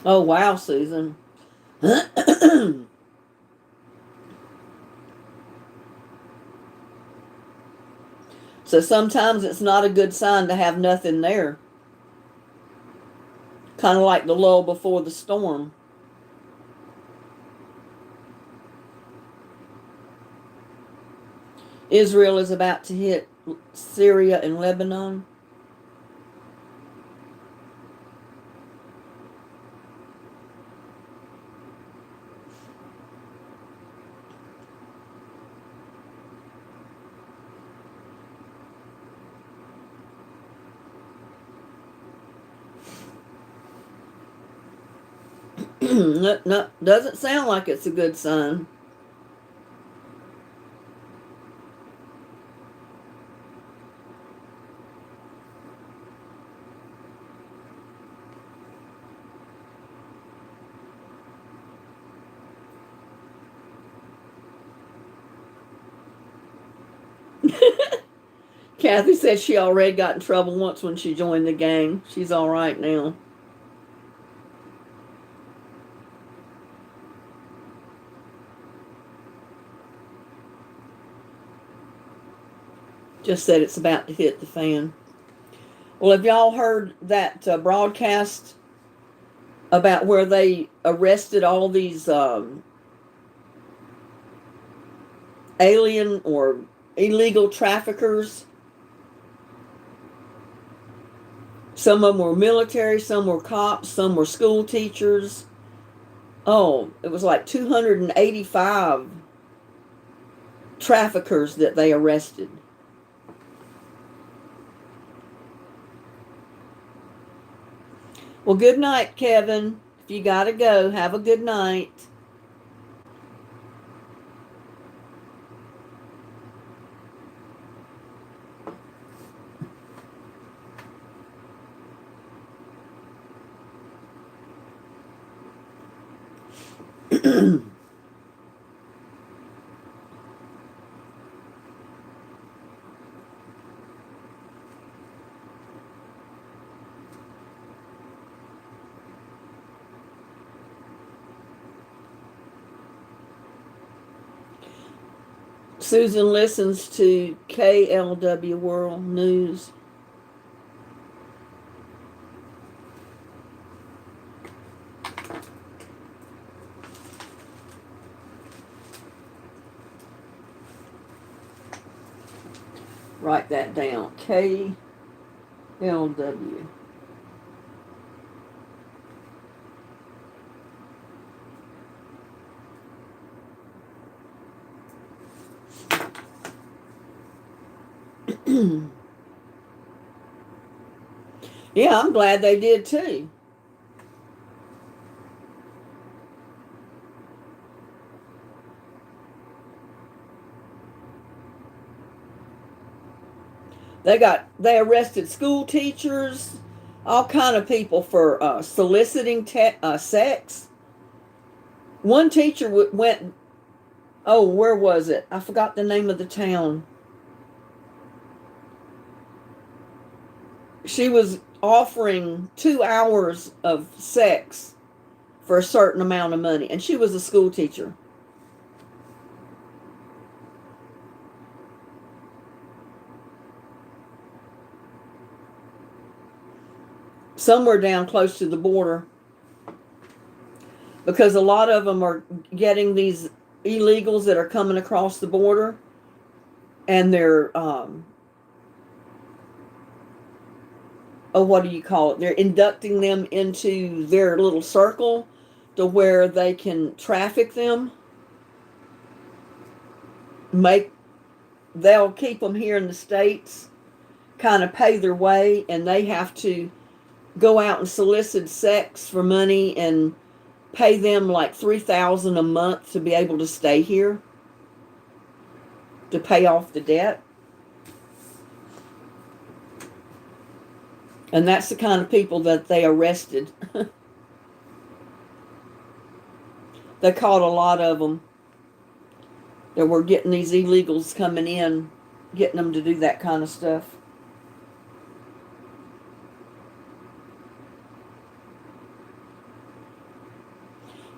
Oh, wow, Susan. So sometimes it's not a good sign to have nothing there. Kind of like the lull before the storm. Israel is about to hit Syria and Lebanon. No, no, doesn't sound like it's a good sign. Kathy said she already got in trouble once when she joined the gang. She's all right now. Just said it's about to hit the fan. Well, have y'all heard that broadcast about where they arrested all these alien or illegal traffickers? Some of them were military, some were cops, some were school teachers. Oh, it was like 285 traffickers that they arrested. Well, good night, Kevin. If you gotta go, have a good night. Susan listens to KLW World News. Write that down. KLW. Yeah, I'm glad they did too. They arrested school teachers, all kind of people for soliciting sex. One teacher went. Oh, where was it? I forgot the name of the town. She was offering 2 hours of sex for a certain amount of money, and she was a school teacher. Somewhere down close to the border, because a lot of them are getting these illegals that are coming across the border, and they're what do you call it? They're inducting them into their little circle to where they can traffic them. They'll keep them here in the States, kind of pay their way, and they have to go out and solicit sex for money and pay them like $3,000 a month to be able to stay here to pay off the debt. And that's the kind of people that they arrested. They caught a lot of them that were getting these illegals coming in, getting them to do that kind of stuff.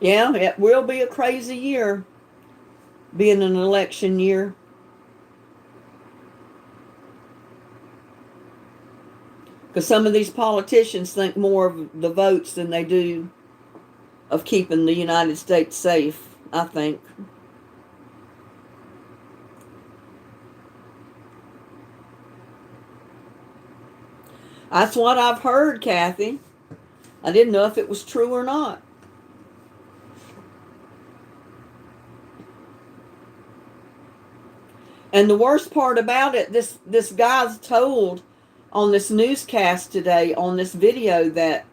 Yeah, it will be a crazy year, being an election year. Because some of these politicians think more of the votes than they do of keeping the United States safe, I think. That's what I've heard, Kathy. I didn't know if it was true or not. And the worst part about it, this guy's told on this newscast today, on this video, that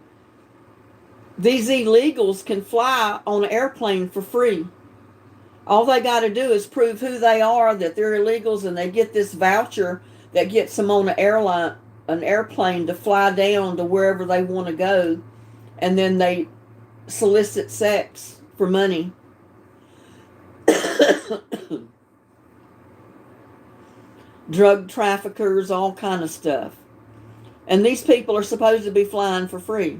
These illegals can fly on an airplane for free. All they got to do is prove who they are, that they're illegals, and they get this voucher that gets them on an airplane to fly down to wherever they want to go, and then they solicit sex for money. Drug traffickers, all kind of stuff. And these people are supposed to be flying for free.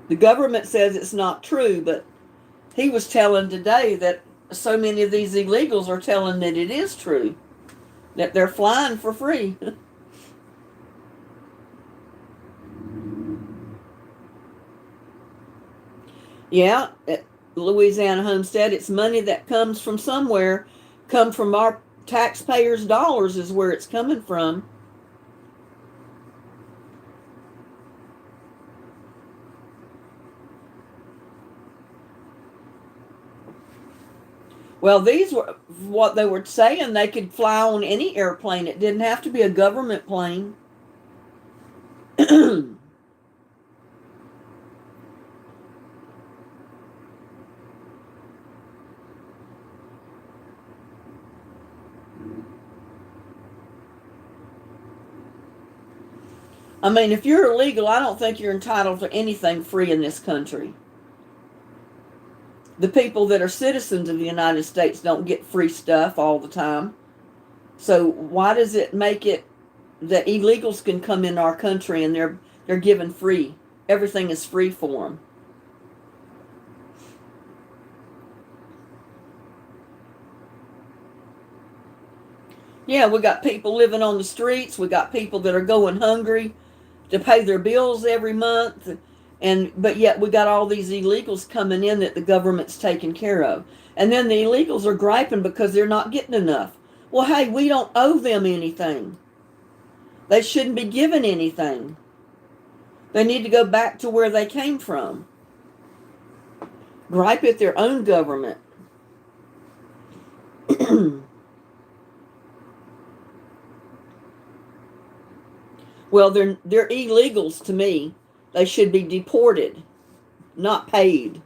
The government says it's not true, but he was telling today that so many of these illegals are telling that it is true, that they're flying for free. Yeah, at Louisiana Homestead, it's money that comes from somewhere, come from our taxpayers' dollars is where it's coming from. Well, these were what they were saying. They could fly on any airplane. It didn't have to be a government plane. I mean, if you're illegal, I don't think you're entitled to anything free in this country. The people that are citizens of the United States don't get free stuff all the time. So why does it make it that illegals can come in our country and they're given free? Everything is free for them. Yeah, we got people living on the streets. We got people that are going hungry to pay their bills every month, but yet we got all these illegals coming in that the government's taking care of. And then the illegals are griping because they're not getting enough. Well, hey, we don't owe them anything. They shouldn't be given anything. They need to go back to where they came from. Gripe at their own government. Well, they're illegals to me. They should be deported, not paid.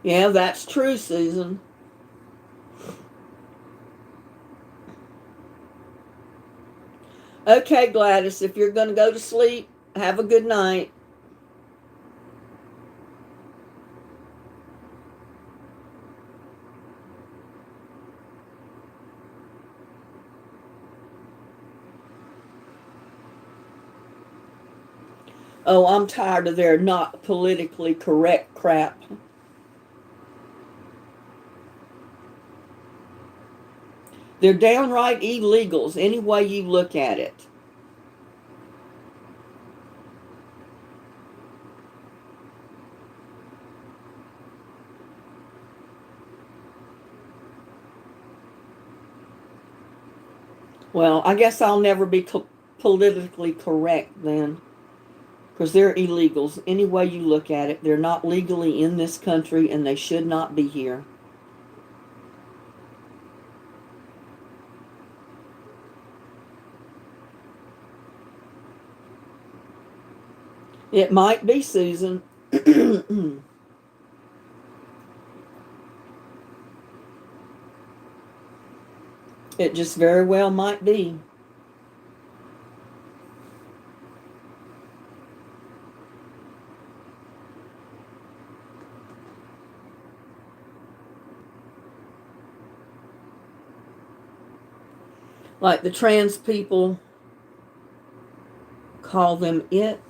Yeah, that's true, Susan. Okay, Gladys, if you're going to go to sleep, have a good night. Oh, I'm tired of their not politically correct crap. They're downright illegals, any way you look at it. Well, I guess I'll never be politically correct then, because they're illegals. Any way you look at it, they're not legally in this country and they should not be here. It might be, Susan. It just very well might be. Like the trans people call them it.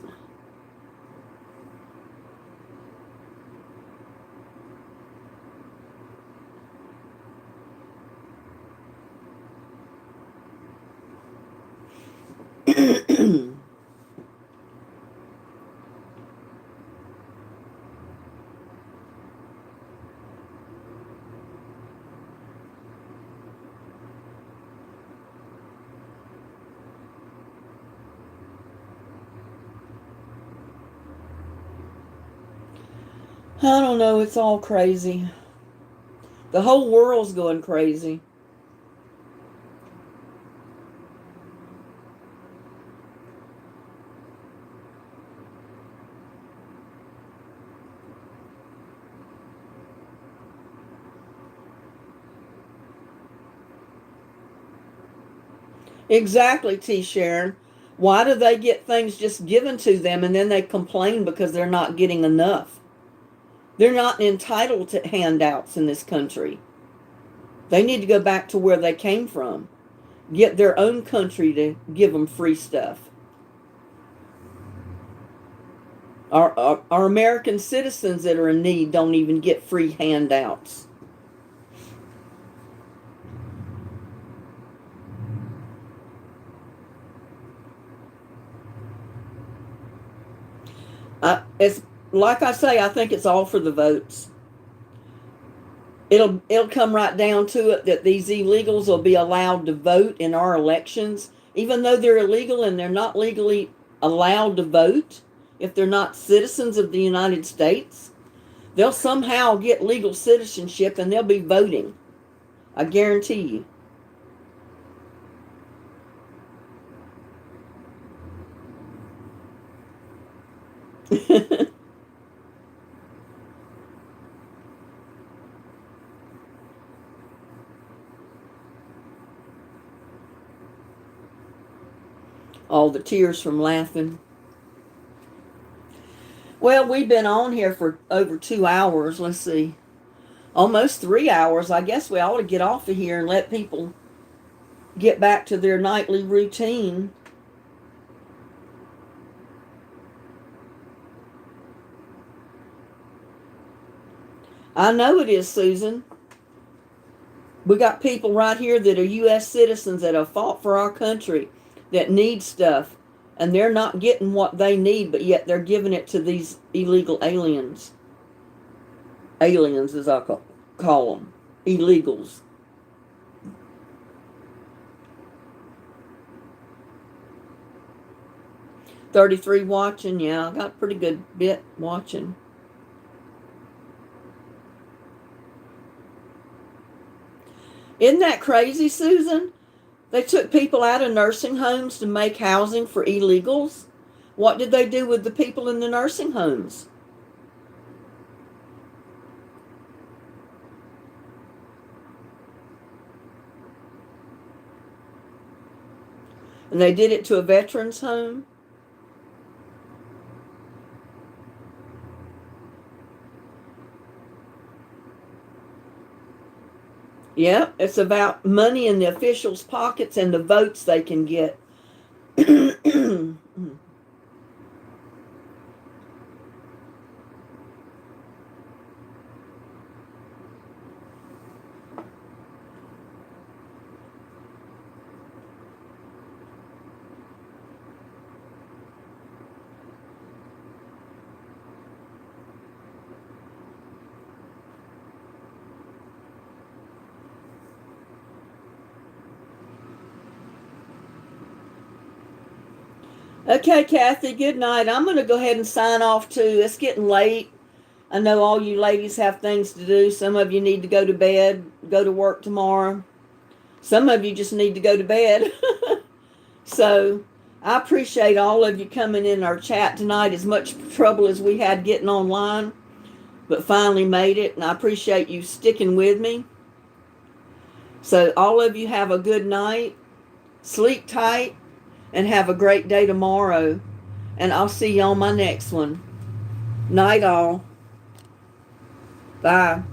I don't know. It's all crazy. The whole world's going crazy. Exactly, T. Sharon. Why do they get things just given to them and then they complain because they're not getting enough? They're not entitled to handouts in this country. They need to go back to where they came from. Get their own country to give them free stuff. Our American citizens that are in need don't even get free handouts. It's like I say, I think it's all for the votes. It'll come right down to it that these illegals will be allowed to vote in our elections, even though they're illegal and they're not legally allowed to vote. If they're not citizens of the United States, they'll somehow get legal citizenship and they'll be voting. I guarantee you. All the tears from laughing. Well, we've been on here for over 2 hours. Let's see. Almost 3 hours. I guess we ought to get off of here and let people get back to their nightly routine. I know it is, Susan. We got people right here that are U.S. citizens that have fought for our country that need stuff, and they're not getting what they need, but yet they're giving it to these illegal aliens. Aliens, as I call them. Illegals. $33 watching. Yeah, I got a pretty good bit watching. Isn't that crazy, Susan? They took people out of nursing homes to make housing for illegals. What did they do with the people in the nursing homes? And they did it to a veterans home. Yeah, it's about money in the officials' pockets and the votes they can get. Okay, Kathy, good night. I'm going to go ahead and sign off too. It's getting late. I know all you ladies have things to do. Some of you need to go to bed, go to work tomorrow. Some of you just need to go to bed. So I appreciate all of you coming in our chat tonight. As much trouble as we had getting online, but finally made it. And I appreciate you sticking with me. So all of you have a good night. Sleep tight. And have a great day tomorrow. And I'll see you on my next one. Night all. Bye.